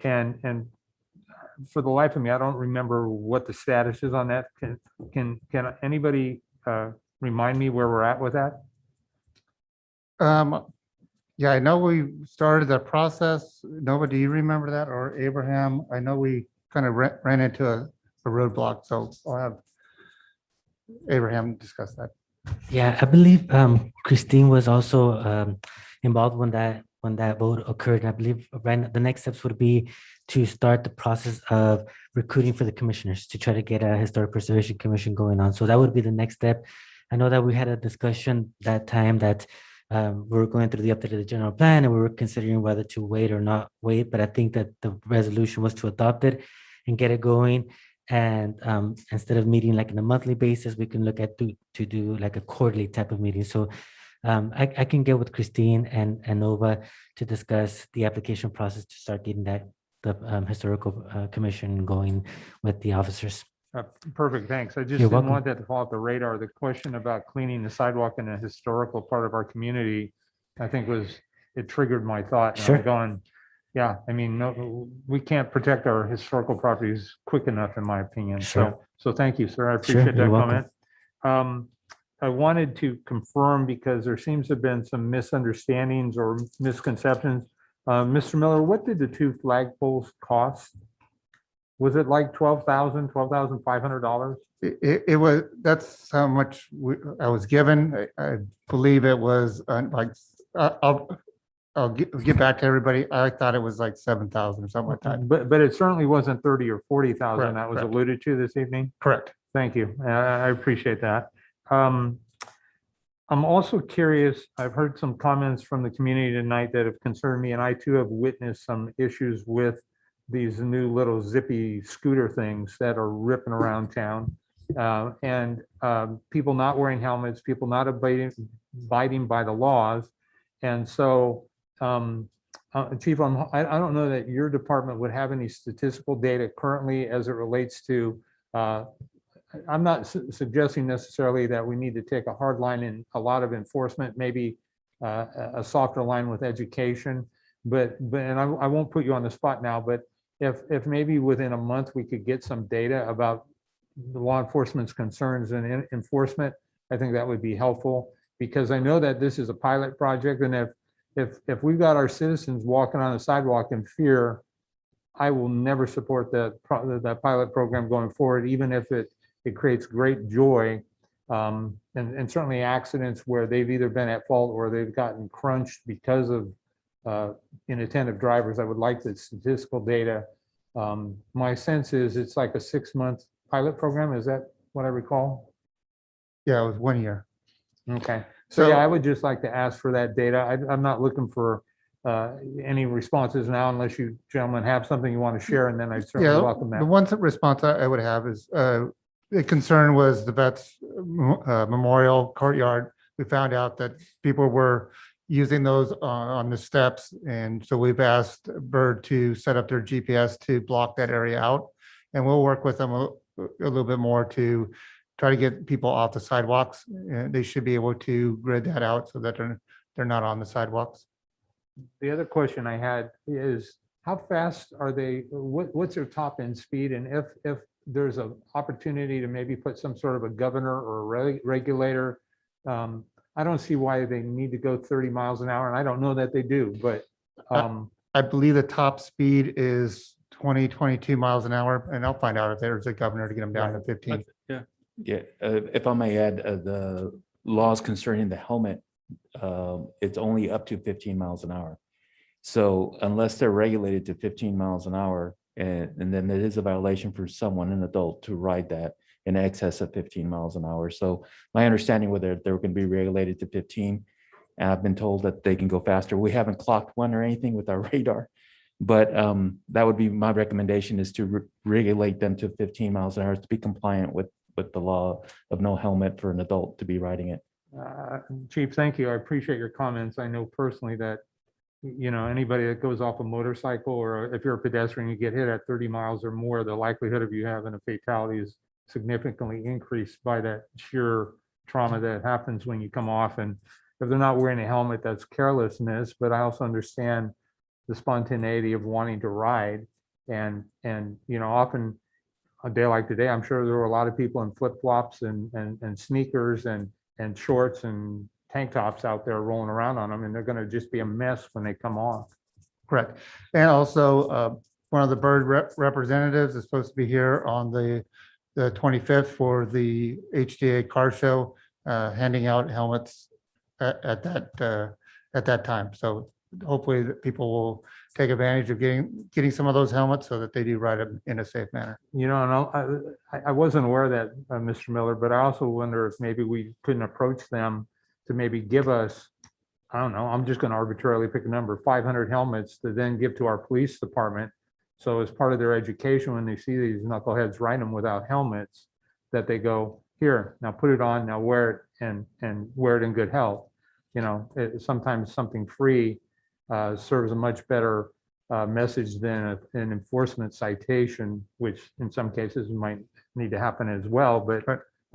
And for the life of me, I don't remember what the status is on that. Can anybody remind me where we're at with that? Yeah, I know we started the process. Nobody, do you remember that? Or Abraham? I know we kind of ran into a roadblock, so I'll have Abraham discuss that. Yeah, I believe Christine was also involved when that vote occurred. And I believe the next steps would be to start the process of recruiting for the commissioners to try to get a historic preservation commission going on. So that would be the next step. I know that we had a discussion that time that we were going through the update of the general plan and we were considering whether to wait or not wait. But I think that the resolution was to adopt it and get it going. And instead of meeting like on a monthly basis, we can look at to do like a quarterly type of meeting. So I can get with Christine and Nova to discuss the application process to start getting the historical commission going with the officers. Perfect, thanks. I just You're didn't welcome. want that to fall off the radar. The question about cleaning the sidewalk in a historical part of our community, I think it triggered my thought. And Sure. I'm going, yeah, I mean, no, we can't protect our historical properties quick enough, in my opinion. Sure. So thank you, sir. I Sure, appreciate that you're welcome. comment. I wanted to confirm because there seems to have been some misunderstandings or misconceptions. Mr. Miller, what did the 2 flagpoles cost? Was it like $12,500? It was, that's how much I was given. I believe it was like, I'll get back to everybody. I thought it was like 7,000 or something like that. But it certainly wasn't 30 or 40,000 Correct, that was correct. alluded to this evening. Correct. Thank you. I appreciate that. I'm also curious, I've heard some comments from the community tonight that have concerned me, and I too have witnessed some issues with these new little zippy scooter things that are ripping around town. And people not wearing helmets, people not abiding by the laws. And so, Chief, I don't know that your department would have any statistical data currently as it relates to, I'm not suggesting necessarily that we need to take a hard line in a lot of enforcement, maybe a softer line with education, but and I won't put you on the spot now, but if maybe within a month we could get some data about the law enforcement's concerns and enforcement, I think that would be helpful, because I know that this is a pilot project, and if we've got our citizens walking on the sidewalk in fear, I will never support that pilot program going forward, even if it creates great joy, and certainly accidents where they've either been at fault or they've gotten crunched because of inattentive drivers. I would like the statistical data. My sense is it's like a 6-month pilot program. Is that what I recall? Yeah, it was 1 year. Okay. So yeah, I would just like to ask for that data. I'm not looking for any responses now unless you gentlemen have something you want to share, and then I certainly Yeah, welcome the that. one response I would have is the concern was the Vets Memorial Courtyard. We found out that people were using those on the steps. And so we've asked Bird to set up their GPS to block that area out. And we'll work with them a little bit more to try to get people off the sidewalks. And they should be able to grid that out so that they're not on the sidewalks. The other question I had is, how fast are they, what's their top end speed? And if there's an opportunity to maybe put some sort of a governor or a regulator, I don't see why they need to go 30 miles an hour. And I don't know that they do, but I believe the top speed is 22 miles an hour. And I'll find out if there's a governor to get them down to 15. Yeah. Yeah, if I may add, the laws concerning the helmet, it's only up to 15 miles an hour. So unless they're regulated to 15 miles an hour, and then it is a violation for someone, an adult, to ride that in excess of 15 miles an hour. So my understanding whether they're going to be regulated to 15, and I've been told that they can go faster. We haven't clocked one or anything with our radar, but that would be my recommendation, is to regulate them to 15 miles an hour to be compliant with the law of no helmet for an adult to be riding it. Chief, thank you. I appreciate your comments. I know personally that, you know, anybody that goes off a motorcycle, or if you're a pedestrian, you get hit at 30 miles or more, the likelihood of you having a fatality is significantly increased by that sheer trauma that happens when you come off. And if they're not wearing a helmet, that's carelessness, but I also understand the spontaneity of wanting to ride. And you know, often a day like today, I'm sure there were a lot of people in flip-flops and sneakers and shorts and tank tops out there rolling around on them, and they're going to just be a mess when they come off. Correct. And also, one of the Bird representatives is supposed to be here on the 25th for the HDA car show, handing out helmets at that time. So hopefully that people will take advantage of getting some of those helmets so that they do ride them in a safe manner. You know, and I wasn't aware of that, Mr. Miller, but I also wonder if maybe we couldn't approach them to maybe give us, I don't know, I'm just going to arbitrarily pick a number, 500 helmets to then give to our police department. So as part of their education, when they see these knuckleheads riding them without helmets, that they go, here, now put it on, now wear it and wear it in good health. You know, sometimes something free serves a much better message than an enforcement citation, which in some cases might need to happen as well. But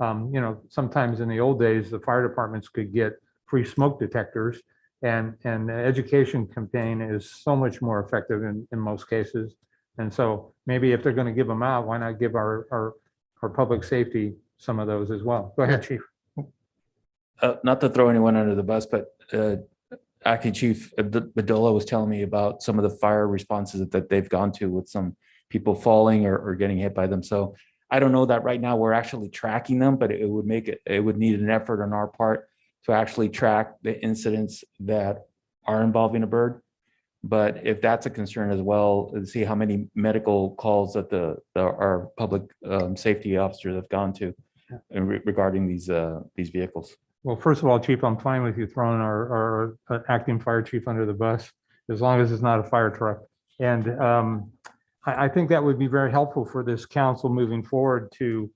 you know, sometimes in the old days, the fire departments could get free smoke detectors, and the education campaign is so much more effective in most cases. And so maybe if they're going to give them out, why not give our public safety some of those as well? Go ahead, Chief. Not to throw anyone under the bus, but Acting Chief Bedolla was telling me about some of the fire responses that they've gone to with some people falling or getting hit by them. So I don't know that right now we're actually tracking them, but it would need an effort on our part to actually track the incidents that are involving a bird. But if that's a concern as well, see how many medical calls that our public safety officers have gone to regarding these vehicles. Well, first of all, Chief, I'm fine with you throwing our acting fire chief under the bus, as long as it's not a fire truck. And I think that would be very helpful for this council moving forward to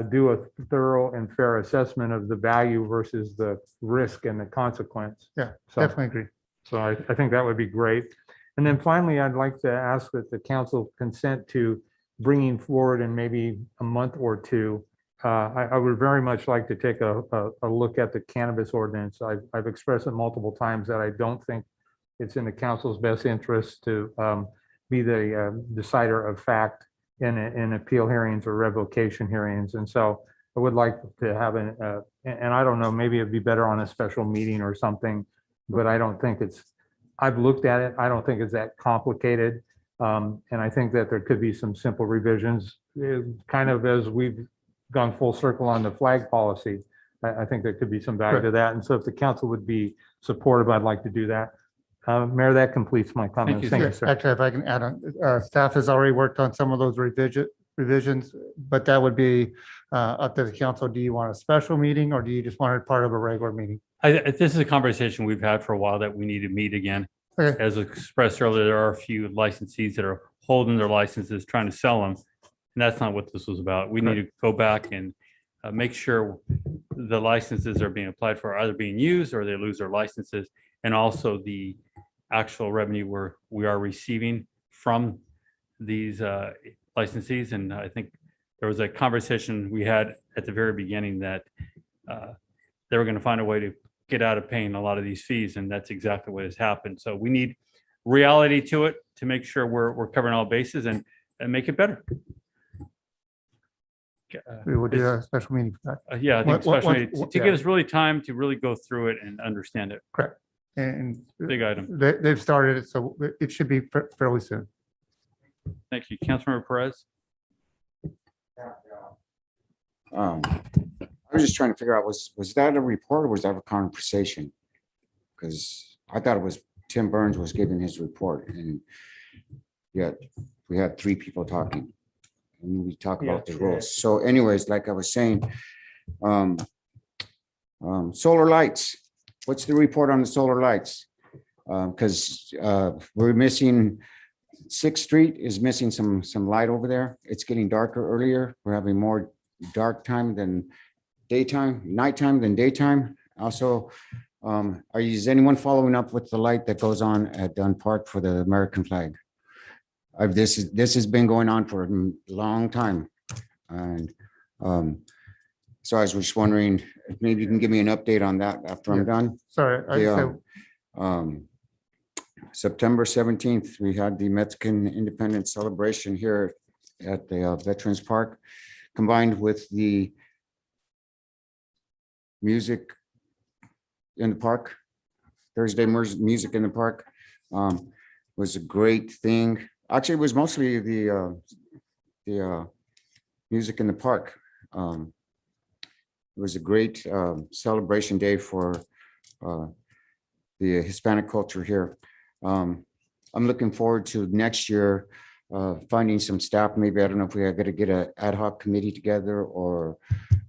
do a thorough and fair assessment of the value versus the risk and the consequence. Yeah, So- definitely agree. So I think that would be great. And then finally, I'd like to ask that the council consent to bringing forward in maybe a month or two. I would very much like to take a look at the cannabis ordinance. I've expressed it multiple times that I don't think it's in the council's best interest to be the decider of fact in appeal hearings or revocation hearings. And so I would like to have and I don't know, maybe it'd be better on a special meeting or something, but I don't think I've looked at it. I don't think it's that complicated. And I think that there could be some simple revisions, kind of as we've gone full circle on the flag policy. I think there could be some value to that. And so if the council would be supportive, I'd like to do that. Mayor, that completes my comments. Thank you, sir. Actually, if I can add on, staff has already worked on some of those revisions, but that would be up to the council. Do you want a special meeting or do you just want it part of a regular meeting? This is a conversation we've had for a while that we need to meet again. Okay. As expressed earlier, there are a few licensees that are holding their licenses, trying to sell them. And that's not what this was about. We need to go back and make sure the licenses are being applied for, either being used or they lose their licenses. and also the actual revenue we are receiving from these licensees. And I think there was a conversation we had at the very beginning that they were going to find a way to get out of paying a lot of these fees, and that's exactly what has happened. So we need reality to it to make sure we're covering all bases and make it better. We will do a special meeting for that. Yeah, I think especially to yeah. give us really time to really go through it and understand it. Correct. And Big item. they've started it, so it should be fairly soon. Thank you. Councilmember Perez. I was just trying to figure out, was that a report or was that a conversation? Because I thought it was Tim Burns was giving his report, and yet we had three people talking. And we talk about the rules. So anyways, like I was saying, solar lights, what's the report on the solar lights? Because we're missing, 6th Street is missing some light over there. It's getting darker earlier. We're having more dark time than daytime, nighttime than daytime. Also, is anyone following up with the light that goes on at Dunn Park for the American flag? This has been going on for a long time. And so I was just wondering, if maybe you can give me an update on that after I'm done. Sorry, I just The, September 17th, we had the Mexican Independence Celebration here at the Veterans Park, combined with the music in the park, Thursday music in the park, was a great thing. Actually, it was mostly the music in the park. It was a great celebration day for the Hispanic culture here. I'm looking forward to next year finding some staff. Maybe, I don't know if we are going to get an ad hoc committee together or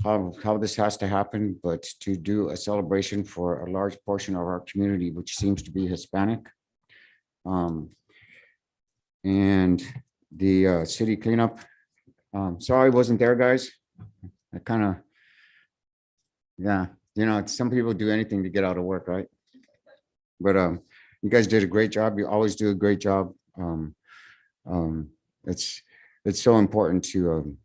how this has to happen, but to do a celebration for a large portion of our community, which seems to be Hispanic. And the city cleanup. Sorry I wasn't there, guys. I kind of, yeah, some people do anything to get out of work, right? But you guys did a great job. You always do a great job. It's so important to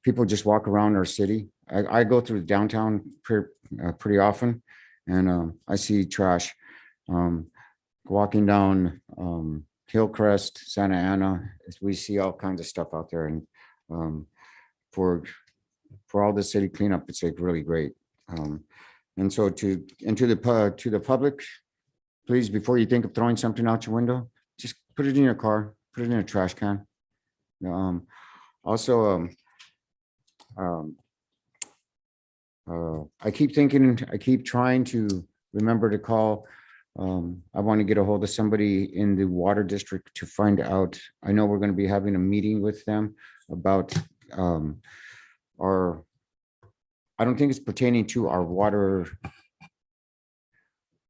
people just walk around our city. I go through downtown pretty often, and I see trash. Walking down Hillcrest, Santa Ana, we see all kinds of stuff out there, and for all the city cleanup, it's like really great. And so to the public, please, before you think of throwing something out your window, just put it in your car, put it in a trash can. Also, I keep trying to remember to call. I want to get a hold of somebody in the water district to find out. I know we're going to be having a meeting with them about I don't think it's pertaining to our water.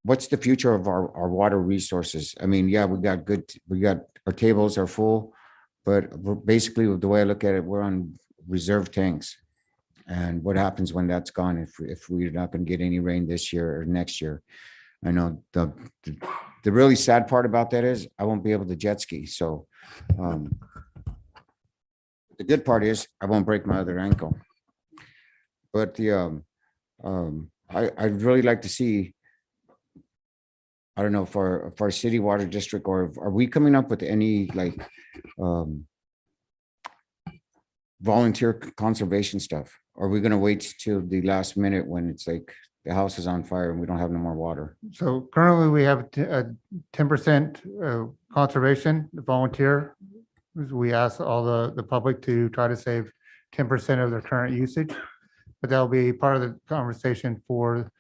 What's the future of our water resources? I mean, yeah, we got our tables are full, but basically the way I look at it, we're on reserve tanks. And what happens when that's gone if we're not going to get any rain this year or next year? I know the really sad part about that is I won't be able to jet ski. So the good part is I won't break my other ankle. But I'd really like to see, I don't know, for our city water district, or are we coming up with any like volunteer conservation stuff? Or are we going to wait till the last minute when it's like the house is on fire and we don't have no more water? So currently we have a 10% conservation volunteer. We ask all the public to try to save 10% of their current usage. But that'll be part of the conversation for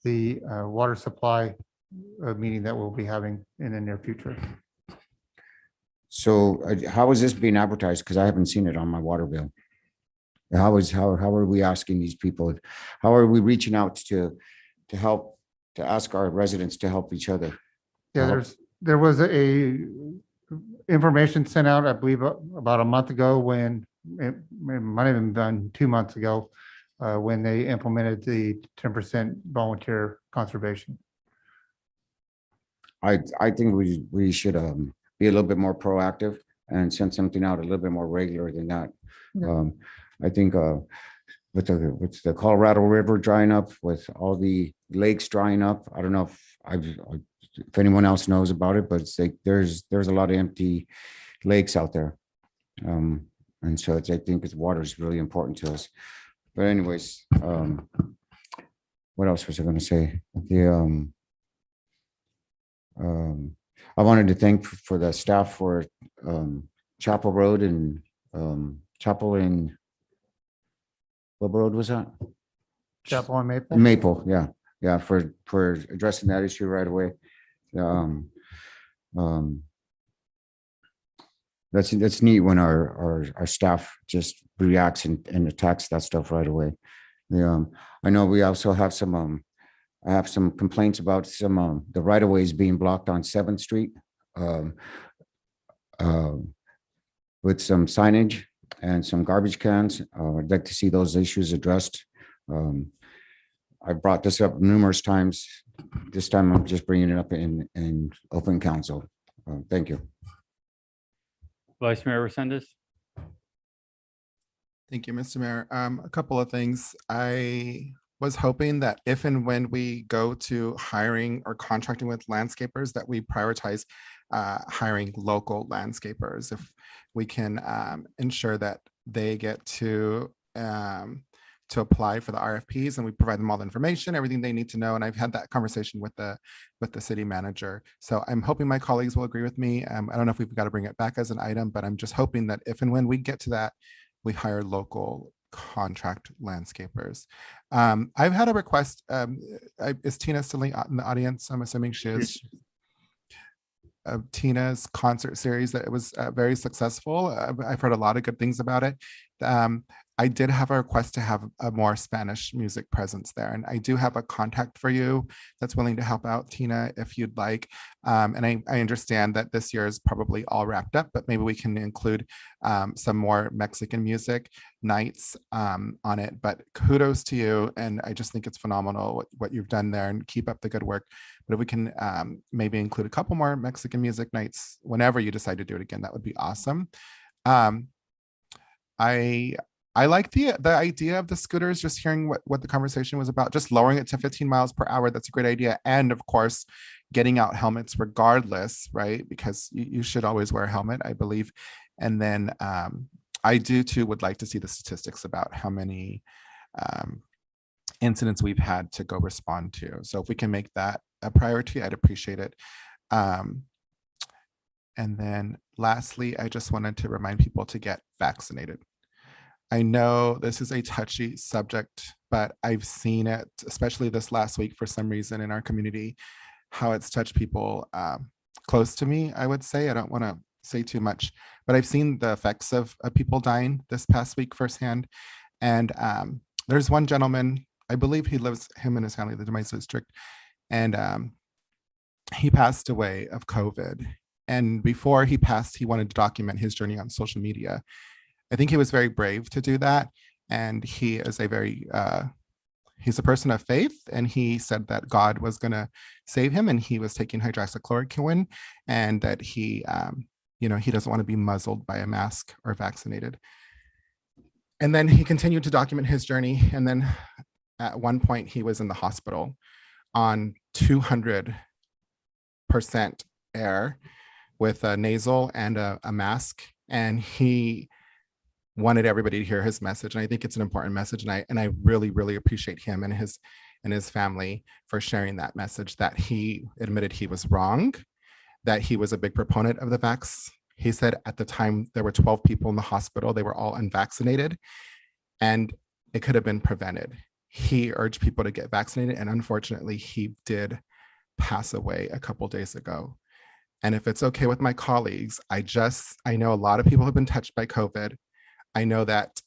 the water supply meeting that we'll be having in the near future. So how is this being advertised? Because I haven't seen it on my water bill. How are we asking these people? How are we reaching out to help, to ask our residents to help each other? Yeah, there was a information sent out, I believe, about a month ago, when it might have been done 2 months ago, when they implemented the 10% volunteer conservation. I think we should be a little bit more proactive and send something out a little bit more regular than that. I think with the Colorado River drying up, with all the lakes drying up, I don't know if anyone else knows about it, but it's like there's a lot of empty lakes out there. And so I think water is really important to us. But anyways, what else was I going to say? I wanted to thank for the staff for Chapel Road and Chapel and what road was that? Chapel and Maple. Maple, yeah, for addressing that issue right away. That's neat when our staff just reacts and attacks that stuff right away. I know we also have some I have some complaints about some the right of ways being blocked on 7th Street with some signage and some garbage cans. I'd like to see those issues addressed. I brought this up numerous times. This time I'm just bringing it up in open council. Thank you. Vice Mayor Resendez. Thank you, Mr. Mayor. A couple of things. I was hoping that if and when we go to hiring or contracting with landscapers, that we prioritize hiring local landscapers. If we can ensure that they get to apply for the RFPs and we provide them all the information, everything they need to know. And I've had that conversation with the city manager. So I'm hoping my colleagues will agree with me. I don't know if we've got to bring it back as an item, but I'm just hoping that if and when we get to that, we hire local contract landscapers. I've had a request. Is Tina still in the audience? I'm assuming she is. Tina's concert series, that it was very successful. I've heard a lot of good things about it. I did have a request to have a more Spanish music presence there. And I do have a contact for you that's willing to help out, Tina, if you'd like. And I understand that this year is probably all wrapped up, but maybe we can include some more Mexican music nights on it. But kudos to you. And I just think it's phenomenal what you've done there, and keep up the good work. But if we can maybe include a couple more Mexican music nights whenever you decide to do it again, that would be awesome. I like the idea of the scooters, just hearing what the conversation was about, just lowering it to 15 miles per hour. That's a great idea. And of course, getting out helmets regardless, right? Because you should always wear a helmet, I believe. And then I too would like to see the statistics about how many incidents we've had to go respond to. So if we can make that a priority, I'd appreciate it. And then lastly, I just wanted to remind people to get vaccinated. I know this is a touchy subject, but I've seen it, especially this last week for some reason in our community, how it's touched people close to me, I would say. I don't want to say too much, but I've seen the effects of people dying this past week firsthand. And there's one gentleman, I believe him and his family, the Demise District, and he passed away of COVID. And before he passed, he wanted to document his journey on social media. I think he was very brave to do that. And he is he's a person of faith. And he said that God was going to save him, and he was taking hydroxychloroquine, and that he doesn't want to be muzzled by a mask or vaccinated. And then he continued to document his journey. And then at one point he was in the hospital on 200% air with a nasal and a mask. And he wanted everybody to hear his message. And I think it's an important message. And I really, really appreciate him and his family for sharing that message, that he admitted he was wrong, that he was a big proponent of the vax. He said at the time there were 12 people in the hospital. They were all unvaccinated, and it could have been prevented. He urged people to get vaccinated. And unfortunately, he did pass away a couple days ago. And if it's okay with my colleagues, I know a lot of people have been touched by COVID. I know that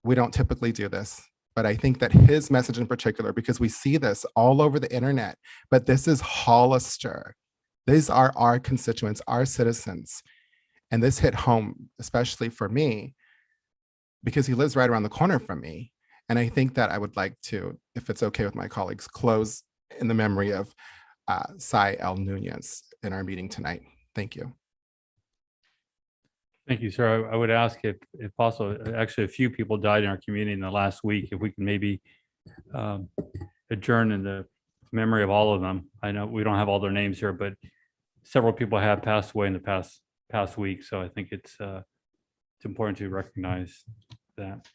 we don't typically do this, but I think that his message in particular, because we see this all over the internet, but this is Hollister. These are our constituents, our citizens. And this hit home, especially for me, because he lives right around the corner from me. And I think that I would like to, if it's okay with my colleagues, close in the memory of Cy L. Nunez in our meeting tonight. Thank you. Thank you, sir. I would ask if possible, actually, a few people died in our community in the last week. If we can maybe adjourn in the memory of all of them. I know we don't have all their names here, but several people have passed away in the past week. So I think it's important to recognize that.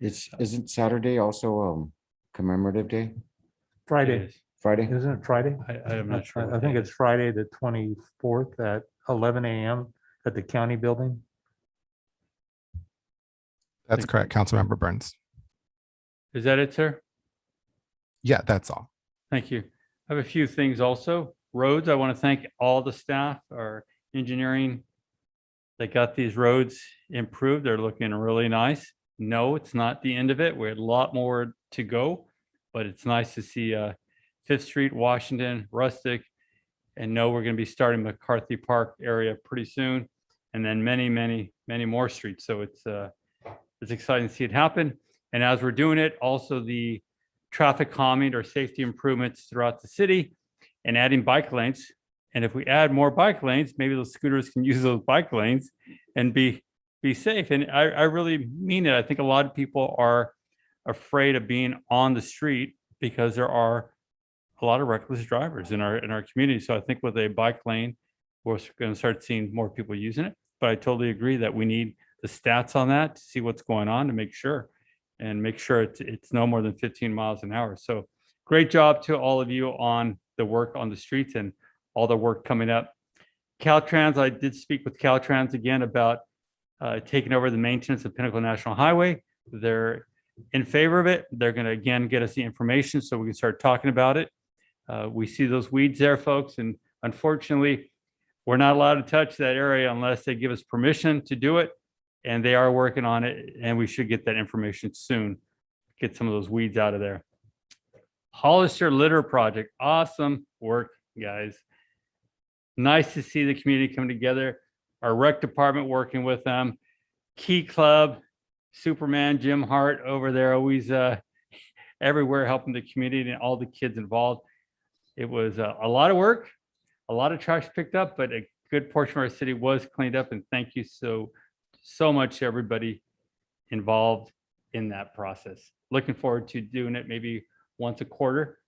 Isn't Saturday also commemorative day? Friday, Friday? isn't it Friday? I'm not sure. I think it's Friday, the 24th at 11 a.m. at the county building. That's correct, Councilmember Burns. Is that it, sir? Yeah, that's all. Thank you. I have a few things also. Roads, I want to thank all the staff, our engineering that got these roads improved. They're looking really nice. No, it's not the end of it. We had a lot more to go, but it's nice to see 5th Street, Washington, Rustic, and no, we're going to be starting McCarthy Park area pretty soon, and then many, many, many more streets. So it's exciting to see it happen. And as we're doing it, also the traffic calming or safety improvements throughout the city and adding bike lanes. And if we add more bike lanes, maybe those scooters can use those bike lanes and be safe. And I really mean it. I think a lot of people are afraid of being on the street because there are a lot of reckless drivers in our community. So I think with a bike lane, we're going to start seeing more people using it. But I totally agree that we need the stats on that to see what's going on to make sure it's no more than 15 miles an hour. So great job to all of you on the work on the streets and all the work coming up. Caltrans, I did speak with Caltrans again about taking over the maintenance of Pinnacle National Highway. They're in favor of it. They're going to again get us the information so we can start talking about it. We see those weeds there, folks, and unfortunately, we're not allowed to touch that area unless they give us permission to do it. And they are working on it, and we should get that information soon. Get some of those weeds out of there. Hollister Litter Project, awesome work, guys. Nice to see the community come together. Our rec department working with them. Key Club, Superman, Jim Hart over there, always everywhere helping the community and all the kids involved. It was a lot of work, a lot of trash picked up, but a good portion of our city was cleaned up. And thank you so much to everybody involved in that process. Looking forward to doing it maybe once a quarter,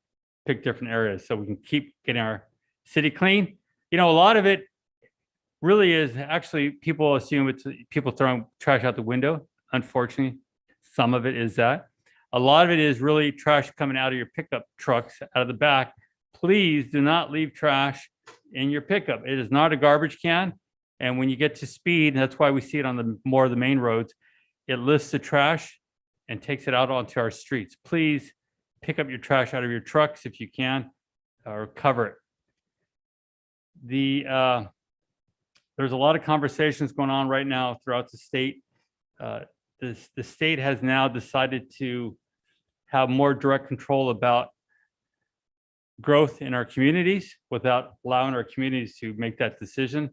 pick different areas so we can keep getting our city clean. You know, a lot of it really is actually, people assume it's people throwing trash out the window. Unfortunately, some of it is that. A lot of it is really trash coming out of your pickup trucks out of the back. Please do not leave trash in your pickup. It is not a garbage can. And when you get to speed, that's why we see it on the more of the main roads, it lifts the trash and takes it out onto our streets. Please pick up your trash out of your trucks if you can, or cover it. There's a lot of conversations going on right now throughout the state. The state has now decided to have more direct control about growth in our communities without allowing our communities to make that decision.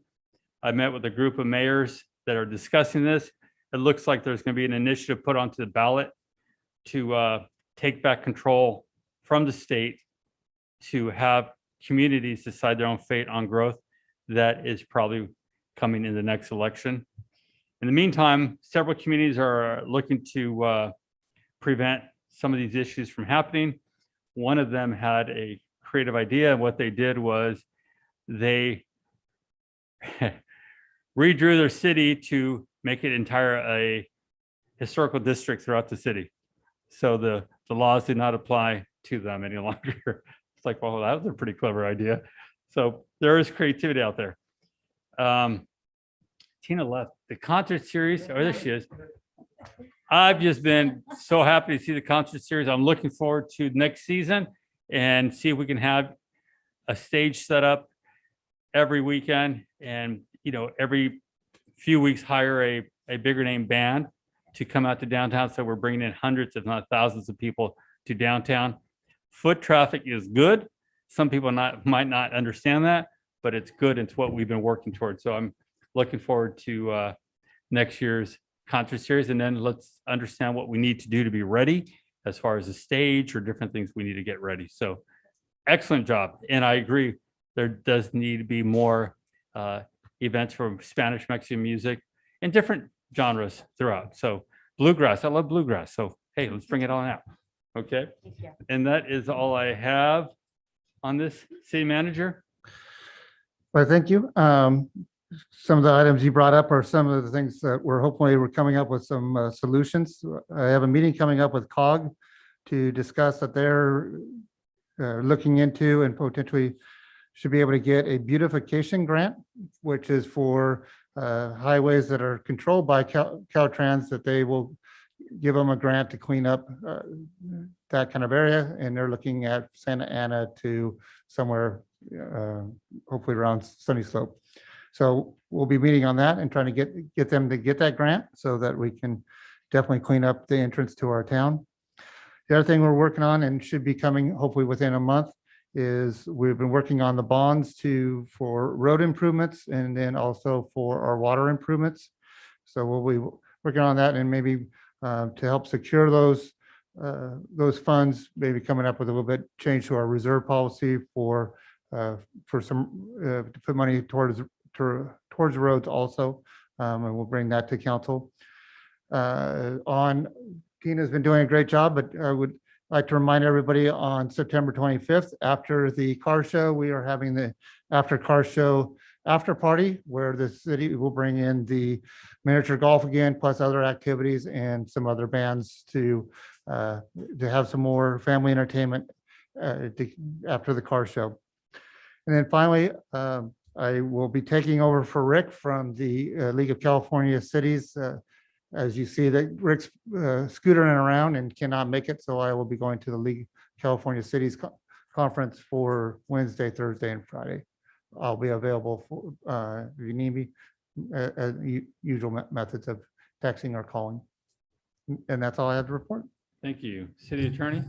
I met with a group of mayors that are discussing this. It looks like there's going to be an initiative put onto the ballot to take back control from the state to have communities decide their own fate on growth. That is probably coming in the next election. In the meantime, several communities are looking to prevent some of these issues from happening. One of them had a creative idea. What they did was they redrew their city to make it a historical district throughout the city. So the laws did not apply to them any longer. It's like, well, that was a pretty clever idea. So there is creativity out there. Tina left. The concert series, oh, there she is. I've just been so happy to see the concert series. I'm looking forward to next season and see if we can have a stage set up every weekend and, you know, every few weeks hire a bigger name band to come out to downtown. So we're bringing in hundreds, if not thousands of people to downtown. Foot traffic is good. Some people might not understand that, but it's good. It's what we've been working towards. So I'm looking forward to next year's concert series, and then let's understand what we need to do to be ready as far as the stage or different things we need to get ready. So excellent job. And I agree, there does need to be more events from Spanish Mexican music and different genres throughout. So bluegrass, I love bluegrass. So hey, let's bring it on out. Okay. And that is all I have on this, city manager. Well, thank you. Some of the items you brought up are some of the things that we're coming up with some solutions. I have a meeting coming up with COG to discuss that they're looking into and potentially should be able to get a beautification grant, which is for highways that are controlled by Caltrans, that they will give them a grant to clean up that kind of area. And they're looking at Santa Ana to somewhere, hopefully around Sunny Slope. So we'll be meeting on that and trying to get them to get that grant so that we can definitely clean up the entrance to our town. The other thing we're working on and should be coming hopefully within a month is we've been working on the bonds for road improvements and then also for our water improvements. So we'll be working on that and maybe to help secure those funds, maybe coming up with a little bit change to our reserve policy for some to put money towards roads also, and we'll bring that to council. Tina's been doing a great job, but I would like to remind everybody on September 25th, after the car show, we are having the car show after party where the city will bring in the miniature golf again, plus other activities and some other bands to have some more family entertainment after the car show. And then finally, I will be taking over for Rick from the League of California Cities. As you see that Rick's scootering around and cannot make it, so I will be going to the League of California Cities conference for Wednesday, Thursday, and Friday. I'll be available for if you need me, usual methods of texting or calling. And that's all I have to report. Thank you. City Attorney?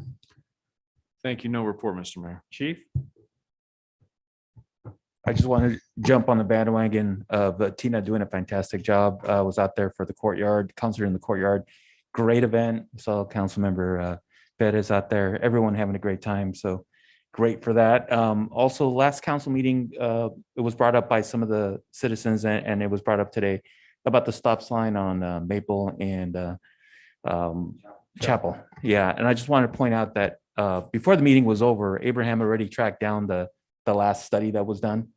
Thank you. No report, Mr. Mayor. Chief? I just want to jump on the bandwagon of Tina doing a fantastic job. Was out there for the courtyard, concert in the courtyard. Great event. Saw Councilmember Perez out there. Everyone having a great time. So great for that. Also, last council meeting, it was brought up by some of the citizens, and it was brought up today about the stop sign on Maple and Chapel. Yeah, and I just wanted to point out that before the meeting was over, Abraham already tracked down the last study that was done.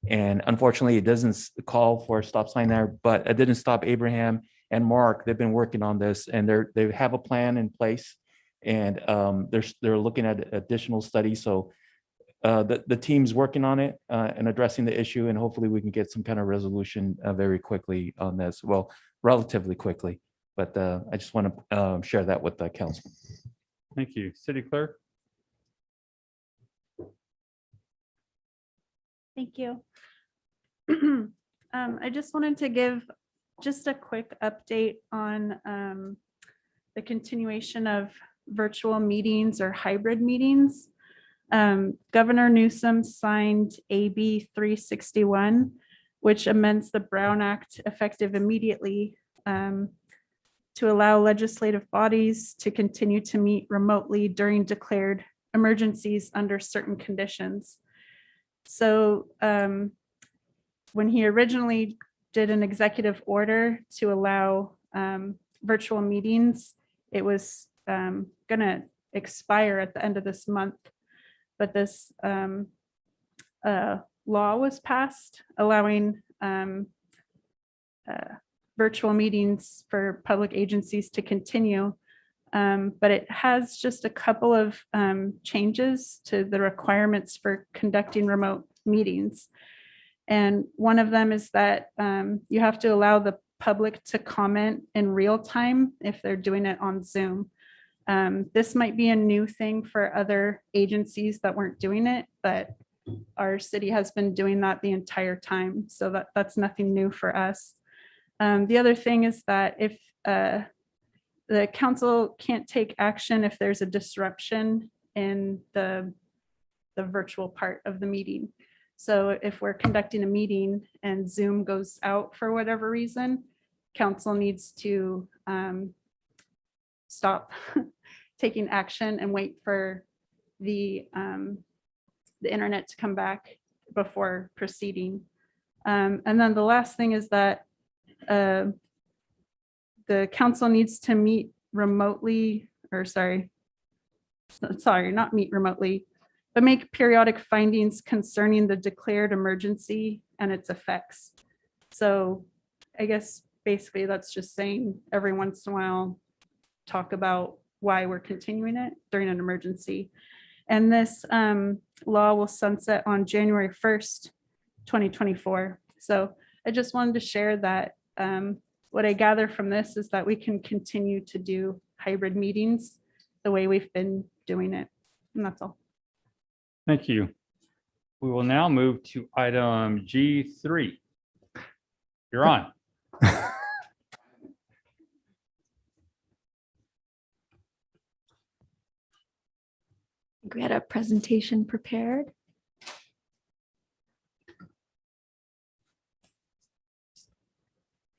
And unfortunately, it doesn't call for a stop sign there, but it didn't stop Abraham and Mark. They've been working on this and they have a plan in place, and they're looking at additional studies. So the team's working on it and addressing the issue, and hopefully we can get some kind of resolution very quickly on this. Well, relatively quickly, but I just want to share that with the council. Thank you. City Clerk? Thank you. I just wanted to give just a quick update on the continuation of virtual meetings or hybrid meetings. Governor Newsom signed AB 361, which amends the Brown Act effective immediately to allow legislative bodies to continue to meet remotely during declared emergencies under certain conditions. So when he originally did an executive order to allow virtual meetings, it was going to expire at the end of this month. But this law was passed allowing virtual meetings for public agencies to continue. But it has just a couple of changes to the requirements for conducting remote meetings. And one of them is that you have to allow the public to comment in real time if they're doing it on Zoom. This might be a new thing for other agencies that weren't doing it, but our city has been doing that the entire time. So that's nothing new for us. The other thing is that if the council can't take action if there's a disruption in the virtual part of the meeting. So if we're conducting a meeting and Zoom goes out for whatever reason, council needs to stop taking action and wait for the internet to come back before proceeding. And then the last thing is that the council needs to meet remotely, or sorry, not meet remotely, but make periodic findings concerning the declared emergency and its effects. So I guess basically that's just saying every once in a while, talk about why we're continuing it during an emergency. And this law will sunset on January 1st, 2024. So I just wanted to share that what I gather from this is that we can continue to do hybrid meetings the way we've been doing it. And that's all. Thank you. We will now move to item G3. You're on. We had a presentation prepared.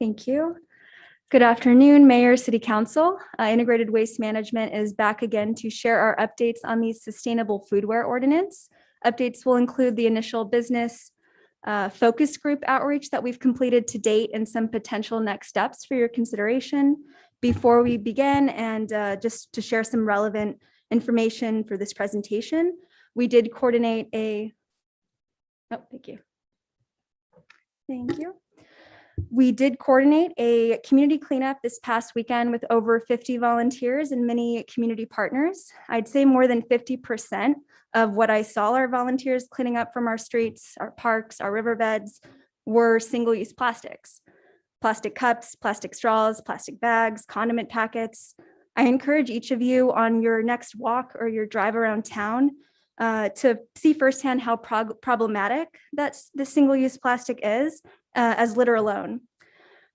Thank you. Good afternoon, Mayor, City Council. Integrated Waste Management is back again to share our updates on the Sustainable Foodware Ordinance. Updates will include the initial business focus group outreach that we've completed to date and some potential next steps for your consideration. Before we begin, and just to share some relevant information for this presentation, we did coordinate Thank you. We did coordinate a community cleanup this past weekend with over 50 volunteers and many community partners. I'd say more than 50% of what I saw our volunteers cleaning up from our streets, our parks, our riverbeds were single-use plastics. Plastic cups, plastic straws, plastic bags, condiment packets. I encourage each of you on your next walk or your drive around town to see firsthand how problematic that the single-use plastic is as litter alone.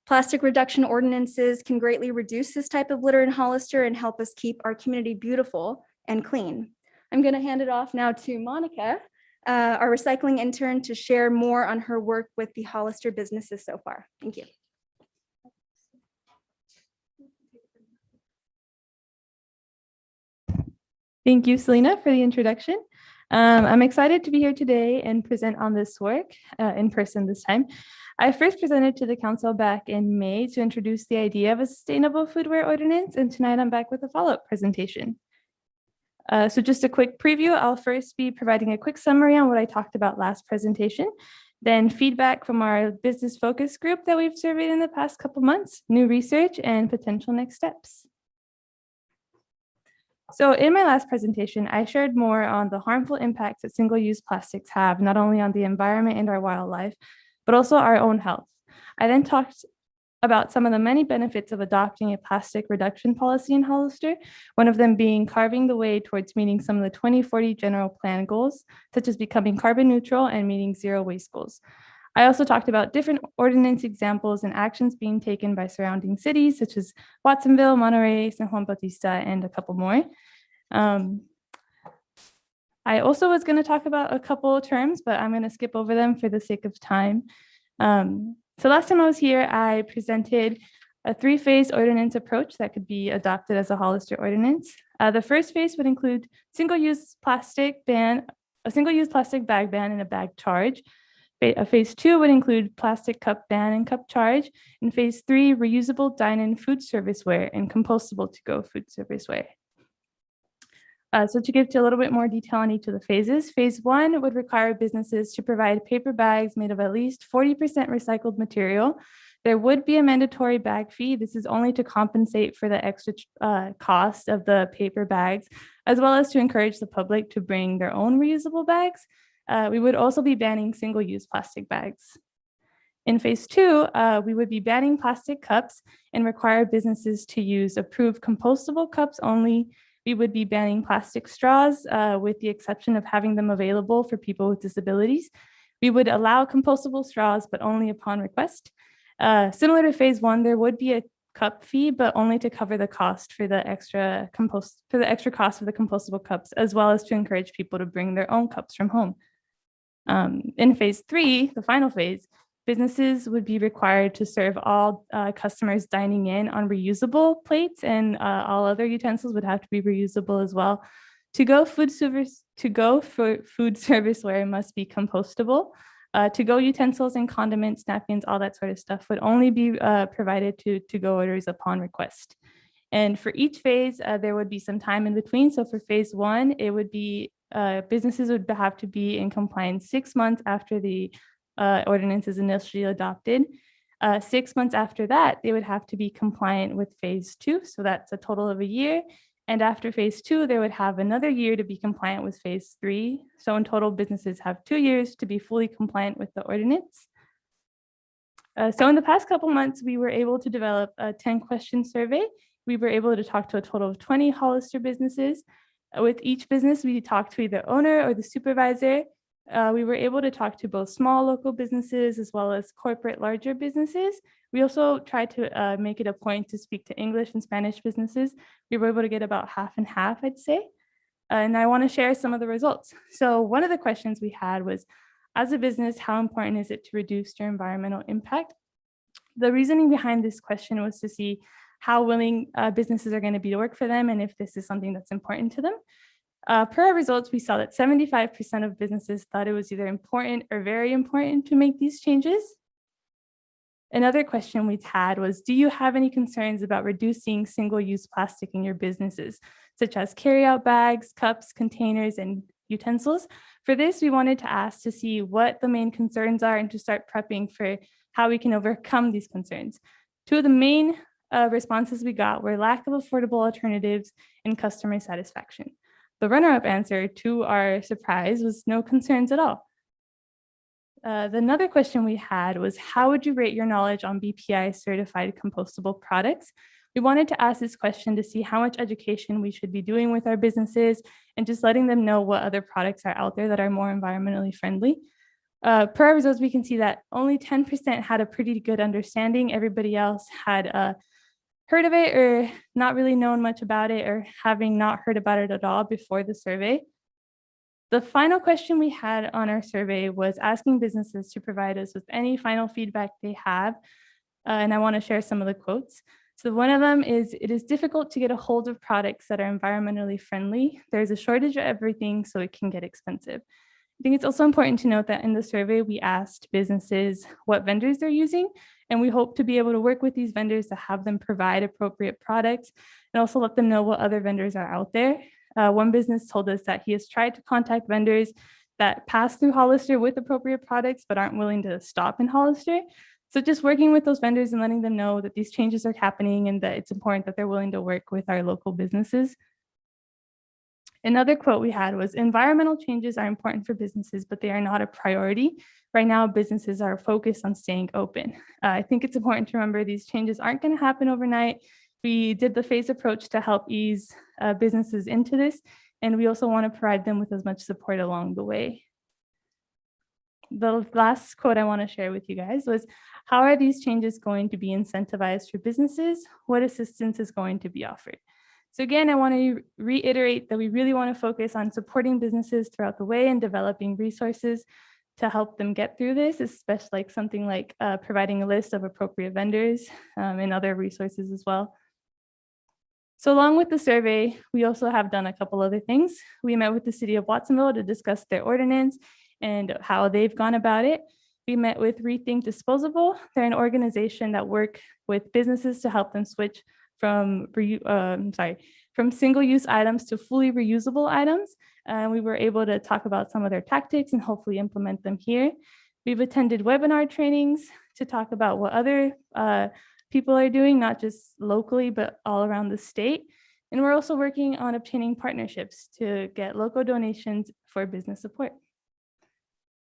Plastic reduction ordinances can greatly reduce this type of litter in Hollister and help us keep our community beautiful and clean. I'm going to hand it off now to Monica, our recycling intern, to share more on her work with the Hollister businesses so far. Thank you. Thank you, Selena, for the introduction. I'm excited to be here today and present on this work in person this time. I first presented to the council back in May to introduce the idea of a sustainable foodware ordinance, and tonight I'm back with a follow-up presentation. So just a quick preview, I'll first be providing a quick summary on what I talked about last presentation, then feedback from our business focus group that we've surveyed in the past couple months, new research, and potential next steps. So in my last presentation, I shared more on the harmful impacts that single-use plastics have, not only on the environment and our wildlife, but also our own health. I then talked about some of the many benefits of adopting a plastic reduction policy in Hollister, one of them being carving the way towards meeting some of the 2040 general plan goals, such as becoming carbon neutral and meeting zero waste goals. I also talked about different ordinance examples and actions being taken by surrounding cities, such as Watsonville, Monterey, San Juan Bautista, and a couple more. I also was going to talk about a couple of terms, but I'm going to skip over them for the sake of time. So last time I was here, I presented a three-phase ordinance approach that could be adopted as a Hollister ordinance. The first phase would include single-use plastic ban, a single-use plastic bag ban and a bag charge. Phase 2 would include plastic cup ban and cup charge. And phase 3, reusable dine-in food serviceware and compostable to-go food serviceware. So to give to a little bit more detail on each of the phases, phase 1 would require businesses to provide paper bags made of at least 40% recycled material. There would be a mandatory bag fee. This is only to compensate for the extra cost of the paper bags, as well as to encourage the public to bring their own reusable bags. We would also be banning single-use plastic bags. In phase 2, we would be banning plastic cups and require businesses to use approved compostable cups only. We would be banning plastic straws with the exception of having them available for people with disabilities. We would allow compostable straws, but only upon request. Similar to phase 1, there would be a cup fee, but only to cover the cost for the extra cost of the compostable cups, as well as to encourage people to bring their own cups from home. In phase 3, the final phase, businesses would be required to serve all customers dining in on reusable plates, and all other utensils would have to be reusable as well. To-go food serviceware must be compostable. To-go utensils and condiments, napkins, all that sort of stuff would only be provided to to-go orders upon request. And for each phase, there would be some time in between. So for phase one, it would be businesses would have to be in compliance 6 months after the ordinance is initially adopted. 6 months after that, they would have to be compliant with phase two. So that's a total of a year. And after phase two, they would have another year to be compliant with phase three. So in total, businesses have 2 years to be fully compliant with the ordinance. So in the past couple months, we were able to develop a 10-question survey. We were able to talk to a total of 20 Hollister businesses. With each business, we talked to either owner or the supervisor. We were able to talk to both small local businesses as well as corporate larger businesses. We also tried to make it a point to speak to English and Spanish businesses. We were able to get about half and half, I'd say. And I want to share some of the results. So one of the questions we had was, as a business, how important is it to reduce your environmental impact? The reasoning behind this question was to see how willing businesses are going to be to work for them and if this is something that's important to them. Per our results, we saw that 75% of businesses thought it was either important or very important to make these changes. Another question we had was, do you have any concerns about reducing single-use plastic in your businesses, such as carryout bags, cups, containers, and utensils? For this, we wanted to ask to see what the main concerns are and to start prepping for how we can overcome these concerns. Two of the main responses we got were lack of affordable alternatives and customer satisfaction. The runner-up answer, to our surprise, was no concerns at all. Another question we had was, how would you rate your knowledge on BPI certified compostable products? We wanted to ask this question to see how much education we should be doing with our businesses and just letting them know what other products are out there that are more environmentally friendly. Per our results, we can see that only 10% had a pretty good understanding. Everybody else had heard of it or not really known much about it or having not heard about it at all before the survey. The final question we had on our survey was asking businesses to provide us with any final feedback they have. And I want to share some of the quotes. So one of them is, it is difficult to get a hold of products that are environmentally friendly. There's a shortage of everything, so it can get expensive. I think it's also important to note that in the survey, we asked businesses what vendors they're using, and we hope to be able to work with these vendors to have them provide appropriate products and also let them know what other vendors are out there. One business told us that he has tried to contact vendors that pass through Hollister with appropriate products but aren't willing to stop in Hollister. So just working with those vendors and letting them know that these changes are happening and that it's important that they're willing to work with our local businesses. Another quote we had was, environmental changes are important for businesses, but they are not a priority. Right now, businesses are focused on staying open. I think it's important to remember these changes aren't going to happen overnight. We did the phase approach to help ease businesses into this, and we also want to provide them with as much support along the way. The last quote I want to share with you guys was, how are these changes going to be incentivized for businesses? What assistance is going to be offered? So again, I want to reiterate that we really want to focus on supporting businesses throughout the way and developing resources to help them get through this, especially like something like providing a list of appropriate vendors and other resources as well. So along with the survey, we also have done a couple other things. We met with the city of Watsonville to discuss their ordinance and how they've gone about it. We met with Rethink Disposable. They're an organization that work with businesses to help them switch from single-use items to fully reusable items. We were able to talk about some of their tactics and hopefully implement them here. We've attended webinar trainings to talk about what other people are doing, not just locally, but all around the state. And we're also working on obtaining partnerships to get local donations for business support.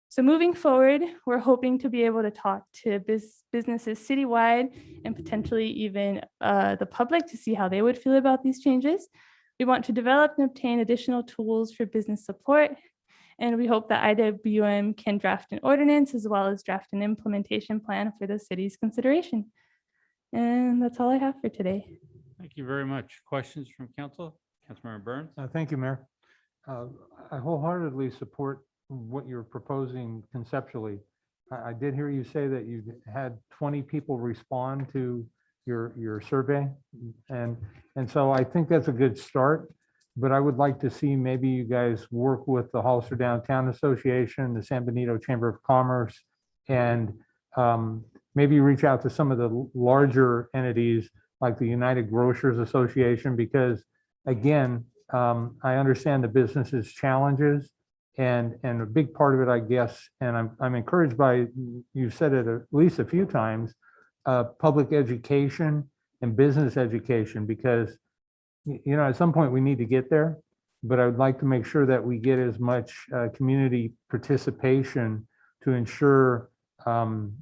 So moving forward, we're hoping to be able to talk to businesses citywide and potentially even the public to see how they would feel about these changes. We want to develop and obtain additional tools for business support. And we hope that IWM can draft an ordinance as well as draft an implementation plan for the city's consideration. And that's all I have for today. Thank you very much. Questions from council? Councilmember Burns? Thank you, Mayor. I wholeheartedly support what you're proposing conceptually. I did hear you say that you had 20 people respond to your survey. And so I think that's a good start. But I would like to see maybe you guys work with the Hollister Downtown Association, the San Benito Chamber of Commerce, and maybe reach out to some of the larger entities like the United Grocers Association, because again, I understand the business's challenges, and a big part of it, I guess, and I'm encouraged by, you've said it at least a few times, public education and business education, because you know, at some point we need to get there, but I would like to make sure that we get as much community participation to ensure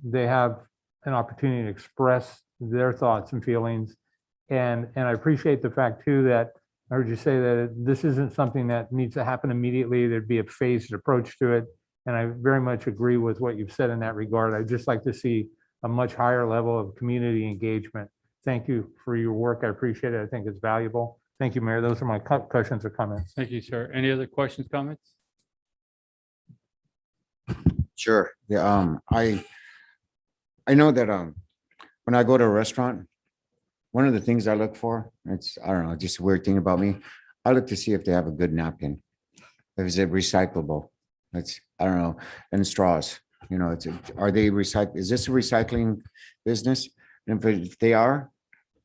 they have an opportunity to express their thoughts and feelings. And I appreciate the fact too that I heard you say that this isn't something that needs to happen immediately. There'd be a phased approach to it. And I very much agree with what you've said in that regard. I'd just like to see a much higher level of community engagement. Thank you for your work. I appreciate it. I think it's valuable. Thank you, Mayor. Those are my questions or comments. Thank you, sir. Any other questions, comments? Sure. Yeah, I know that when I go to a restaurant, one of the things I look for, it's, I don't know, just a weird thing about me. I look to see if they have a good napkin. Is it recyclable? That's, I don't know, and straws, you know, are they recycle? Is this a recycling business? And if they are,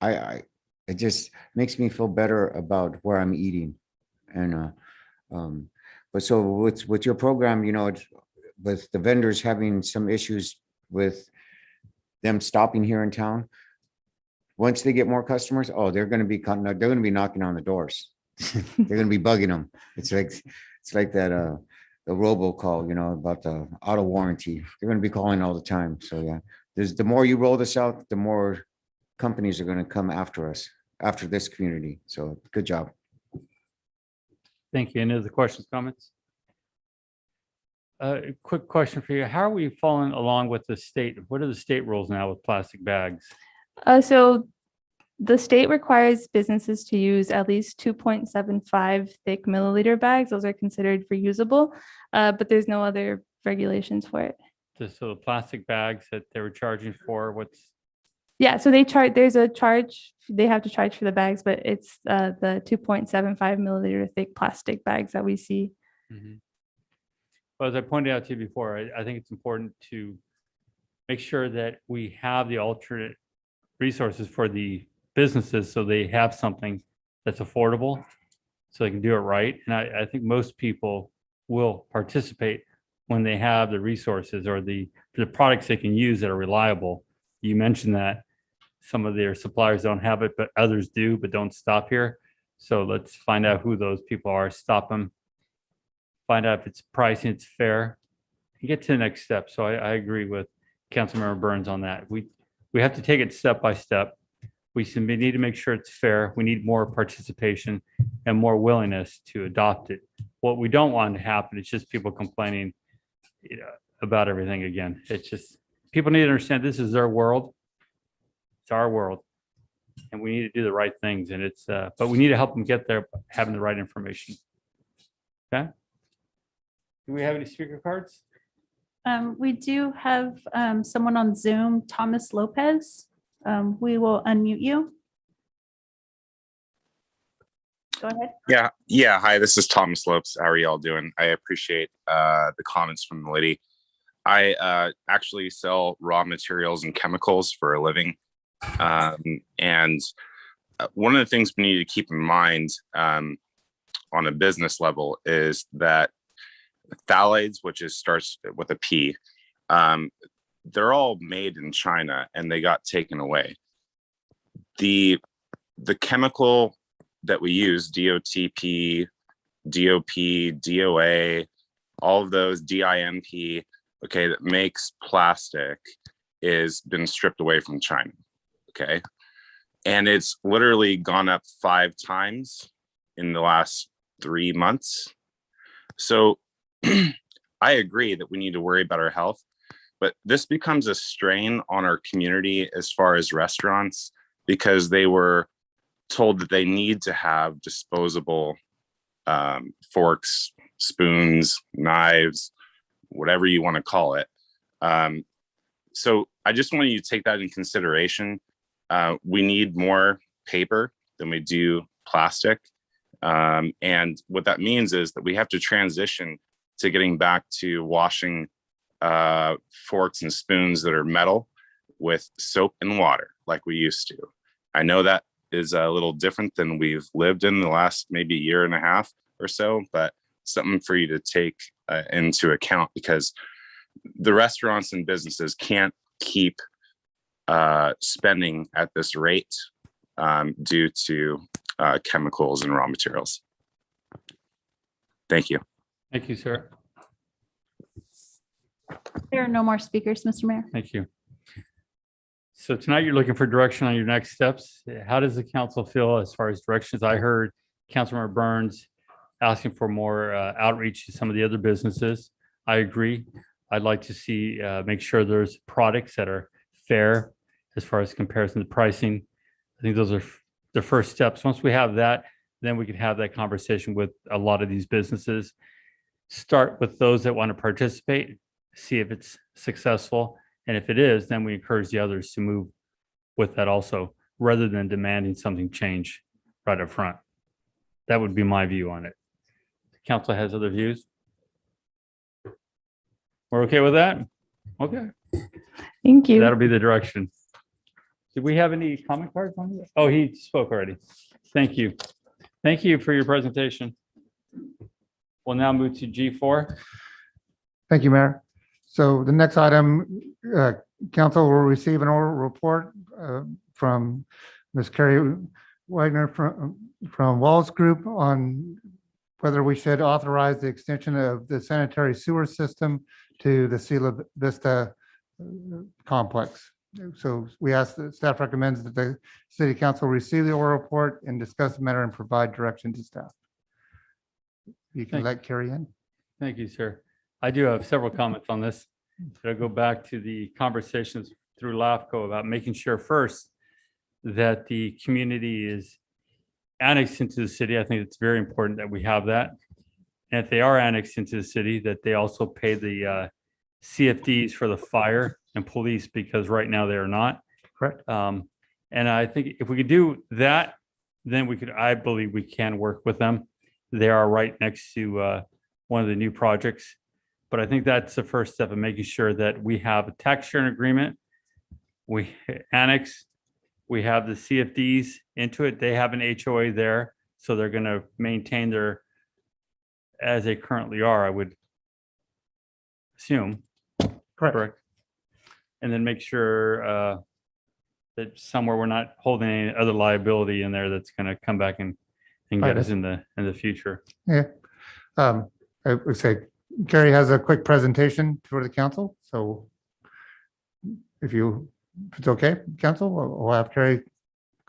it just makes me feel better about where I'm eating. And but so with your program, you know, with the vendors having some issues with them stopping here in town, once they get more customers, oh, they're going to be knocking on the doors. They're going to be bugging them. It's like that the robocall, you know, about the auto warranty. They're going to be calling all the time. So yeah, the more you roll this out, the more companies are going to come after us, after this community. So good job. Thank you. Any other questions, comments? Quick question for you. How are we following along with the state? What are the state rules now with plastic bags? So the state requires businesses to use at least 2.75 thick milliliter bags. Those are considered reusable, but there's no other regulations for it. So the plastic bags that they were charging for, what's? Yeah, so they charge, there's a charge, they have to charge for the bags, but it's the 2.75 milliliter thick plastic bags that we see. Mm-hmm. Well, as I pointed out to you before, I think it's important to make sure that we have the alternate resources for the businesses so they have something that's affordable so they can do it right. And I think most people will participate when they have the resources or the products they can use that are reliable. You mentioned that some of their suppliers don't have it, but others do, but don't stop here. So let's find out who those people are, stop them, find out if it's pricing, it's fair, and get to the next step. So I agree with Councilmember Burns on that. We have to take it step by step. We need to make sure it's fair. We need more participation and more willingness to adopt it. What we don't want to happen is just people complaining, you know, about everything again. It's just, people need to understand this is their world. It's our world. And we need to do the right things. And it's, but we need to help them get there, having the right information. Okay. Do we have any speaker cards? We do have someone on Zoom, Thomas Lopez. We will unmute you. Go ahead. Yeah. Hi, this is Thomas Lopes. How are y'all doing? I appreciate the comments from the lady. I actually sell raw materials and chemicals for a living. And one of the things we need to keep in mind on a business level is that phthalates, which starts with a P, they're all made in China and they got taken away. The chemical that we use, DOTP, DOP, DOA, all of those, DIMP, okay, that makes plastic is been stripped away from China, okay? And it's literally gone up 5 times in the last 3 months. So I agree that we need to worry about our health, but this becomes a strain on our community as far as restaurants, because they were told that they need to have disposable forks, spoons, knives, whatever you want to call it. So I just want you to take that in consideration. We need more paper than we do plastic. And what that means is that we have to transition to getting back to washing forks and spoons that are metal with soap and water like we used to. I know that is a little different than we've lived in the last maybe year and a half or so, but something for you to take into account, because the restaurants and businesses can't keep spending at this rate due to chemicals and raw materials. Thank you. Thank you, sir. There are no more speakers, Mr. Mayor. Thank you. So tonight you're looking for direction on your next steps. How does the council feel as far as directions? I heard Councilmember Burns asking for more outreach to some of the other businesses. I agree. I'd like to see, make sure there's products that are fair as far as comparison to pricing. I think those are the first steps. Once we have that, then we can have that conversation with a lot of these businesses. Start with those that want to participate, see if it's successful. And if it is, then we encourage the others to move with that also, rather than demanding something change right up front. That would be my view on it. The council has other views? We're okay with that? Okay. Thank you. That'll be the direction. Did we have any comment cards on this? Oh, he spoke already. Thank you. Thank you for your presentation. We'll now move to G4. Thank you, Mayor. So the next item, council will receive an oral report from Ms. Carrie Wagner from Walls Group on whether we should authorize the extension of the sanitary sewer system to the Sila Vista complex. So we ask, the staff recommends that the city council receive the oral report and discuss the matter and provide direction to staff. You can let Carrie in. Thank you, sir. I do have several comments on this. I'll go back to the conversations through LAFCO about making sure first that the community is annexed into the city. I think it's very important that we have that. And if they are annexed into the city, that they also pay the CFDs for the fire and police, because right now they are not. Correct. And I think if we could do that, then we could, I believe we can work with them. They are right next to one of the new projects. But I think that's the first step of making sure that we have a tax sharing agreement. We annex, we have the CFDs into it. They have an HOA there, so they're going to maintain their, as they currently are, I would assume. Correct. And then make sure that somewhere we're not holding any other liability in there that's going to come back and get us in the future. Yeah. I would say Carrie has a quick presentation for the council. So if it's okay, council, we'll have Carrie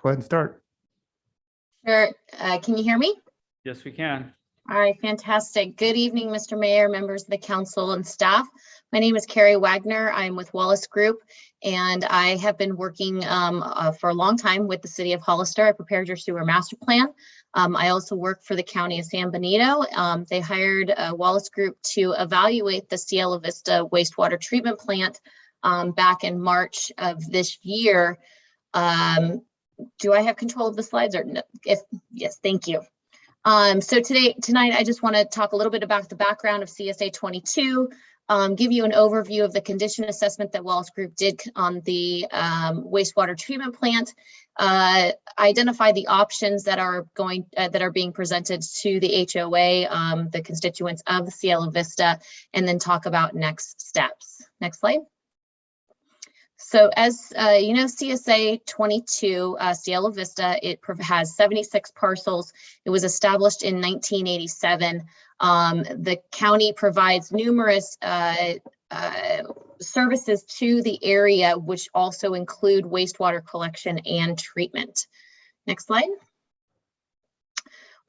go ahead and start. Sure. Can you hear me? Yes, we can. All right, fantastic. Good evening, Mr. Mayor, members of the council and staff. My name is Carrie Wagner. I'm with Wallace Group, and I have been working for a long time with the city of Hollister. I prepared your sewer master plan. I also work for the county of San Benito. They hired Wallace Group to evaluate the Cielo Vista wastewater treatment plant back in March of this year. Do I have control of the slides or no? Yes, thank you. So tonight, I just want to talk a little bit about the background of CSA 22, give you an overview of the condition assessment that Wallace Group did on the wastewater treatment plant, identify the options that are being presented to the HOA, the constituents of the Cielo Vista, and then talk about next steps. Next slide. So as you know, CSA 22, Cielo Vista, it has 76 parcels. It was established in 1987. The county provides numerous services to the area, which also include wastewater collection and treatment. Next slide.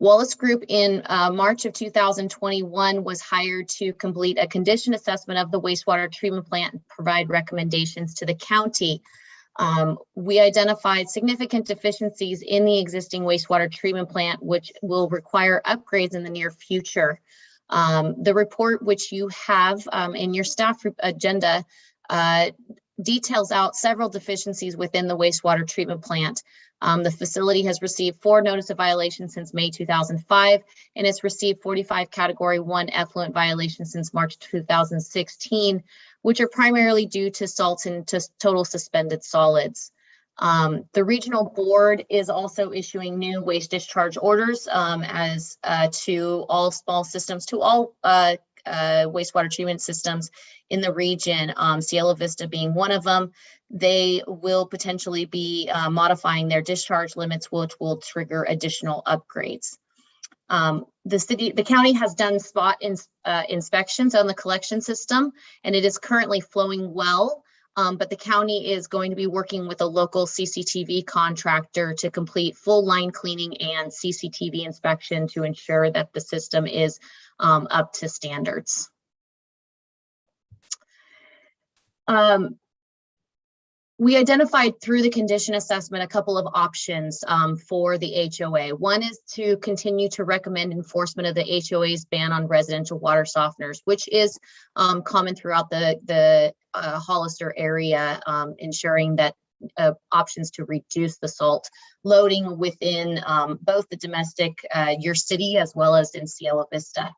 Wallace Group in March of 2021 was hired to complete a condition assessment of the wastewater treatment plant and provide recommendations to the county. We identified significant deficiencies in the existing wastewater treatment plant, which will require upgrades in the near future. The report which you have in your staff agenda details out several deficiencies within the wastewater treatment plant. The facility has received 4 notice of violations since May 2005, and it's received 45 Category 1 effluent violations since March 2016, which are primarily due to salts and to total suspended solids. The regional board is also issuing new waste discharge orders as to all small systems, to all wastewater treatment systems in the region, Cielo Vista being one of them. They will potentially be modifying their discharge limits, which will trigger additional upgrades. The county has done spot inspections on the collection system, and it is currently flowing well. But the county is going to be working with a local CCTV contractor to complete full line cleaning and CCTV inspection to ensure that the system is up to standards. We identified through the condition assessment a couple of options for the HOA. One is to continue to recommend enforcement of the HOA's ban on residential water softeners, which is common throughout the Hollister area, ensuring that options to reduce the salt loading within both the domestic, your city, as well as in Cielo Vista.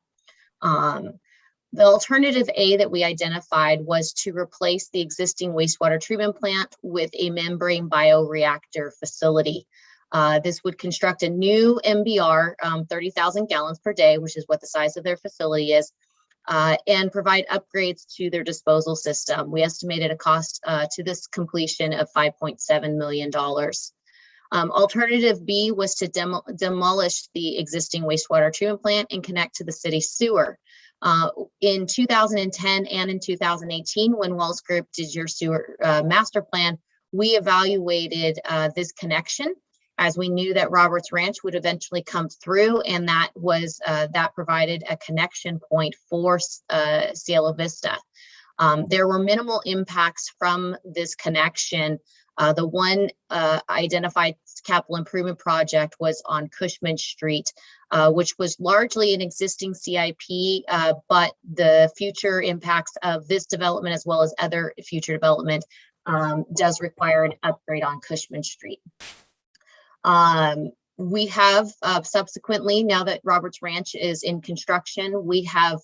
The alternative A that we identified was to replace the existing wastewater treatment plant with a membrane bioreactor facility. This would construct a new MBR, 30,000 gallons per day, which is what the size of their facility is, and provide upgrades to their disposal system. We estimated a cost to this completion of $5.7 million. Alternative B was to demolish the existing wastewater treatment plant and connect to the city sewer. In 2010 and in 2018, when Wells Group did your sewer master plan, we evaluated this connection, as we knew that Roberts Ranch would eventually come through, and that was that provided a connection point for Cielo Vista. There were minimal impacts from this connection. The one identified capital improvement project was on Cushman Street, which was largely an existing CIP, but the future impacts of this development, as well as other future development, does require an upgrade on Cushman Street. We have subsequently, now that Roberts Ranch is in construction, we have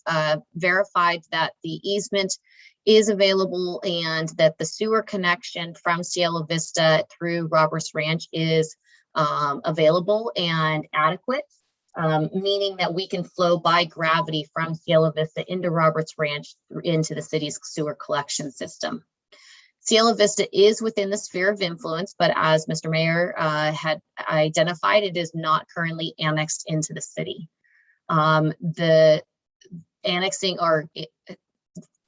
verified that the easement is available and that the sewer connection from Cielo Vista through Roberts Ranch is available and adequate, meaning that we can flow by gravity from Cielo Vista into Roberts Ranch into the city's sewer collection system. Cielo Vista is within the sphere of influence, but as Mr. Mayor had identified, it is not currently annexed into the city. The annexing, or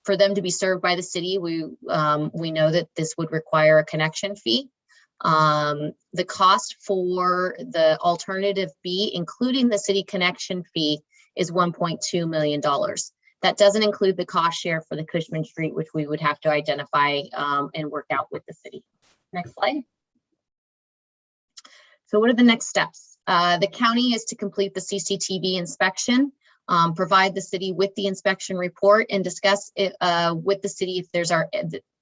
for them to be served by the city, we know that this would require a connection fee. The cost for the alternative B, including the city connection fee, is $1.2 million. That doesn't include the cost share for the Cushman Street, which we would have to identify and work out with the city. Next slide. So what are the next steps? The county is to complete the CCTV inspection, provide the city with the inspection report, and discuss it with the city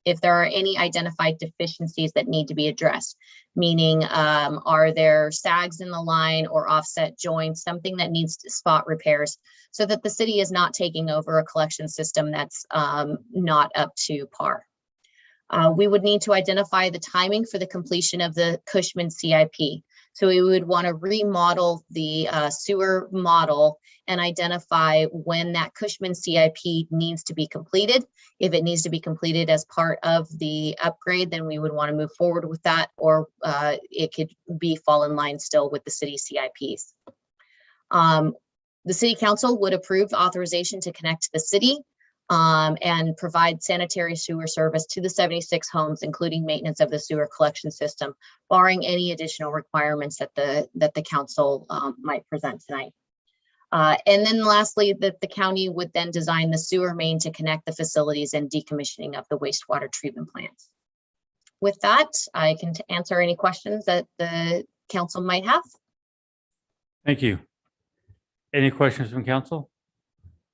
if there are any identified deficiencies that need to be addressed, meaning are there sags in the line or offset joints, something that needs spot repairs, so that the city is not taking over a collection system that's not up to par. We would need to identify the timing for the completion of the Cushman CIP. So we would want to remodel the sewer model and identify when that Cushman CIP needs to be completed. If it needs to be completed as part of the upgrade, then we would want to move forward with that, or it could fall in line still with the city CIPs. The city council would approve the authorization to connect to the city and provide sanitary sewer service to the 76 homes, including maintenance of the sewer collection system, barring any additional requirements that the council might present tonight. And then lastly, that the county would then design the sewer main to connect the facilities and decommissioning of the wastewater treatment plants. With that, I can answer any questions that the council might have. Thank you. Any questions from council?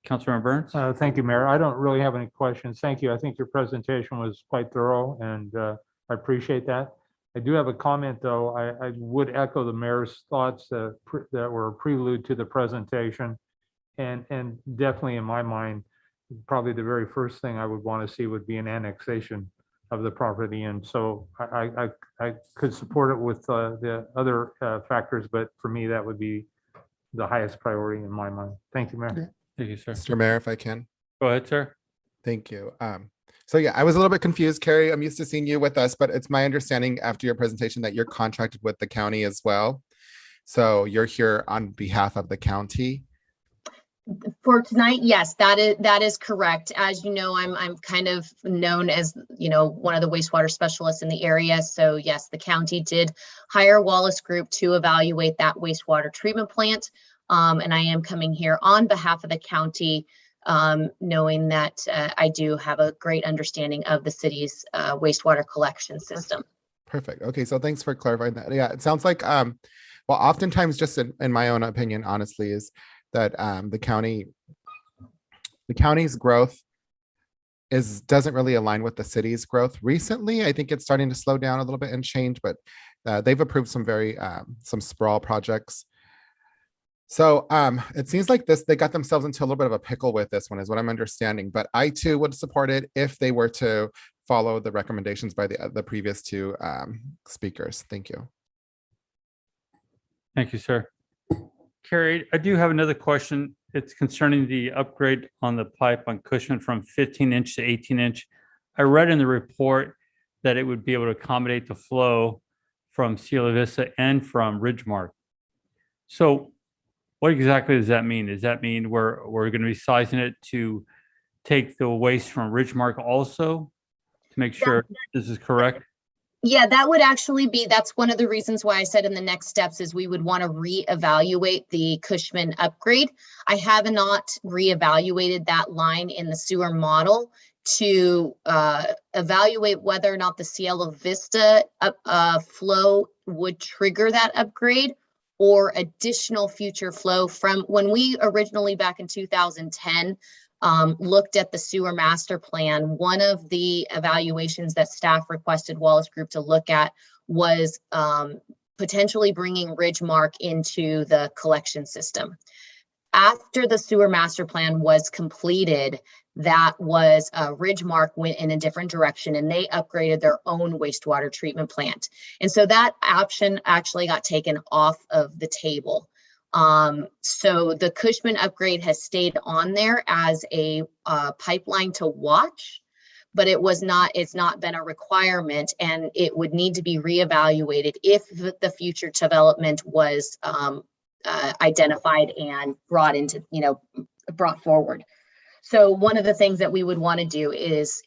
Councilmember Burns? Thank you, Mayor. I don't really have any questions. Thank you. I think your presentation was quite thorough and I appreciate that. I do have a comment, though. I would echo the mayor's thoughts that were prelude to the presentation. And definitely in my mind, probably the very first thing I would want to see would be an annexation of the property. And so I could support it with the other factors, but for me, that would be the highest priority in my mind. Thank you, Mayor. Thank you, sir. Mr. Mayor, if I can. Go ahead, sir. Thank you. So yeah, I was a little bit confused, Carrie. I'm used to seeing you with us, but it's my understanding after your presentation that you're contracted with the county as well. So you're here on behalf of the county. For tonight, yes, that is correct. As you know, I'm kind of known as, one of the wastewater specialists in the area. So yes, the county did hire Wallace Group to evaluate that wastewater treatment plant. And I am coming here on behalf of the county, knowing that I do have a great understanding of the city's wastewater collection system. Perfect. Okay, so thanks for clarifying that. Yeah, it sounds like, well, oftentimes, just in my own opinion, honestly, is that the county's growth doesn't really align with the city's growth. Recently, I think it's starting to slow down a little bit and change, but they've approved some some sprawl projects. So it seems like they got themselves into a little bit of a pickle with this one, is what I'm understanding. But I too would support it if they were to follow the recommendations by the previous two speakers. Thank you. Thank you, sir. Carrie, I do have another question. It's concerning the upgrade on the pipe on Cushman from 15-inch to 18-inch. I read in the report that it would be able to accommodate the flow from Cielo Vista and from Ridgemark. So what exactly does that mean? Does that mean we're going to be sizing it to take the waste from Ridgemark also to make sure this is correct? Yeah, that would actually be, that's one of the reasons why I said in the next steps is we would want to reevaluate the Cushman upgrade. I have not reevaluated that line in the sewer model to evaluate whether or not the Cielo Vista flow would trigger that upgrade or additional future flow. From when we originally back in 2010 looked at the sewer master plan, one of the evaluations that staff requested Wallace Group to look at was potentially bringing Ridgemark into the collection system. After the sewer master plan was completed, that was Ridgemark went in a different direction and they upgraded their own wastewater treatment plant. And so that option actually got taken off of the table. So the Cushman upgrade has stayed on there as a pipeline to watch, but it's not been a requirement, and it would need to be reevaluated if the future development was identified and brought forward. So one of the things that we would want to do is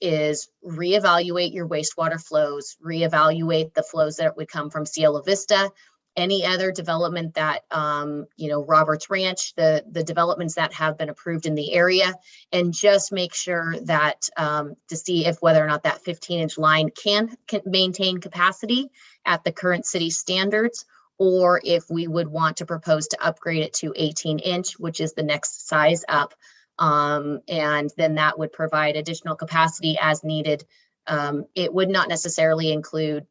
reevaluate your wastewater flows, reevaluate the flows that would come from Cielo Vista, any other development that, Roberts Ranch, the developments that have been approved in the area, and just make sure that to see if whether or not that 15-inch line can maintain capacity at the current city standards, or if we would want to propose to upgrade it to 18-inch, which is the next size up. And then that would provide additional capacity as needed. It would not necessarily include,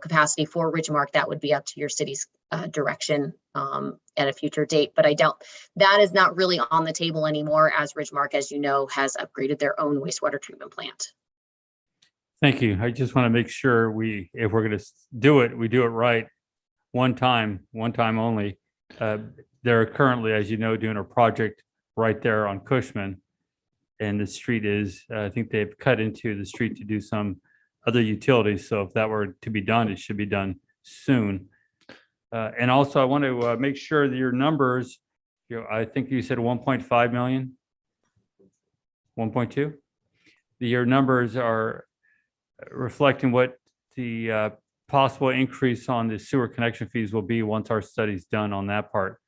capacity for Ridgemark. That would be up to your city's direction at a future date. But I doubt that is not really on the table anymore, as Ridgemark, as you know, has upgraded their own wastewater treatment plant. Thank you. I just want to make sure if we're going to do it, we do it right. One time only. They're currently, as you know, doing a project right there on Cushman. And the street is, I think they've cut into the street to do some other utilities. So if that were to be done, it should be done soon. And also I want to make sure that your numbers, I think you said 1.5 million, 1.2. Your numbers are reflecting what the possible increase on the sewer connection fees will be once our study's done on that part.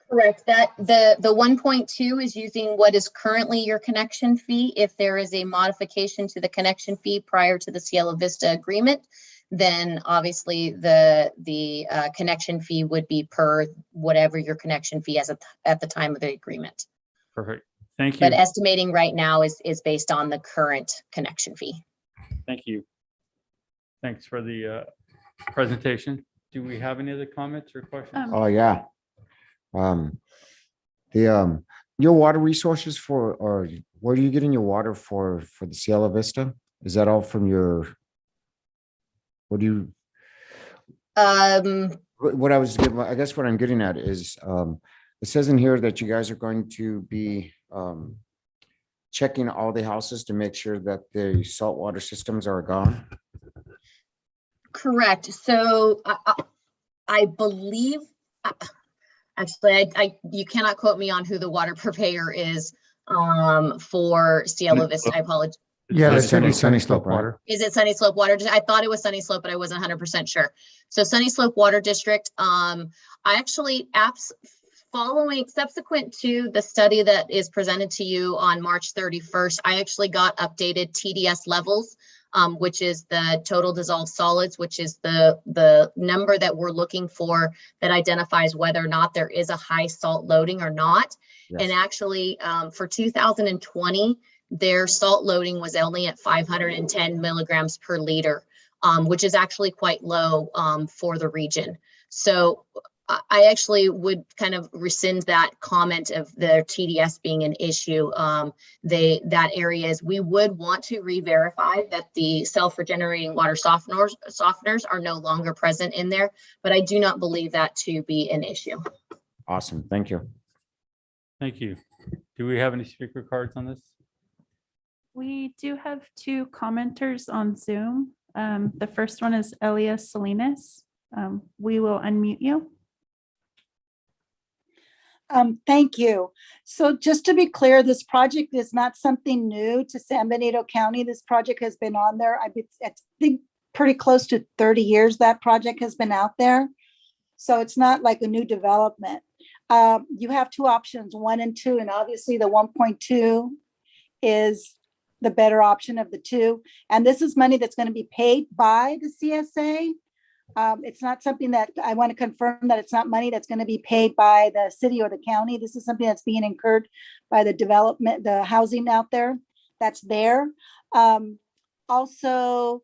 Correct. That the 1.2 is using what is currently your connection fee. If there is a modification to the connection fee prior to the Cielo Vista agreement, then obviously the connection fee would be per whatever your connection fee is at the time of the agreement. Perfect. Thank you. But estimating right now is based on the current connection fee. Thank you. Thanks for the presentation. Do we have any other comments or questions? Oh, yeah. Your water resources or where are you getting your water for the Cielo Vista? Is that all from what I was getting, I guess what I'm getting at is, it says in here that you guys are going to be, checking all the houses to make sure that the saltwater systems are gone. Correct. So I believe, actually, you cannot quote me on who the water purveyor is for Cielo Vista. I apologize. Yeah, that should be Sunny Sunny Slope, Slope right? Water. Is it Sunny Slope Water? I thought it was Sunny Slope, but I wasn't 100% sure. So Sunny Slope Water District, I actually following subsequent to the study that is presented to you on March 31st, I actually got updated TDS levels, which is the total dissolved solids, which is the number that we're looking for that identifies whether or not there is a high salt loading or not. Yes. And actually for 2020, their salt loading was only at 510 milligrams per liter, which is actually quite low for the region. So I actually would kind of rescind that comment of their TDS being an issue. That area is, we would want to re-verify that the self-regenerating water softeners are no longer present in there, but I do not believe that to be an issue. Awesome. Thank you. Thank you. Do we have any speaker cards on this? We do have two commenters on Zoom. The first one is Elias Salinas. We will unmute you. Thank you. So just to be clear, this project is not something new to San Benito County. This project has been on there. I think pretty close to 30 years that project has been out there. So it's not like a new development. You have two options, 1 and 2, and obviously the 1.2 is the better option of the two. And this is money that's going to be paid by the CSA. It's not something that I want to confirm that it's not money that's going to be paid by the city or the county. This is something that's being incurred by the development, the housing out there that's there. Also,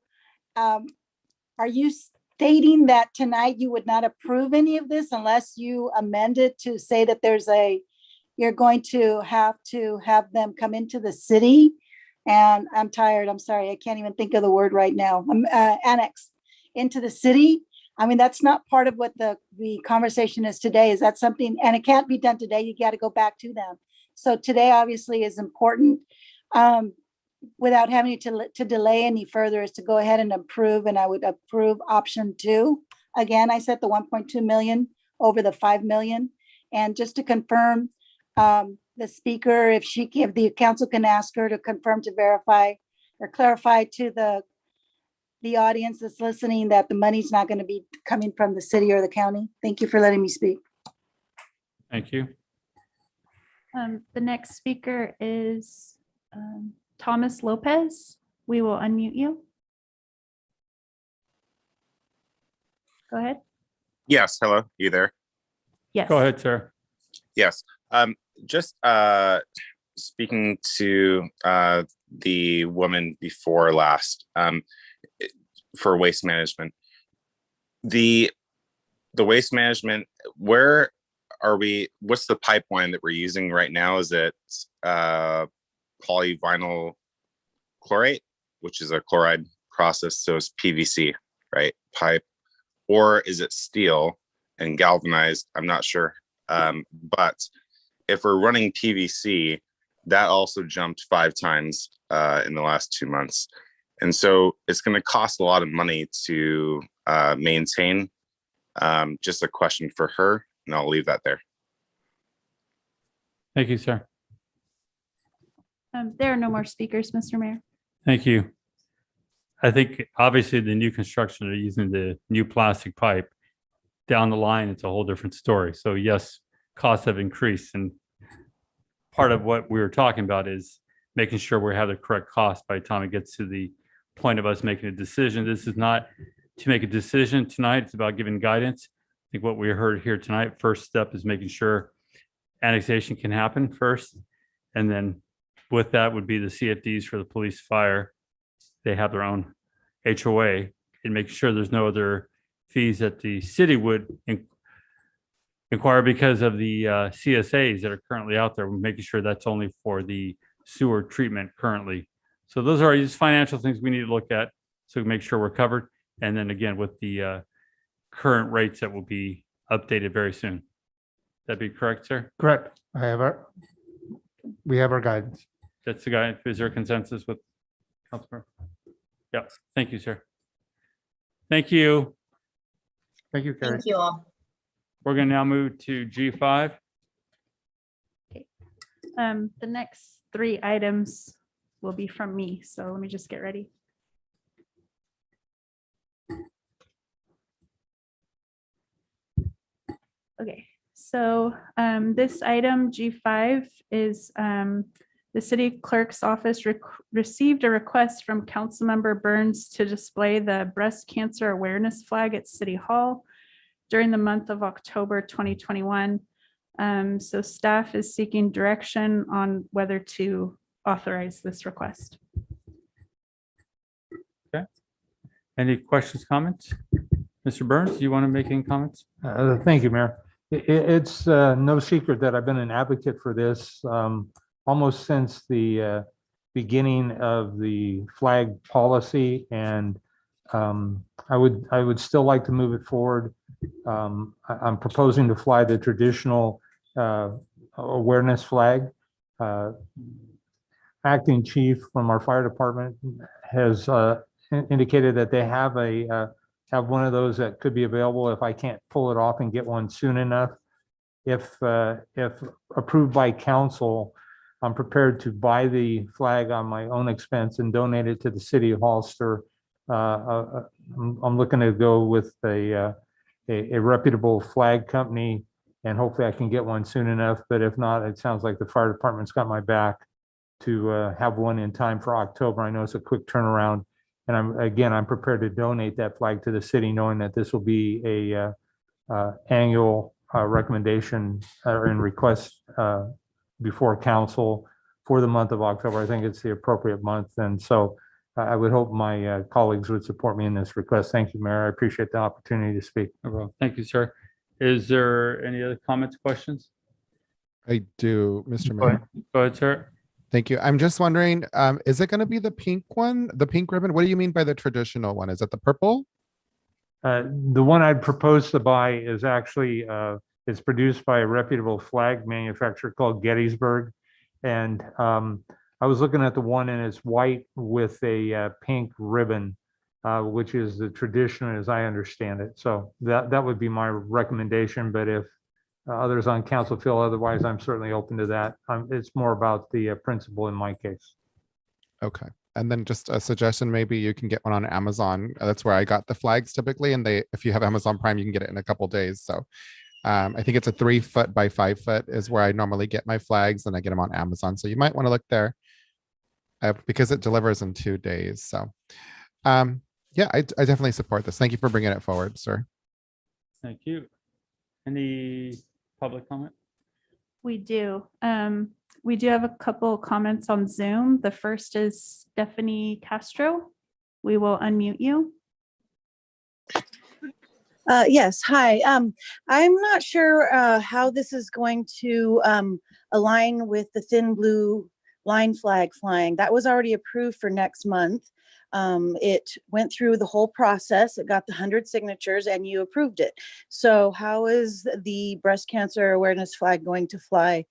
are you stating that tonight you would not approve any of this unless you amend it to say that you're going to have them come into the city? And I'm tired. I'm sorry. I can't even think of the word right now. Annex into the city. I mean, that's not part of what the conversation is today. Is that something, and it can't be done today. You got to go back to them. So today obviously is important without having to delay any further is to go ahead and approve. And I would approve option 2. Again, I said the 1.2 million over the 5 million. And just to confirm, the speaker, if the council can ask her to confirm, to verify or clarify to the audience that's listening that the money's not going to be coming from the city or the county. Thank you for letting me speak. Thank you. The next speaker is Thomas Lopez. We will unmute you. Go ahead. Yes, hello, you there? Yes. Go ahead, sir. Yes, just speaking to the woman before last, for waste management. The waste management, where are we, what's the pipeline that we're using right now? Is it polyvinyl chlorate, which is a chloride process, so it's PVC, right, pipe, or is it steel and galvanized? I'm not sure. But if we're running PVC, that also jumped 5 times in the last 2 months. And so it's going to cost a lot of money to maintain. Just a question for her, and I'll leave that there. Thank you, sir. There are no more speakers, Mr. Mayor. Thank you. I think obviously the new construction are using the new plastic pipe. Down the line, it's a whole different story. So yes, costs have increased, and part of what we were talking about is making sure we have the correct cost by the time it gets to the point of us making a decision. This is not to make a decision tonight. It's about giving guidance. I think what we heard here tonight, first step is making sure annexation can happen first. And then with that would be the CFDs for the police, fire. They have their own HOA, and make sure there's no other fees that the city would inquire because of the CSAs that are currently out there. We're making sure that's only for the sewer treatment currently. So those are just financial things we need to look at, so we make sure we're covered. And then again, with the current rates that will be updated very soon. That'd be correct, sir? Correct. We have our guidance. That's the guy. Is there a consensus with Councilor? Yeah, thank you, sir. Thank you. Thank you, Carrie. Thank you all. We're going to now move to G5. The next 3 items will be from me, so let me just get ready. Okay, so this item G5 is the city clerk's office received a request from Councilmember Burns to display the breast cancer awareness flag at City Hall during the month of October 2021. So staff is seeking direction on whether to authorize this request. Okay. Any questions, comments? Mr. Burns, do you want to make any comments? Thank you, Mayor. It's no secret that I've been an advocate for this almost since the beginning of the flag policy, and I would still like to move it forward. I'm proposing to fly the traditional awareness flag. Acting chief from our fire department has indicated that they have one of those that could be available if I can't pull it off and get one soon enough. If approved by council, I'm prepared to buy the flag on my own expense and donate it to the city of Hollister. I'm looking to go with a reputable flag company, and hopefully I can get one soon enough. But if not, it sounds like the fire department's got my back to have one in time for October. I know it's a quick turnaround. And I'm prepared to donate that flag to the city, knowing that this will be a annual recommendation and request before council for the month of October. I think it's the appropriate month. And so I would hope my colleagues would support me in this request. Thank you, Mayor. I appreciate the opportunity to speak. Well, thank you, sir. Is there any other comments, questions? I do, Mr. Mayor. Go ahead, sir. Thank you. I'm just wondering, is it going to be the pink one, the pink ribbon? What do you mean by the traditional one? Is it the purple? The one I'd propose to buy is actually, it's produced by a reputable flag manufacturer called Gettysburg. And I was looking at the one, and it's white with a pink ribbon, which is the tradition as I understand it. So that would be my recommendation. But if others on council feel otherwise, I'm certainly open to that. It's more about the principle in my case. Okay. And then just a suggestion, maybe you can get one on Amazon. That's where I got the flags typically. And if you have Amazon Prime, you can get it in a couple days. So I think it's a 3 foot by 5 foot is where I normally get my flags, and I get them on Amazon. So you might want to look there because it delivers in 2 days. So yeah, I definitely support this. Thank you for bringing it forward, sir. Thank you. Any public comment? We do. We do have a couple comments on Zoom. The first is Stephanie Castro. We will unmute you. Yes, hi. I'm not sure how this is going to align with the thin blue line flag flying. That was already approved for next month. It went through the whole process. It got the 100 signatures and you approved it. So how is the breast cancer awareness flag going to fly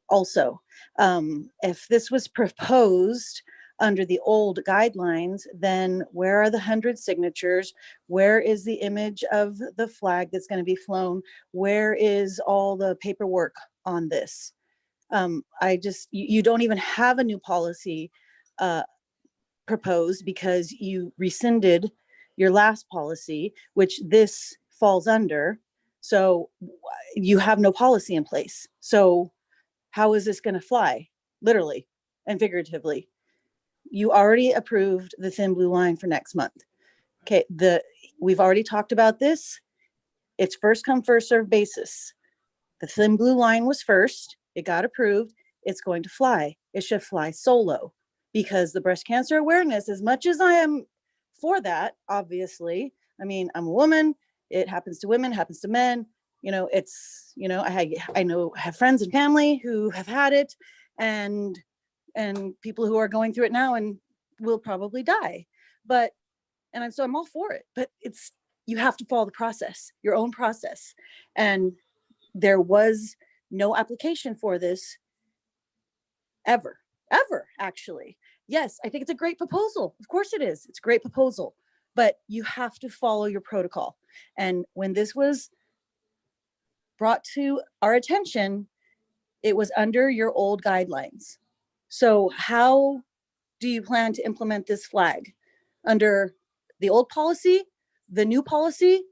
also? If this was proposed under the old guidelines, then where are the 100 signatures? Where is the image of the flag that's going to be flown? Where is all the paperwork on this? You don't even have a new policy proposed because you rescinded your last policy, which this falls under. So you have no policy in place. So how is this going to fly? Literally and figuratively. You already approved the thin blue line for next month. Okay, we've already talked about this. It's first come, first served basis. The thin blue line was first. It got approved. It's going to fly. It should fly solo because the breast cancer awareness, as much as I am for that, obviously, I mean, I'm a woman. It happens to women, happens to men. You know, it's, you know, I have friends and family who have had it, and people who are going through it now and will probably die. But, so I'm all for it, but you have to follow the process, your own process. And there was no application for this ever, actually. Yes, I think it's a great proposal. Of course it is. It's a great proposal, but you have to follow your protocol. And when this was brought to our attention, it was under your old guidelines. So how do you plan to implement this flag? Under the old policy, the new policy?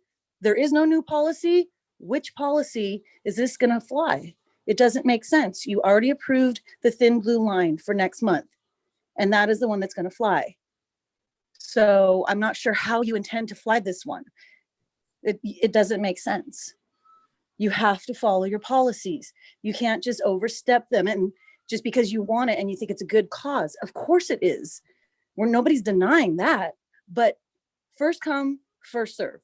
There is no new policy. Which policy is this going to fly? It doesn't make sense. You already approved the thin blue line for next month, and that is the one that's going to fly. So I'm not sure how you intend to fly this one. It doesn't make sense. You have to follow your policies. You can't just overstep them, and just because you want it and you think it's a good cause. Of course it is. Nobody's denying that, but first come, first serve.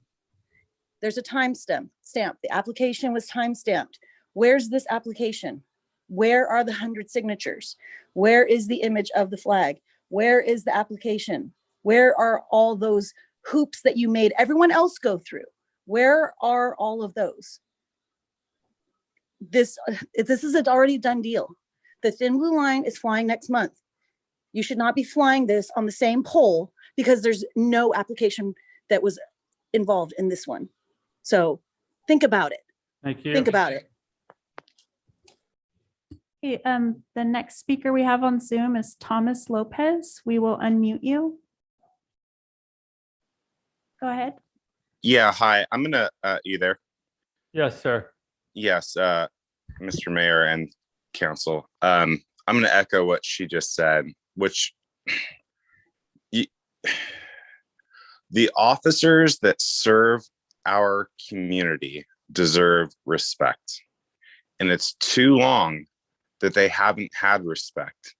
There's a time stamp. The application was time stamped. Where's this application? Where are the 100 signatures? Where is the image of the flag? Where is the application? Where are all those hoops that you made everyone else go through? Where are all of those? This is an already done deal. The thin blue line is flying next month. You should not be flying this on the same pole because there's no application that was involved in this one. So think about it. Thank you. Think about it. Okay, the next speaker we have on Zoom is Thomas Lopez. We will unmute you. Go ahead. Yeah, hi. I'm gonna you there? Yes, sir. Yes, Mr. Mayor and Council. I'm gonna echo what she just said, which the officers that serve our community deserve respect. And it's too long that they haven't had respect.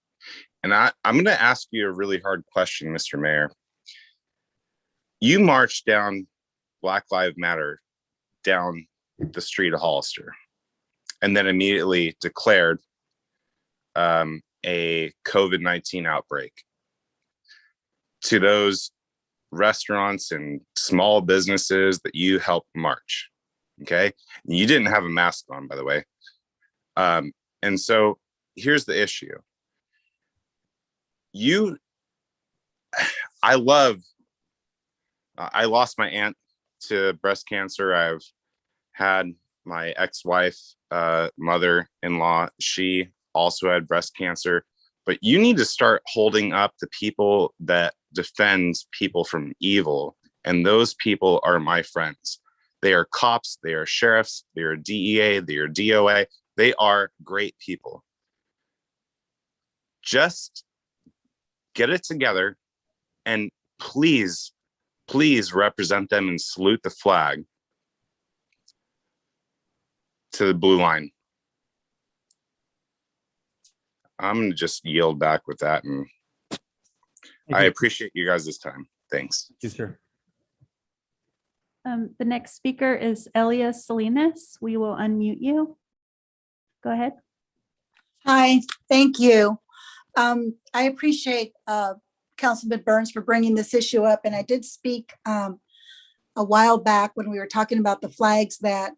And I'm going to ask you a really hard question, Mr. Mayor. You marched down Black Lives Matter down the street of Hollister and then immediately declared a COVID-19 outbreak. To those restaurants and small businesses that you helped march, okay? You didn't have a mask on, by the way. And so here's the issue. I lost my aunt to breast cancer. I've had my ex-wife, mother-in-law, she also had breast cancer. But you need to start holding up the people that defends people from evil. And those people are my friends. They are cops, they are sheriffs, they are DEA, they are DOA. They are great people. Just get it together and please represent them and salute the flag to the blue line. I'm going to just yield back with that. And I appreciate you guys this time. Thanks. Thank you, sir. The next speaker is Elia Salinas. We will unmute you. Go ahead. Hi, thank you. I appreciate Councilman Burns for bringing this issue up. And I did speak a while back when we were talking about the flags that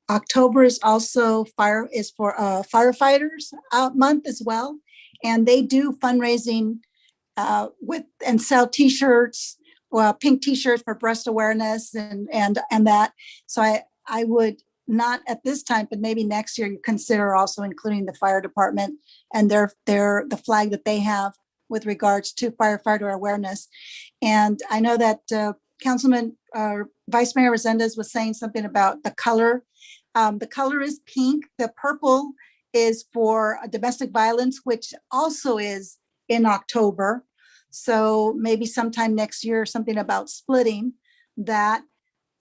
October is also for firefighters month as well. And they do fundraising and sell t-shirts, pink t-shirts for breast awareness and that. So I would not at this time, but maybe next year, consider also including the fire department and the flag that they have with regards to firefighter awareness. And I know that Councilman Vice Mayor Resendez was saying something about the color. The color is pink. The purple is for domestic violence, which also is in October. So maybe sometime next year, something about splitting that.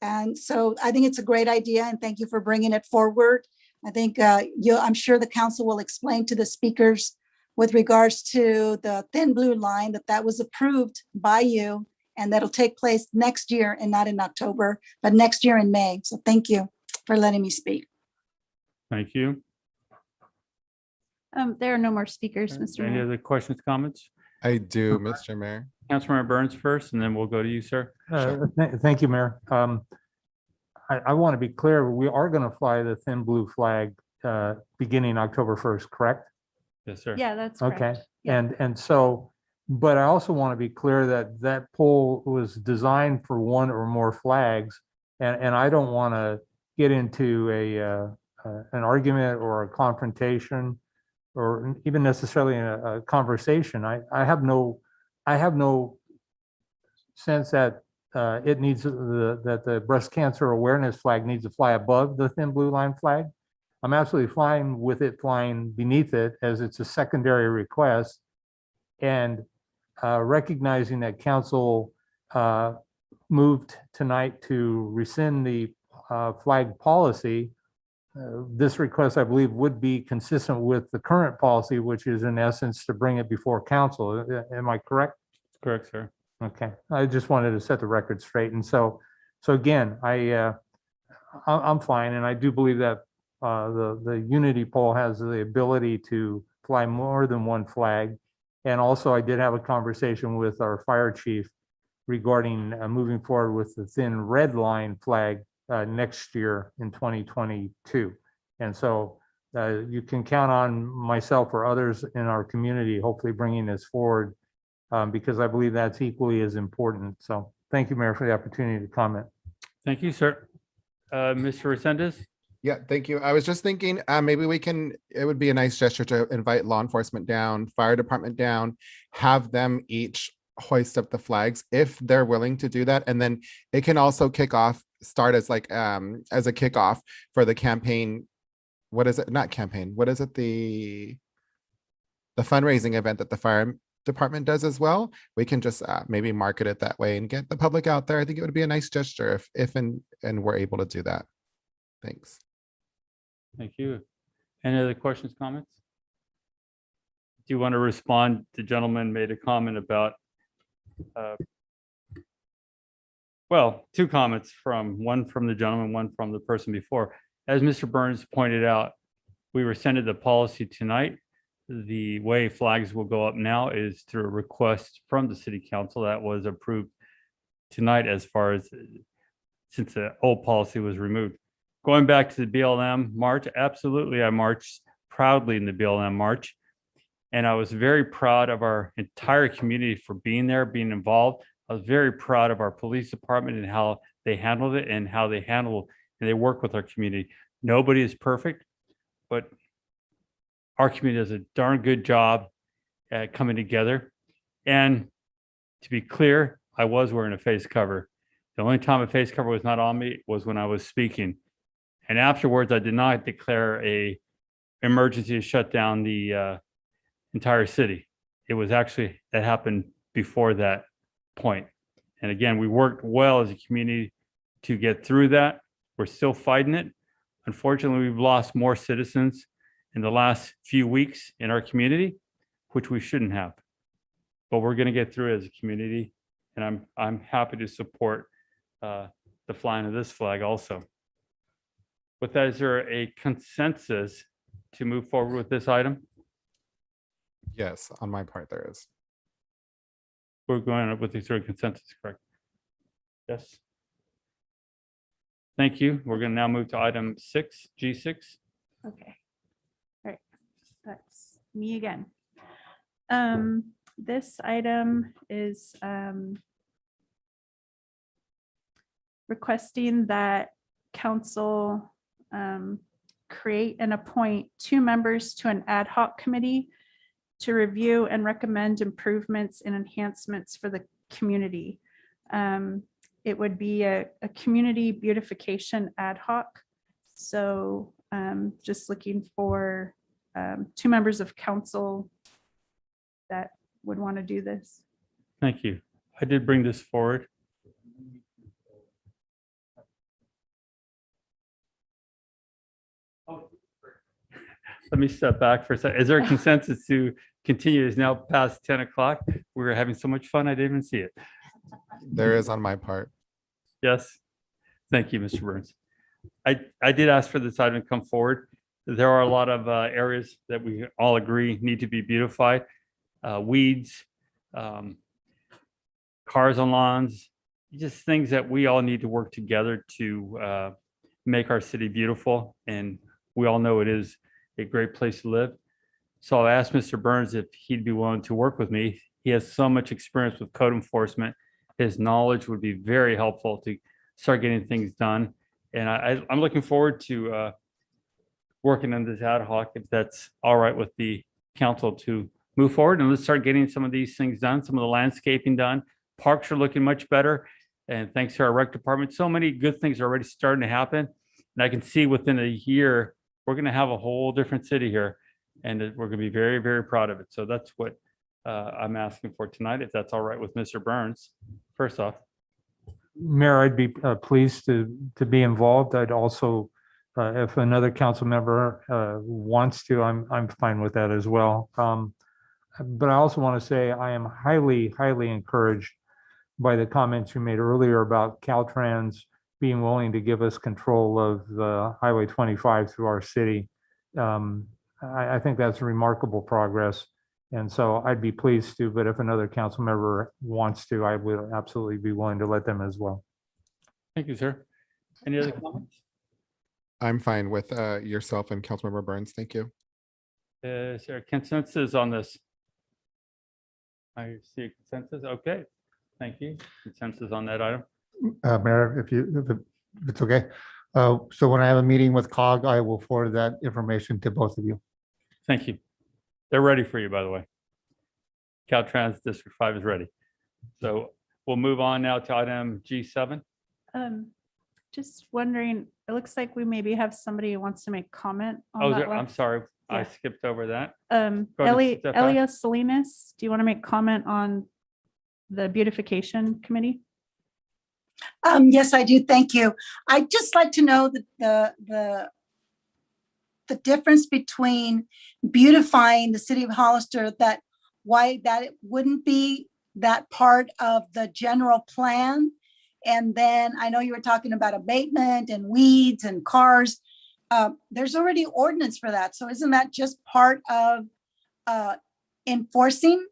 And so I think it's a great idea, and thank you for bringing it forward. I think I'm sure the council will explain to the speakers with regards to the thin blue line that was approved by you and that'll take place next year and not in October, but next year in May. So thank you for letting me speak. Thank you. There are no more speakers, Mr. Any Mayor. other questions, comments? I do, Mr. Mayor. Councilmember Burns first, and then we'll go to you, sir. Thank you, Mayor. I want to be clear, we are going to fly the thin blue flag beginning October 1st, correct? Yes, sir. Yeah, that's Okay, correct. Yeah. and so, but I also want to be clear that that pole was designed for one or more flags. And I don't want to get into an argument or a confrontation or even necessarily a conversation. I have no sense that it needs that the breast cancer awareness flag needs to fly above the thin blue line flag. I'm absolutely fine with it flying beneath it as it's a secondary request. And recognizing that council moved tonight to rescind the flag policy, this request, I believe, would be consistent with the current policy, which is in essence to bring it before council. Am I correct? Correct, sir. Okay, I just wanted to set the record straight. And so again, I'm fine, and I do believe that the unity pole has the ability to fly more than one flag. And also, I did have a conversation with our fire chief regarding moving forward with the thin red line flag next year in 2022. And so you can count on myself or others in our community, hopefully bringing this forward because I believe that's equally as important. So thank you, Mayor, for the opportunity to comment. Thank you, sir. Mr. Resendez? Yeah, thank you. I was just thinking, maybe it would be a nice gesture to invite law enforcement down, fire department down, have them each hoist up the flags if they're willing to do that. And then it can also start as like, as a kickoff for the campaign. What is it? Not campaign. What is it? The fundraising event that the fire department does as well. We can just maybe market it that way and get the public out there. I think it would be a nice gesture if and we're able to do that. Thanks. Thank you. Any other questions, comments? Do you want to respond? The gentleman made a comment about, well, two comments one from the gentleman, one from the person before. As Mr. Burns pointed out, we rescinded the policy tonight. The way flags will go up now is through a request from the city council that was approved tonight as far as since the old policy was removed. Going back to the BLM March, absolutely, I marched proudly in the BLM March. And I was very proud of our entire community for being there, being involved. I was very proud of our police department and how they handled it and how they work with our community. Nobody is perfect, but our community does a darn good job at coming together. And to be clear, I was wearing a face cover. The only time a face cover was not on me was when I was speaking. And afterwards, I did not declare an emergency to shut down the entire city. It was actually, that happened before that point. And again, we worked well as a community to get through that. We're still fighting it. Unfortunately, we've lost more citizens in the last few weeks in our community, which we shouldn't have. But we're going to get through it as a community. And I'm happy to support the flying of this flag also. With that, is there a consensus to move forward with this item? Yes, on my part, there is. We're going with the sort of consensus, correct? Yes. Thank you. We're going to now move to item 6, G6. Okay. All right. That's me again. This item is requesting that council create and appoint 2 members to an ad hoc committee to review and recommend improvements and enhancements for the community. It would be a community beautification ad hoc. So just looking for 2 members of council that would want to do this. Thank you. I did bring this forward. let me step back for a second. Is there a consensus to continue? It's now past 10 o'clock. We were having so much fun. I didn't even see it. There is on my part. Yes. Thank you, Mr. Burns. I did ask for this item to come forward. There are a lot of areas that we all agree need to be beautified. Weeds, cars on lawns, just things that we all need to work together to make our city beautiful. And we all know it is a great place to live. So I asked Mr. Burns if he'd be willing to work with me. He has so much experience with code enforcement. His knowledge would be very helpful to start getting things done. And I'm looking forward to working on this ad hoc, if that's all right with the council, to move forward and let's start getting some of these things done, some of the landscaping done. Parks are looking much better. And thanks to our rec department, so many good things are already starting to happen. And I can see within a year, we're going to have a whole different city here. And we're going to be very, very proud of it. So that's what I'm asking for tonight, if that's all right with Mr. Burns. First off. Mayor, I'd be pleased to be involved. I'd also, if another council member wants to, I'm fine with that as well. But I also want to say I am highly, highly encouraged by the comments you made earlier about Caltrans being willing to give us control of the Highway 25 through our city. I think that's remarkable progress. And so I'd be pleased to, but if another council member wants to, I would absolutely be willing to let them as well. Thank you, sir. Any other comments? I'm fine with yourself and Councilmember Burns. Thank you. Is there a consensus on this? I see a consensus. Okay. Thank you. Consensus on that item. Mayor, if it's okay. So when I have a meeting with COG, I will forward that information to both of you. Thank you. They're ready for you, by the way. Caltrans District 5 is ready. So we'll move on now to item G7. Just wondering, it looks like we maybe have somebody who wants to make comment on Oh, that I'm one. sorry. I Yeah. skipped over that. Go ahead and step back. Elia Salinas, do you want to make comment on the beautification committee? Yes, I do. Thank you. I'd just like to know the difference between beautifying the city of Hollister, that why that it wouldn't be that part of the general plan. And then I know you were talking about abatement and weeds and cars. There's already ordinance for that. So isn't that just part of enforcing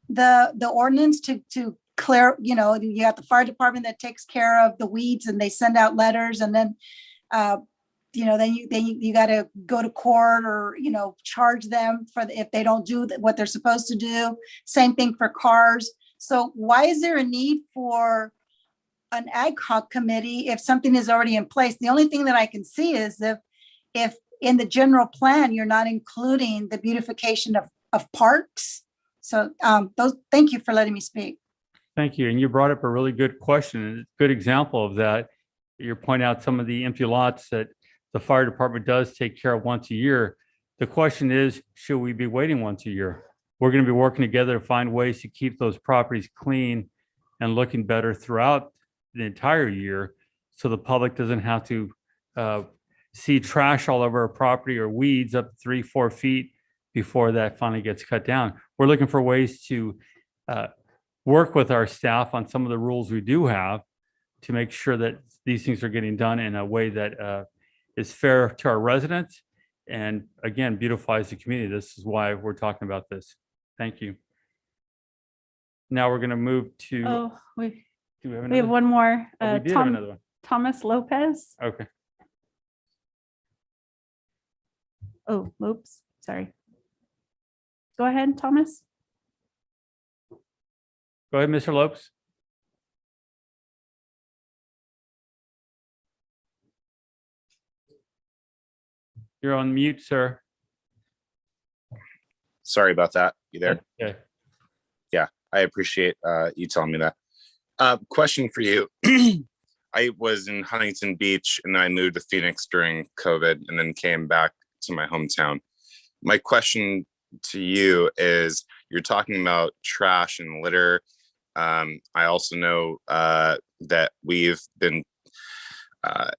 the ordinance to clear, you got the fire department that takes care of the weeds and they send out letters, and then then you got to go to court or charge them if they don't do what they're supposed to do. Same thing for cars. So why is there a need for an ad hoc committee if something is already in place? The only thing that I can see is if in the general plan you're not including the beautification of parks. So thank you for letting me speak. Thank you. And you brought up a really good question, and a good example of that. You're pointing out some of the empty lots that the fire department does take care of once a year. The question is, should we be waiting once a year? We're going to be working together to find ways to keep those properties clean and looking better throughout the entire year, so the public doesn't have to see trash all over our property or weeds up 3-4 feet before that finally gets cut down. We're looking for ways to work with our staff on some of the rules we do have to make sure that these things are getting done in a way that is fair to our residents and, again, beautifies the community. This is why we're talking about this. Thank you. Now we're going to move to. Oh, do we have we have one more. Oh, we did have another one. Thomas Lopez. Okay. Oh, oops, sorry. Go ahead, Thomas. Go ahead, Mr. Lopes. You're on mute, sir. Sorry about that. You there? Okay. Yeah, I appreciate you telling me that. Question for you. I was in Huntington Beach and I moved to Phoenix during COVID and then came back to my hometown. My question to you is, you're talking about trash and litter. I also know that we've been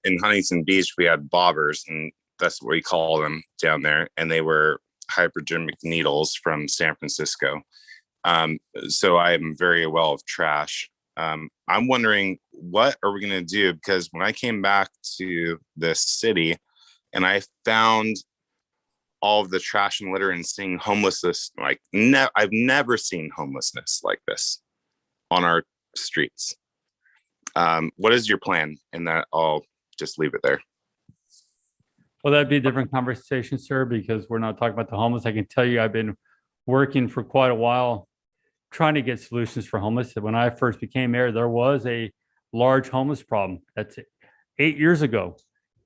in Huntington Beach, we had bobbers, and That's what we call them down there. And they were hypodermic needles from San Francisco. So I am very aware of trash. I'm wondering, what are we going to do? Because when I came back to this city and I found all of the trash and litter and seeing homelessness, like I've never seen homelessness like this on our streets. What is your plan? And that I'll just leave it there. Well, that'd be a different conversation, sir, because we're not talking about the homeless. I can tell you, I've been working for quite a while trying to get solutions for homeless. When I first became mayor, there was a large homeless problem. That's 8 years ago.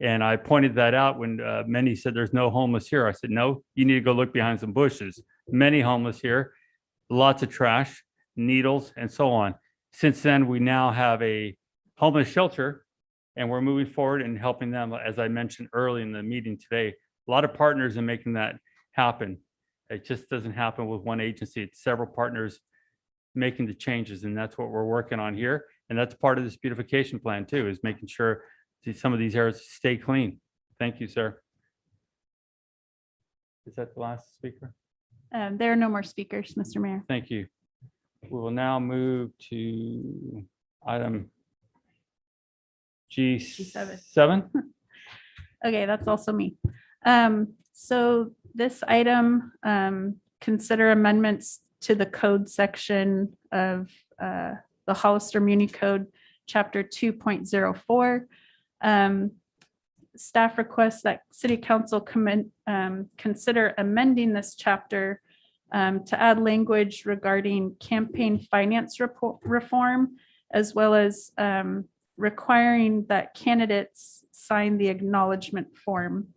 And I pointed that out when many said there's no homeless here. I said, no, you need to go look behind some bushes. Many homeless here, lots of trash, needles, and so on. Since then, we now have a homeless shelter, and we're moving forward and helping them, as I mentioned early in the meeting today. A lot of partners in making that happen. It just doesn't happen with one agency. It's several partners making the changes, and that's what we're working on here. And that's part of this beautification plan too, is making sure that some of these areas stay clean. Thank you, sir. Is that the last speaker? There are no more speakers, Mr. Mayor. Thank you. We will now move to item G7. Okay, that's also me. So this item, consider amendments to the code section of the Hollister Muni Code, Chapter 2.04. Staff requests that City Council consider amending this chapter to add language regarding campaign finance reform, as well as requiring that candidates sign the acknowledgement form.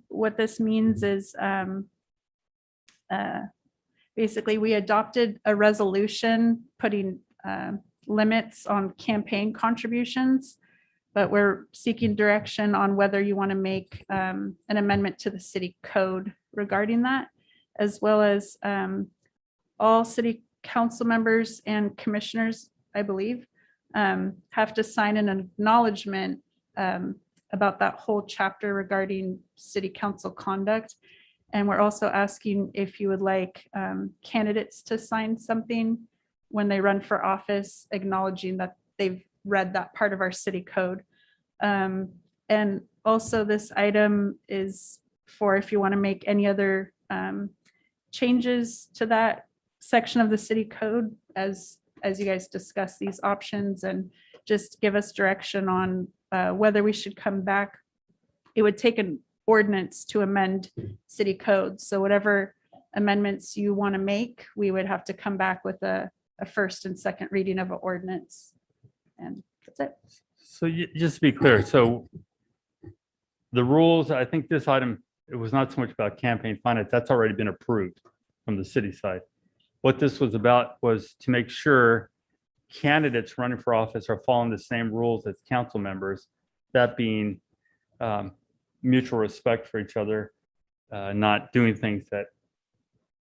What this means is basically we adopted a resolution putting limits on campaign contributions, but we're seeking direction on whether you want to make an amendment to the city code regarding that, as well as all city council members and commissioners, I believe, have to sign an acknowledgement about that whole chapter regarding city council conduct. And we're also asking if you would like candidates to sign something when they run for office, acknowledging that they've read that part of our city code. And also this item is for if you want to make any other changes to that section of the city code as you guys discuss these options, and just give us direction on whether we should come back. It would take an ordinance to amend city code. So whatever amendments you want to make, we would have to come back with a first and second reading of an ordinance. And that's it. So just to be clear, so the rules, I think this item, it was not so much about campaign finance. That's already been approved from the city side. What this was about was to make sure candidates running for office are following the same rules as council members, that being mutual respect for each other, not doing things that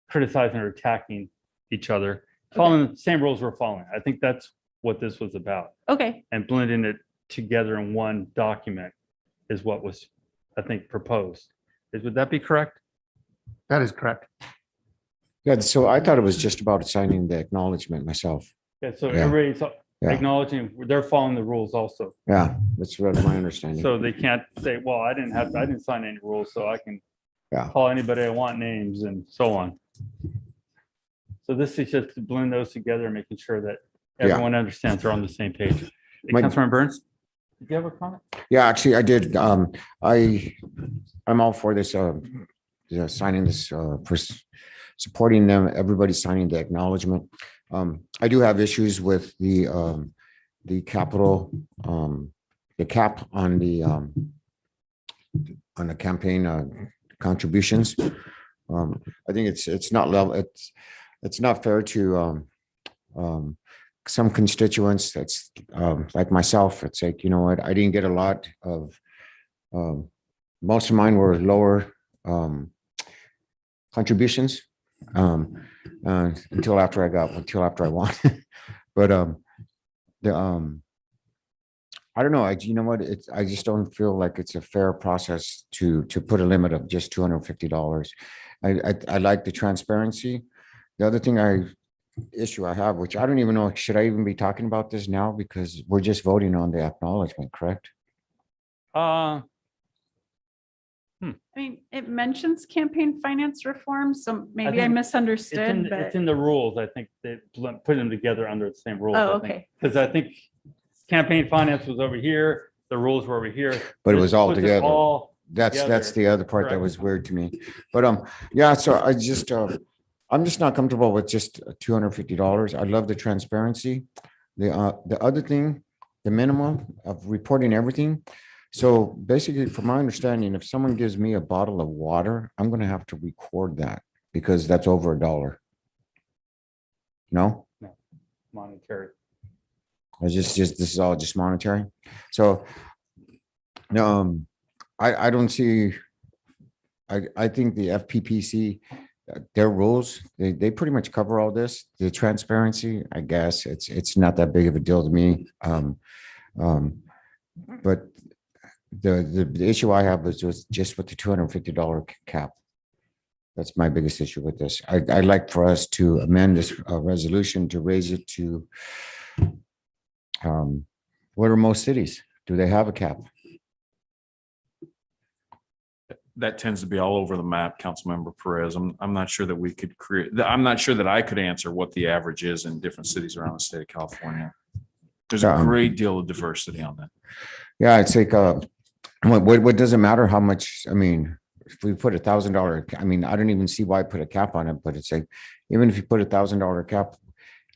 criticizing or attacking each other, following the same rules we're following. I think that's what this was about. Okay. And blending it together in one document is what was, I think, proposed. Would that be correct? That is correct. Yeah, so I thought it was just about signing the acknowledgement myself. Yeah, so Yeah. everybody's Yeah. acknowledging they're following the rules also. Yeah, that's what my understanding. So they can't say, well, I didn't sign any rules, so I can Yeah. call anybody I want names and so on. So this is just to blend those together, making sure that Yeah. everyone understands they're on the same page. My- Councilman Burns, did you have a comment? Yeah, actually, I did. I'm all for this, signing this, for supporting them, everybody signing the acknowledgement. I do have issues with the capital, the cap on the campaign contributions. I think it's not level, it's not fair to some constituents. That's like myself. It's like, you know what, I didn't get a lot of, most of mine were lower contributions until after I won. But I don't know. You know what? I just don't feel like it's a fair process to put a limit of just $250. I like the transparency. The other issue I have, which I don't even know, should I even be talking about this now? Because we're just voting on the acknowledgement, correct? I mean, it mentions campaign finance reform, so maybe I think misunderstood, but. It's in the rules. I think they put them together under the same rules. Oh, okay. Because I think campaign finance was over here, the rules were over here. But it This was all puts it together. all That's together. the other part that Correct. was weird to me. But yeah, so I'm just not comfortable with just $250. I love the transparency. The other thing, the minimum of reporting everything. So basically, from my understanding, if someone gives me a bottle of water, I'm gonna have to record that because that's over $1. No? No, monetary. It's just this is all just monetary. So I don't see, I think the FPPC, their rules, they pretty much cover all this. The transparency, I guess, it's not that big of a deal to me. But the issue I have was just with the $250 cap. That's my biggest issue with this. I'd like for us to amend this resolution to raise it to what are most cities? Do they have a cap? That tends to be all over the map, Councilmember Perez. I'm not sure that we could create, I'm not sure that I could answer what the average is in different cities around the state of California. There's a great deal of diversity on that. Yeah, it's like, what does it matter how much, I mean, if we put $1,000, I mean, I don't even see why put a cap on it, but it's like, even if you put $1,000 cap,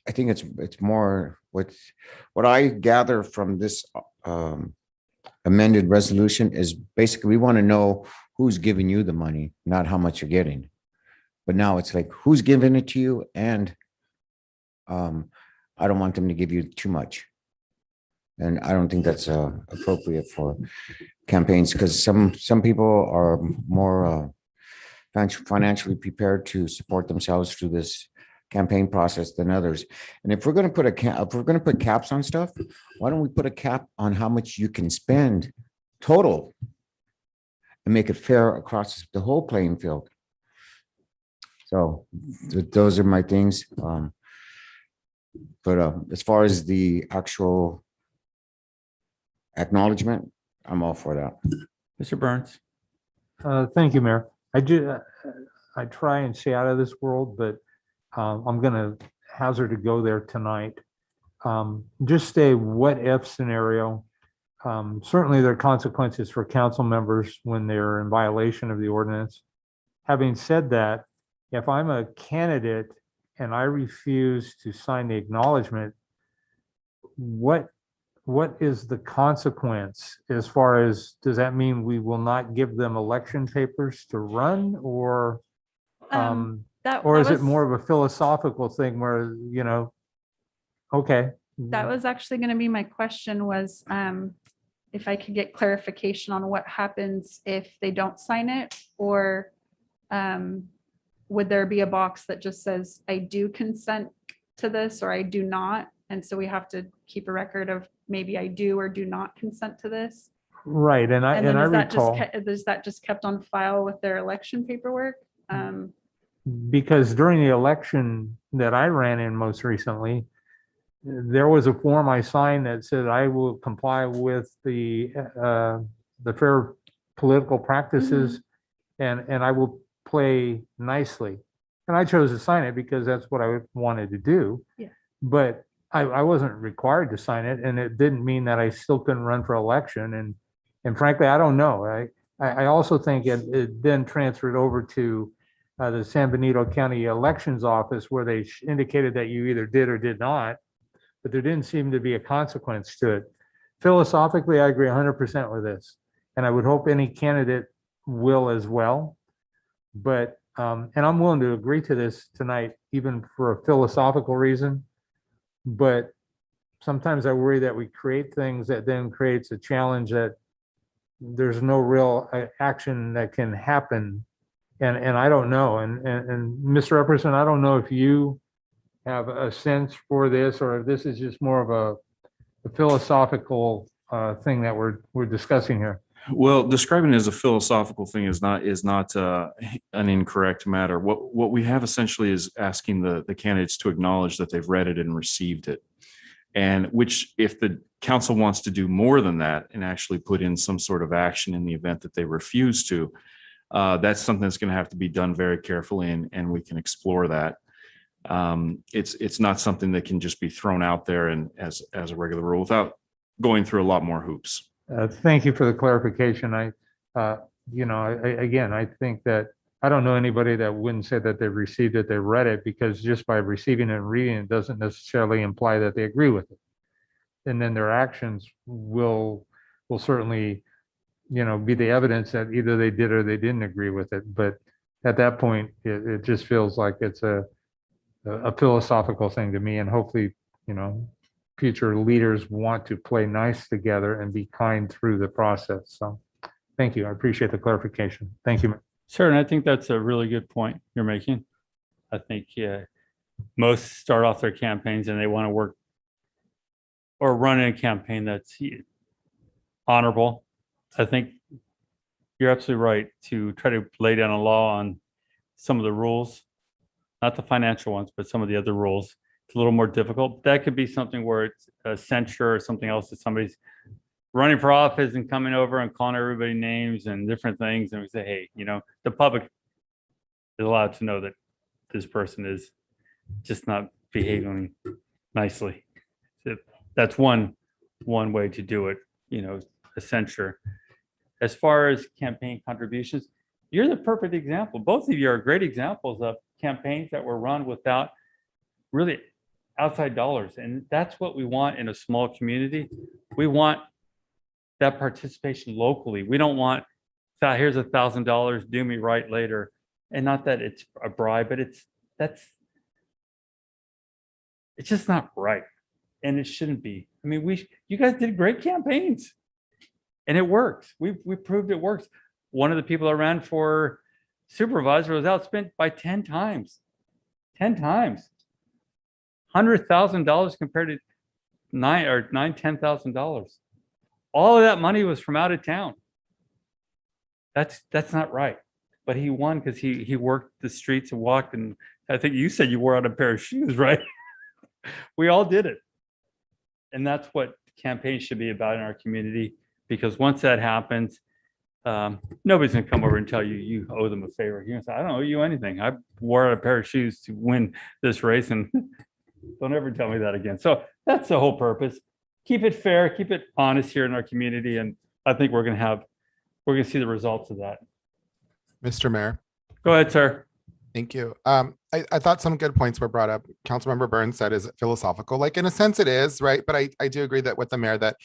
I think it's more what I gather from this amended resolution is basically, we want to know who's giving you the money, not how much you're getting. But now it's like, who's giving it to you? And I don't want them to give you too much. And I don't think that's appropriate for campaigns because some people are more financially prepared to support themselves through this campaign process than others. And if we're going to put if we're going to put caps on stuff, why don't we put a cap on how much you can spend total and make it fair across the whole playing field? So those are my things. But as far as the actual acknowledgement, I'm all for that. Mr. Burns. Thank you, Mayor. I try and stay out of this world, but I'm gonna hazard to go there tonight. Just a what if scenario. Certainly there are consequences for council members when they're in violation of the ordinance. Having said that, if I'm a candidate and I refuse to sign the acknowledgement, what is the consequence as far as, does that mean we will not give them election papers to run or is it more of a philosophical thing where, you know, okay. That was actually going to be my question was if I could get clarification on what happens if they don't sign it, or would there be a box that just says, I do consent to this or I do not? And so we have to keep a record of maybe I do or do not consent to this. Right. And I recall. Is that just kept on file with their election paperwork? Because during the election that I ran in most recently, there was a form I signed that said I will comply with the fair political practices and I will play nicely. And I chose to sign it because that's what I wanted to do. Yeah. But I wasn't required to sign it, and it didn't mean that I still couldn't run for election. And frankly, I don't know. I also think it then transferred over to the San Benito County Elections Office where they indicated that you either did or did not, but there didn't seem to be a consequence to it. Philosophically, I agree 100% with this, and I would hope any candidate will as well. But, and I'm willing to agree to this tonight, even for a philosophical reason. But sometimes I worry that we create things that then creates a challenge that there's no real action that can happen. And I don't know. And Mr. Epperson, I don't know if you have a sense for this or if this is just more of a philosophical thing that we're discussing here. Well, describing it as a philosophical thing is not an incorrect matter. What we have essentially is asking the candidates to acknowledge that they've read it and received it. And which, if the council wants to do more than that and actually put in some sort of action in the event that they refuse to, that's something that's going to have to be done very carefully, and we can explore that. It's not something that can just be thrown out there and as a regular rule without going through a lot more hoops. Thank you for the clarification. Again, I think that I don't know anybody that wouldn't say that they've received it, they read it, because just by receiving it and reading it doesn't necessarily imply that they agree with it. And then their actions will certainly, be the evidence that either they did or they didn't agree with it. But at that point, it just feels like it's a philosophical thing to me, and hopefully, future leaders want to play nice together and be kind through the process. So thank you. I appreciate the clarification. Thank you. Sure, and I think that's a really good point you're making. I think most start off their campaigns and they want to work or run in a campaign that's honorable. I think you're absolutely right to try to lay down a law on some of the rules, not the financial ones, but some of the other rules. It's a little more difficult. That could be something where it's a censure or something else that somebody's running for office and coming over and calling everybody names and different things. And we say, hey, the public is allowed to know that this person is just not behaving nicely. So that's one way to do it, a censure. As far as campaign contributions, you're the perfect example. Both of you are great examples of campaigns that were run without really outside dollars. And that's what we want in a small community. We want that participation locally. We don't want, here's $1,000, do me right later. And not that it's a bribe, but it's just not right. And it shouldn't be. I mean, you guys did great campaigns and it works. We proved it works. One of the people that ran for supervisor was outspent by 10 times. 10 times. $100,000 compared to $10,000. All of that money was from out of town. That's not right. But he won because he worked the streets and walked, and I think you said you wore out a pair of shoes, right? We all did it. And that's what campaigns should be about in our community, because once that happens, nobody's gonna come over and tell you owe them a favor. You're gonna say, I don't owe you anything. I wore out a pair of shoes to win this race, and don't ever tell me that again. So that's the whole purpose. Keep it fair, keep it honest here in our community, and I think we're gonna see the results of that. Mr. Mayor. Go ahead, sir. Thank you. I thought some good points were brought up. Councilmember Burns said, is it philosophical? Like, in a sense it is, right? But I do agree that with the mayor that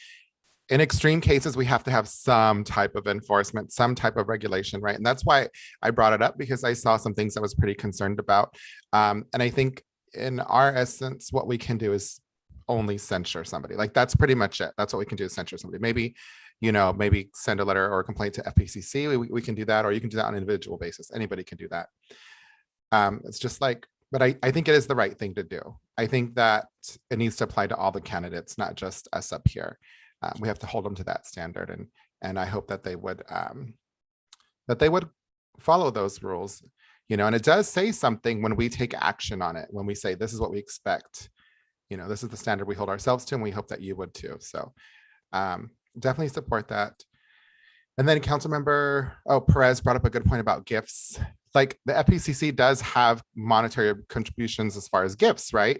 in extreme cases, we have to have some type of enforcement, some type of regulation, right? And that's why I brought it up, because I saw some things I was pretty concerned about. And I think in our essence, what we can do is only censure somebody. Like, that's pretty much it. That's what we can do, is censure somebody. Maybe, maybe send a letter or a complaint to FPCC. We can do that, or you can do that on an individual basis. Anybody can do that. It's just like, but I think it is the right thing to do. I think that it needs to apply to all the candidates, not just us up here. We have to hold them to that standard, and I hope that they would follow those rules, and it does say something when we take action on it, when we say, this is what we expect, this is the standard we hold ourselves to, and we hope that you would too. So definitely support that. And then Councilmember Perez brought up a good point about gifts. Like, the FPCC does have monetary contributions as far as gifts, right?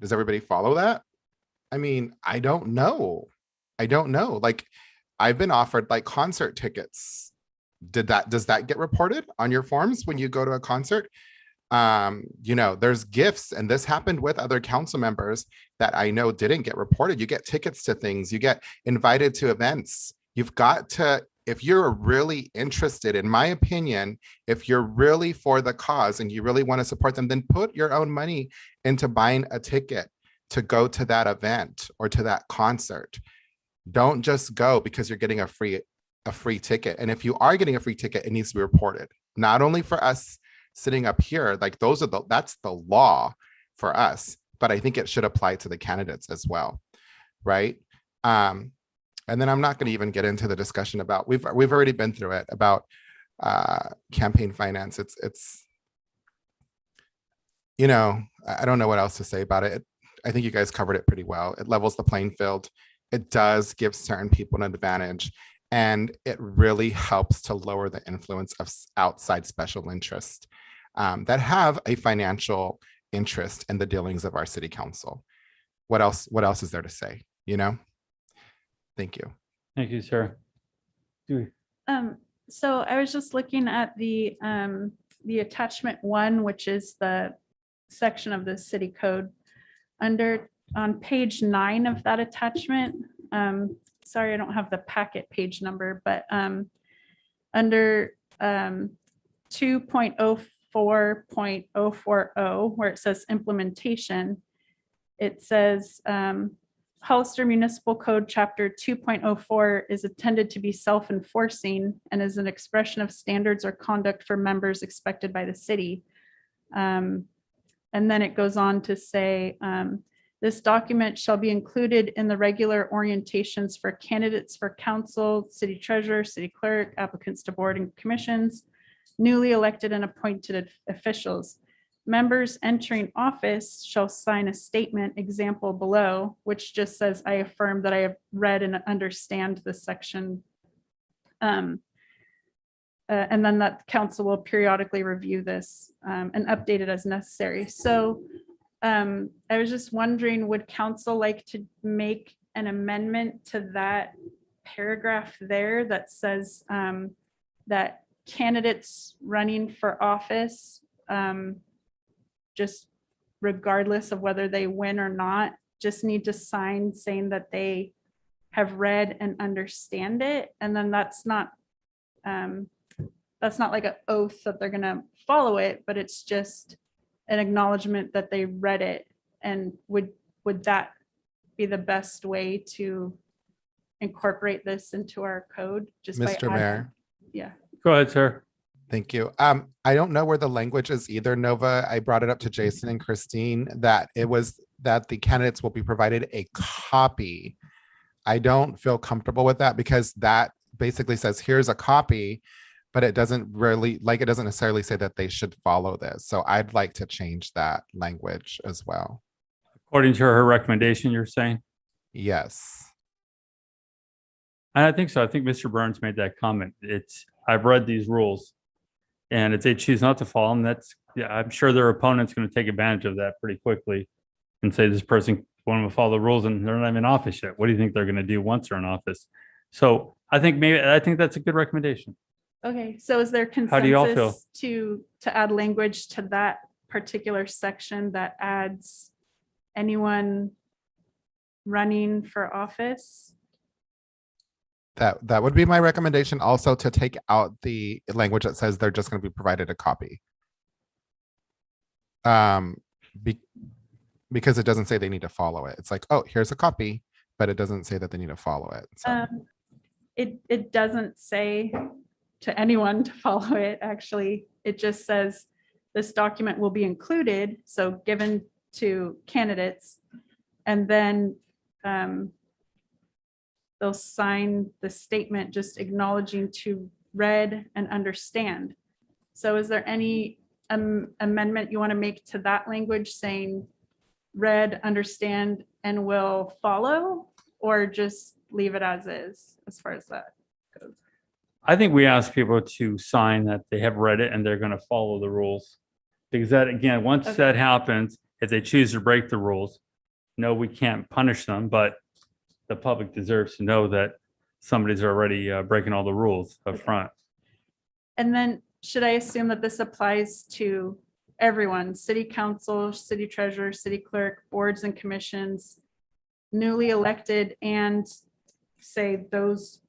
Does everybody follow that? I mean, I don't know. Like, I've been offered like concert tickets. Does that get reported on your forms when you go to a concert? There's gifts, and this happened with other council members that I know didn't get reported. You get tickets to things, you get invited to events. You've got to, if you're really interested, in my opinion, if you're really for the cause and you really want to support them, then put your own money into buying a ticket to go to that event or to that concert. Don't just go because you're getting a free ticket. And if you are getting a free ticket, it needs to be reported, not only for us sitting up here, like that's the law for us, but I think it should apply to the candidates as well, right? And then I'm not going to even get into the discussion about, we've already been through it, about campaign finance. It's, you know, I don't know what else to say about it. I think you guys covered it pretty well. It levels the playing field. It does give certain people an advantage, and it really helps to lower the influence of outside special interests that have a financial interest in the dealings of our city council. What else is there to say, you know? Thank you. Thank you, sir. So I was just looking at the attachment 1, which is the section of the city code on page 9 of that attachment. Sorry, I don't have the packet page number, but under 2.04.040, where it says implementation, it says Hollister Municipal Code Chapter 2.04 is intended to be self-enforcing and is an expression of standards or conduct for members expected by the city. And then it goes on to say, this document shall be included in the regular orientations for candidates for council, city treasurer, city clerk, applicants to board and commissions, newly elected and appointed officials. Members entering office shall sign a statement example below, which just says, I affirm that I have read and understand this section. And then that council will periodically review this and update it as necessary. So I was just wondering, would council like to make an amendment to that paragraph there that says that candidates running for office, just regardless of whether they win or not, just need to sign saying that they have read and understand it? And then that's not like an oath that they're gonna follow it, but it's just an acknowledgement that they read it. And would that be the best way to incorporate this into our code? Just by Mr. adding- Mayor. Yeah. Go ahead, sir. Thank you. I don't know where the language is either, Nova. I brought it up to Jason and Christine that it was that the candidates will be provided a copy. I don't feel comfortable with that because that basically says, here's a copy, but it doesn't really, like, it doesn't necessarily say that they should follow this. So I'd like to change that language as well. According to her recommendation, you're saying? Yes. And I think so. I think Mr. Burns made that comment. I've read these rules and if they choose not to follow them, I'm sure their opponent's going to take advantage of that pretty quickly and say this person won't even follow the rules and they're not even in office yet. What do you think they're going to do once they're in office? So I think that's a good recommendation. Okay, so is there How do you all feel? consensus to add language to that particular section that adds anyone running for office? That would be my recommendation, also to take out the language that says they're just going to be provided a copy. Because it doesn't say they need to follow it. It's like, oh, here's a copy, but it doesn't say that they need to follow it. So. It doesn't say to anyone to follow it, actually. It just says this document will be included, so given to candidates, and then they'll sign the statement just acknowledging to read and understand. So is there any amendment you want to make to that language saying read, understand, and will follow, or just leave it as is as far as that goes? I think we ask people to sign that they have read it and they're going to follow the rules. Because that, again, once that happens, if they choose to break the rules, no, we can't punish them, but the public deserves to know that somebody's already breaking all the rules up front. And then should I assume that this applies to everyone, city council, city treasurer, city clerk, boards and commissions, newly elected, and say those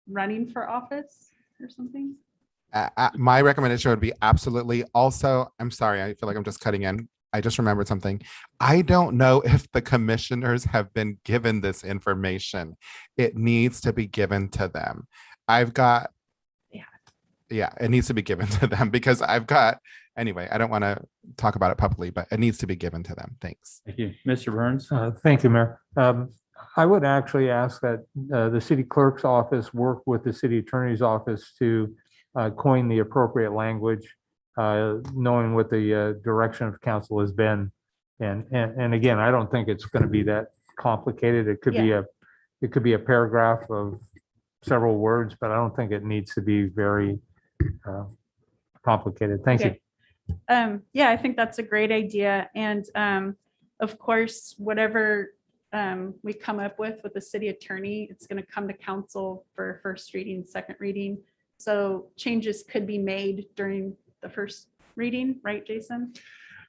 running for office or something? My recommendation would be absolutely. Also, I'm sorry, I feel like I'm just cutting in. I just remembered something. I don't know if the commissioners have been given this information. It needs to be given to them. Yeah, it needs to be given to them because anyway, I don't want to talk about it publicly, but it needs to be given to them. Thanks. Thank you. Mr. Burns? Thank you, Mayor. I would actually ask that the city clerk's office work with the city attorney's office to coin the appropriate language, knowing what the direction of council has been. And again, I don't think it's going to be that complicated. It could be it could be a paragraph of several words, but I don't think it needs to be very complicated. Thank you. Okay. Yeah, I think that's a great idea. And of course, whatever we come up with the city attorney, it's going to come to council for first reading, second reading. So changes could be made during the first reading, right, Jason?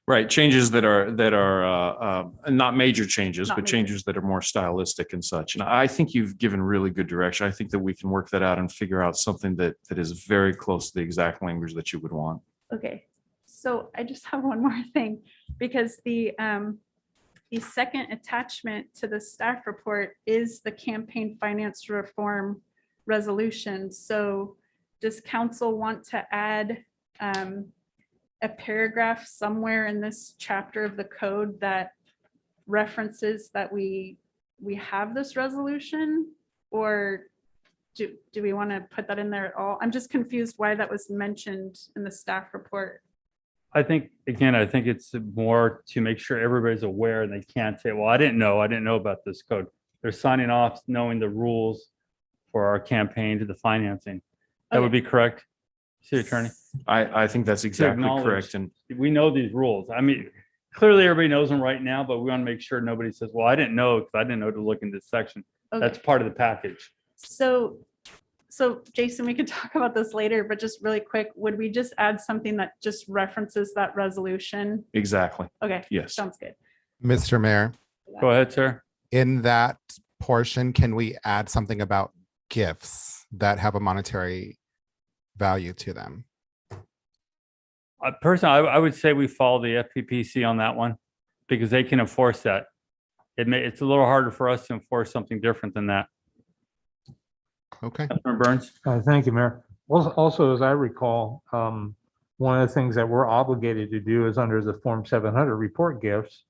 Right, changes that are not major changes, Not but major. changes that are more stylistic and such. And I think you've given really good direction. I think that we can work that out and figure out something that is very close to the exact language that you would want. Okay, so I just have one more thing, because the second attachment to the staff report is the campaign finance reform resolution. So does council want to add a paragraph somewhere in this chapter of the code that references that we have this resolution? Or do we want to put that in there at all? I'm just confused why that was mentioned in the staff report. I think, again, I think it's more to make sure everybody's aware and they can't say, well, I didn't know about this code. They're signing off knowing the rules for our campaign to the financing. That would be correct, city attorney? I think that's exactly acknowledge- correct. And We know these rules. I mean, clearly everybody knows them right now, but we want to make sure nobody says, well, I didn't know because I didn't know to look in this section. That's Okay. part of the package. So Jason, we could talk about this later, but just really quick, would we just add something that just references that resolution? exactly. Okay. Yes. Sounds good. Mr. Mayor, Go ahead, sir. in that portion, can we add something about gifts that have a monetary value to them? Personally, I would say we follow the FPPC on that one because they can enforce that. It's a little harder for us to enforce something different than that. Okay. Councilmember Burns? Thank you, Mayor. Also, as I recall, one of the things that we're obligated to do is under the Form 700 report gifts.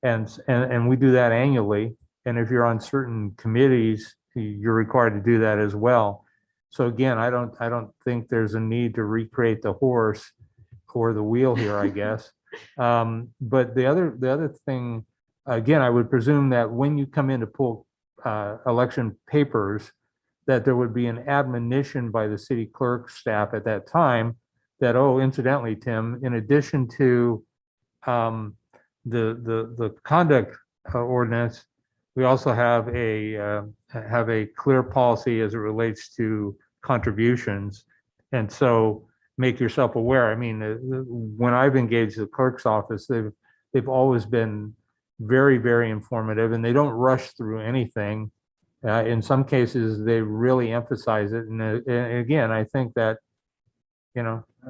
And we do that annually. And if you're on certain committees, you're required to do that as well. So again, I don't think there's a need to recreate the horse or the wheel here, I guess. But the other thing, again, I would presume that when you come in to pull election papers, that there would be an admonition by the city clerk staff at that time that, oh, incidentally, Tim, in addition to the conduct ordinance, we also have a clear policy as it relates to contributions. And so make yourself aware. I mean, when I've engaged the clerk's office, they've always been very, very informative, and they don't rush through anything. In some cases, they really emphasize it. And again, I think that,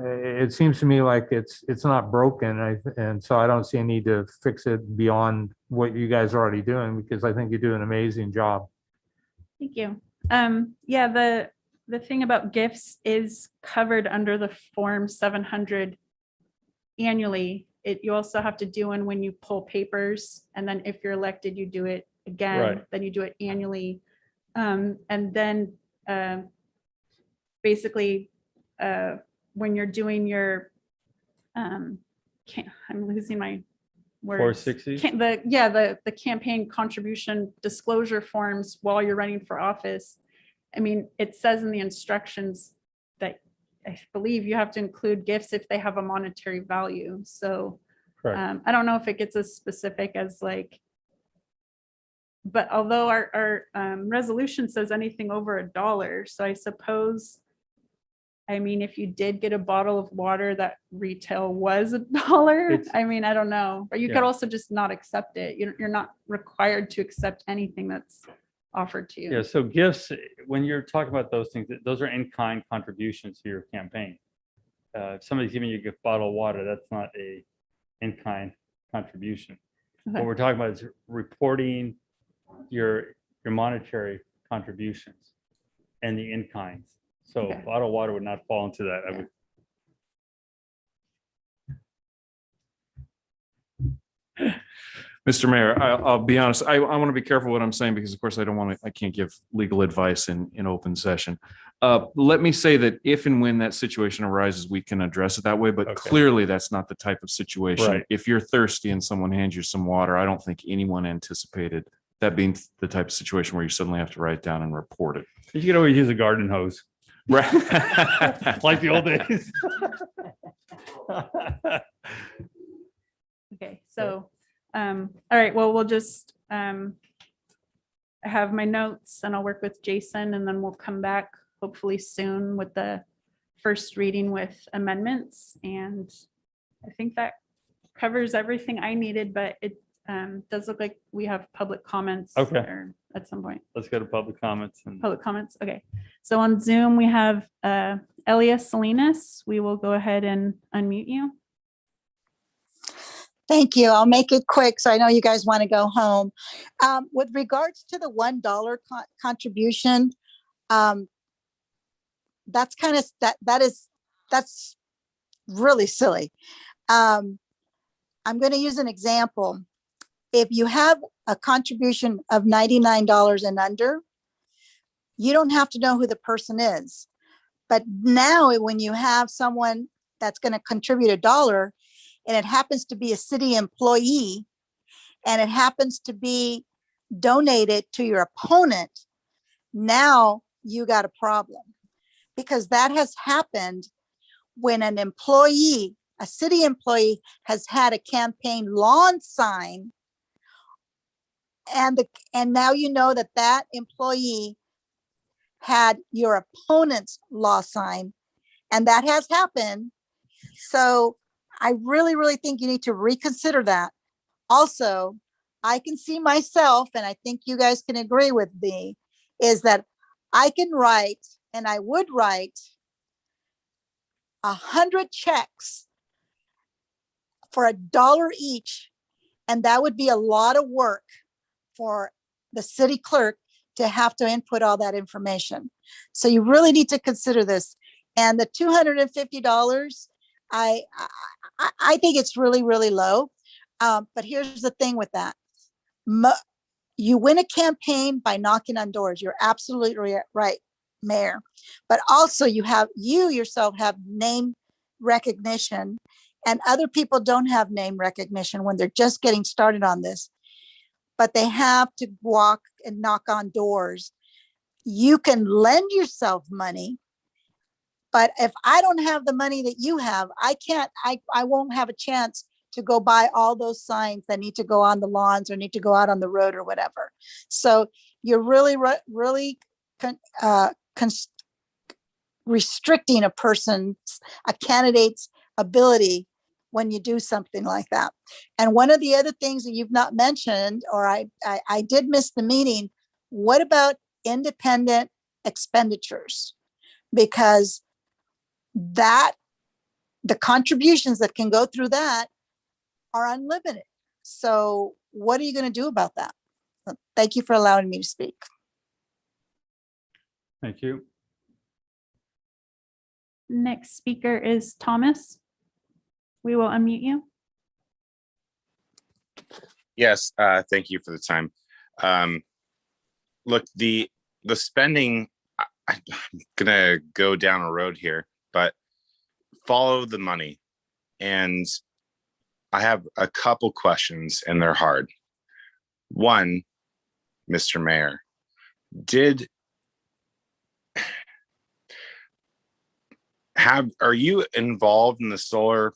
it seems to me like it's not broken. And so I don't see a need to fix it beyond what you guys are already doing, because I think you do an amazing job. Thank you. Yeah, the thing about gifts is covered under the Form 700 annually. You also have to do one when you pull papers, and then if you're elected, you do it again. Right. Then you do it annually. And then basically, when you're doing your, I'm losing my words. 460? The campaign contribution disclosure forms while you're running for office. I mean, it says in the instructions that I believe you have to include gifts if they have a monetary value. So Correct. I don't know if it gets as specific as like, but although our resolution says anything over $1, so I suppose, I mean, if you did get a bottle of water that retail was $1, I mean, I don't know, but you could Yeah. also just not accept it. You're not required to accept anything that's offered to you. Yeah, so gifts, when you're talking about those things, those are in-kind contributions to your campaign. If somebody's giving you a bottle of water, that's not a in-kind contribution. Okay. What we're talking about is reporting your monetary contributions and the in-kinds. So Okay. bottle of water would not fall into that. I would. Mr. Mayor, I'll be honest, I want to be careful what I'm saying because of course I can't give legal advice in open session. Let me say that if and when that situation arises, we can address it that way, but clearly that's not the type of situation. Right. If you're thirsty and someone hands you some water, I don't think anyone anticipated that being the type of situation where you suddenly have to write down and report it. You could always use a garden hose. Right. Like the old days. Okay, so, all right, well, we'll just, I have my notes and I'll work with Jason and then we'll come back hopefully soon with the first reading with amendments. And I think that covers everything I needed, but it does look like we have public comments. Okay. Or at some point. Let's go to public comments. Public comments, okay. So on Zoom, we have Elias Salinas. We will go ahead and unmute you. Thank you. I'll make it quick, so I know you guys want to go home. With regards to the $1 contribution, that's kind of, that's really silly. I'm going to use an example. If you have a contribution of $99 and under, you don't have to know who the person is. But now when you have someone that's going to contribute $1 and it happens to be a city employee and it happens to be donated to your opponent, now you got a problem. Because that has happened when an employee, a city employee, has had a campaign lawn sign, and now you know that that employee had your opponent's law sign, and that has happened. So I really, really think you need to reconsider that. Also, I can see myself, and I think you guys can agree with me, is that I can write, and I would write 100 checks for $1 each, and that would be a lot of work for the city clerk to have to input all that information. So you really need to consider this. And the $250, I think it's really, really low. But here's the thing with that. You win a campaign by knocking on doors. You're absolutely right, Mayor. But also you yourself have name recognition, and other people don't have name recognition when they're just getting started on this. But they have to walk and knock on doors. You can lend yourself money, but if I don't have the money that you have, I won't have a chance to go buy all those signs that need to go on the lawns or need to go out on the road or whatever. So you're really, really restricting a candidate's ability when you do something like that. And one of the other things that you've not mentioned, or I did miss the meeting, what about independent expenditures? Because the contributions that can go through that are unlimited. So what are you going to do about that? Thank you for allowing me to speak. Thank you. Next speaker is Thomas. We will unmute you. Yes, thank you for the time. Look, the spending, I'm gonna go down a road here, but follow the money. And I have a couple questions and they're hard. One, Mr. Mayor, are you involved in the solar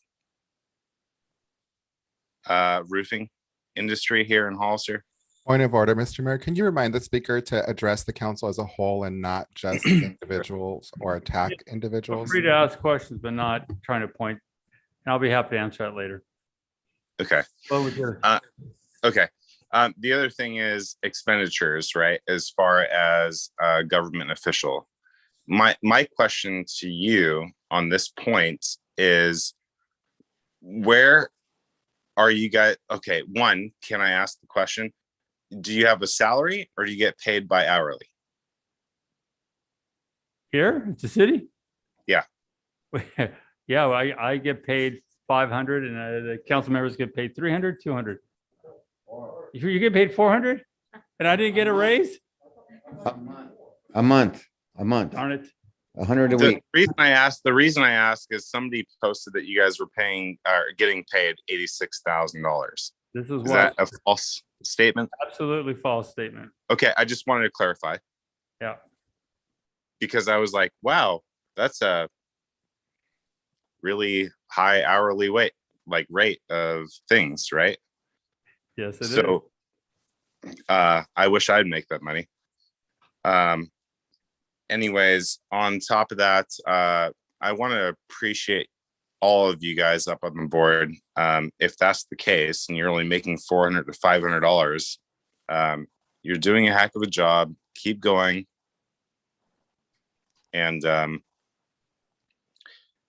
roofing industry here in Hollister? Point of order, Mr. Mayor. Can you remind the speaker to address the council as a whole and not just individuals or attack Feel individuals? free to ask questions, but not trying to point. And I'll be happy to answer that later. Okay. Okay. The other thing is expenditures, right? As far as a government official. My question to you on this point is, where are you guys? Okay, one, can I ask the question? Do you have a salary or do you get paid by hourly? Here, it's a city? Yeah. Yeah, I get paid 500 and the council members get paid 300, 200. You get paid 400 and I didn't get a raise? A month, Darn it. 100 a The week. reason I ask is somebody posted that you guys were getting paid $86,000. This is Is what that a false statement? absolutely false statement. Okay, I just wanted to clarify Yeah. because I was like, wow, that's a really high hourly rate of things, right? Yes, it is. So I wish I'd make that money. Anyways, on top of that, I want to appreciate all of you guys up on the board. If that's the case and you're only making $400 to $500, you're doing a heck of a job. Keep going. And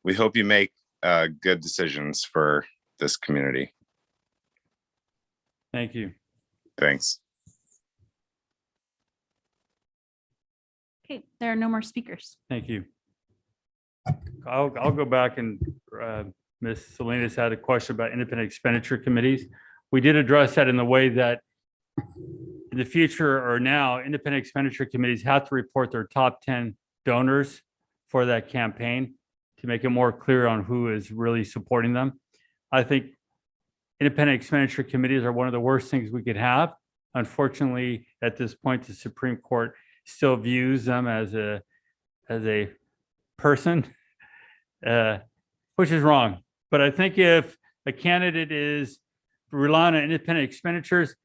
we hope you make good decisions for this community. Thank you. Thanks. Okay, there are no more speakers. Thank you. I'll go back and Ms. Salinas had a question about independent expenditure committees. We did address that in the way that in the future or now, independent expenditure committees have to report their top 10 donors for that campaign to make it more clear on who is really supporting them. I think independent expenditure committees are one of the worst things we could have. Unfortunately, at this point, the Supreme Court still views them as a person, which is wrong. But I think if a candidate is relying on independent expenditures,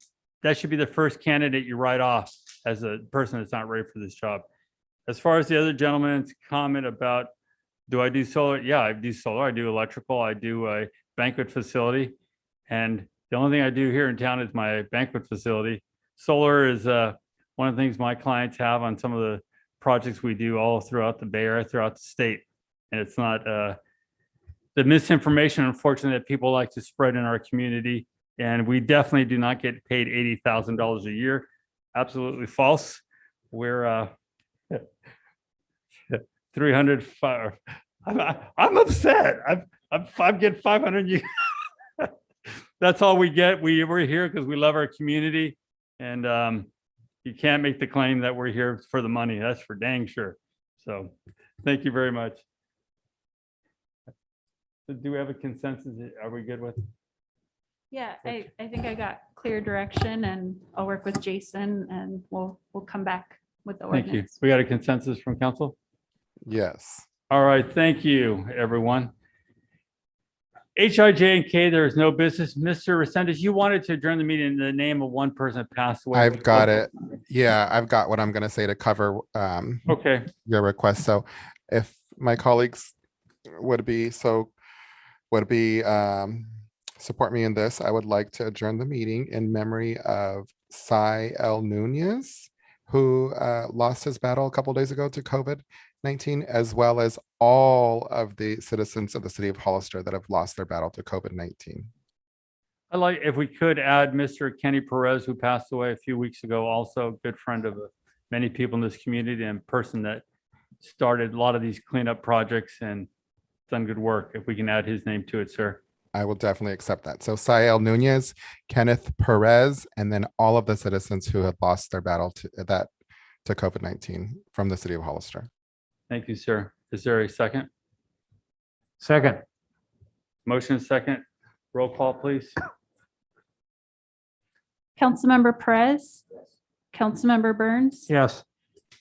that should be the first candidate you write off as a person that's not ready for this job. As far as the other gentleman's comment about, do I do solar? Yeah, I do solar. I do electrical. I do a banquet facility. And the only thing I do here in town is my banquet facility. Solar is one of the things my clients have on some of the projects we do all throughout the Bay Area, throughout the state. And it's not the misinformation, unfortunately, that people like to spread in our community. And we definitely do not get paid $80,000 a year. Absolutely false. We're 305. I'm upset. I'm getting 500 a year. That's all we get. We're here because we love our community. And you can't make the claim that we're here for the money. That's for dang sure. So thank you very much. Do we have a consensus? Are we good with? Yeah, I think I got clear direction and I'll work with Jason and we'll come back with the Thank you. ordinance. We got a consensus from council? Yes. All right, thank you, everyone. HIJ and K, there is no business. Mr. Resendez, you wanted to adjourn the meeting in the name of one person that passed away. I've got it. Yeah, I've got what I'm going to say to cover Okay. your request. So if my colleagues would support me in this, I would like to adjourn the meeting in memory of Cy L. Nunez, who lost his battle a couple days ago to COVID-19, as well as all of the citizens of the city of Hollister that have lost their battle to COVID-19. I'd like, if we could add Mr. Kenny Perez, who passed away a few weeks ago, also a good friend of many people in this community and person that started a lot of these cleanup projects and done good work. If we can add his name to it, sir. I will definitely accept that. So Cy L. Nunez, Kenneth Perez, and then all of the citizens who had lost their battle to COVID-19 from the city of Hollister. Thank you, sir. Is there a second? Second. Motion second. Roll call, please. Councilmember Perez. Councilmember Burns. Yes.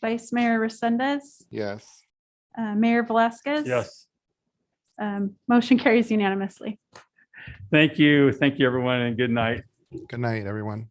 Vice Mayor Resendez. Yes. Mayor Velasquez. Yes. Motion carries unanimously. Thank you. Thank you, everyone, and good night. Good night, everyone.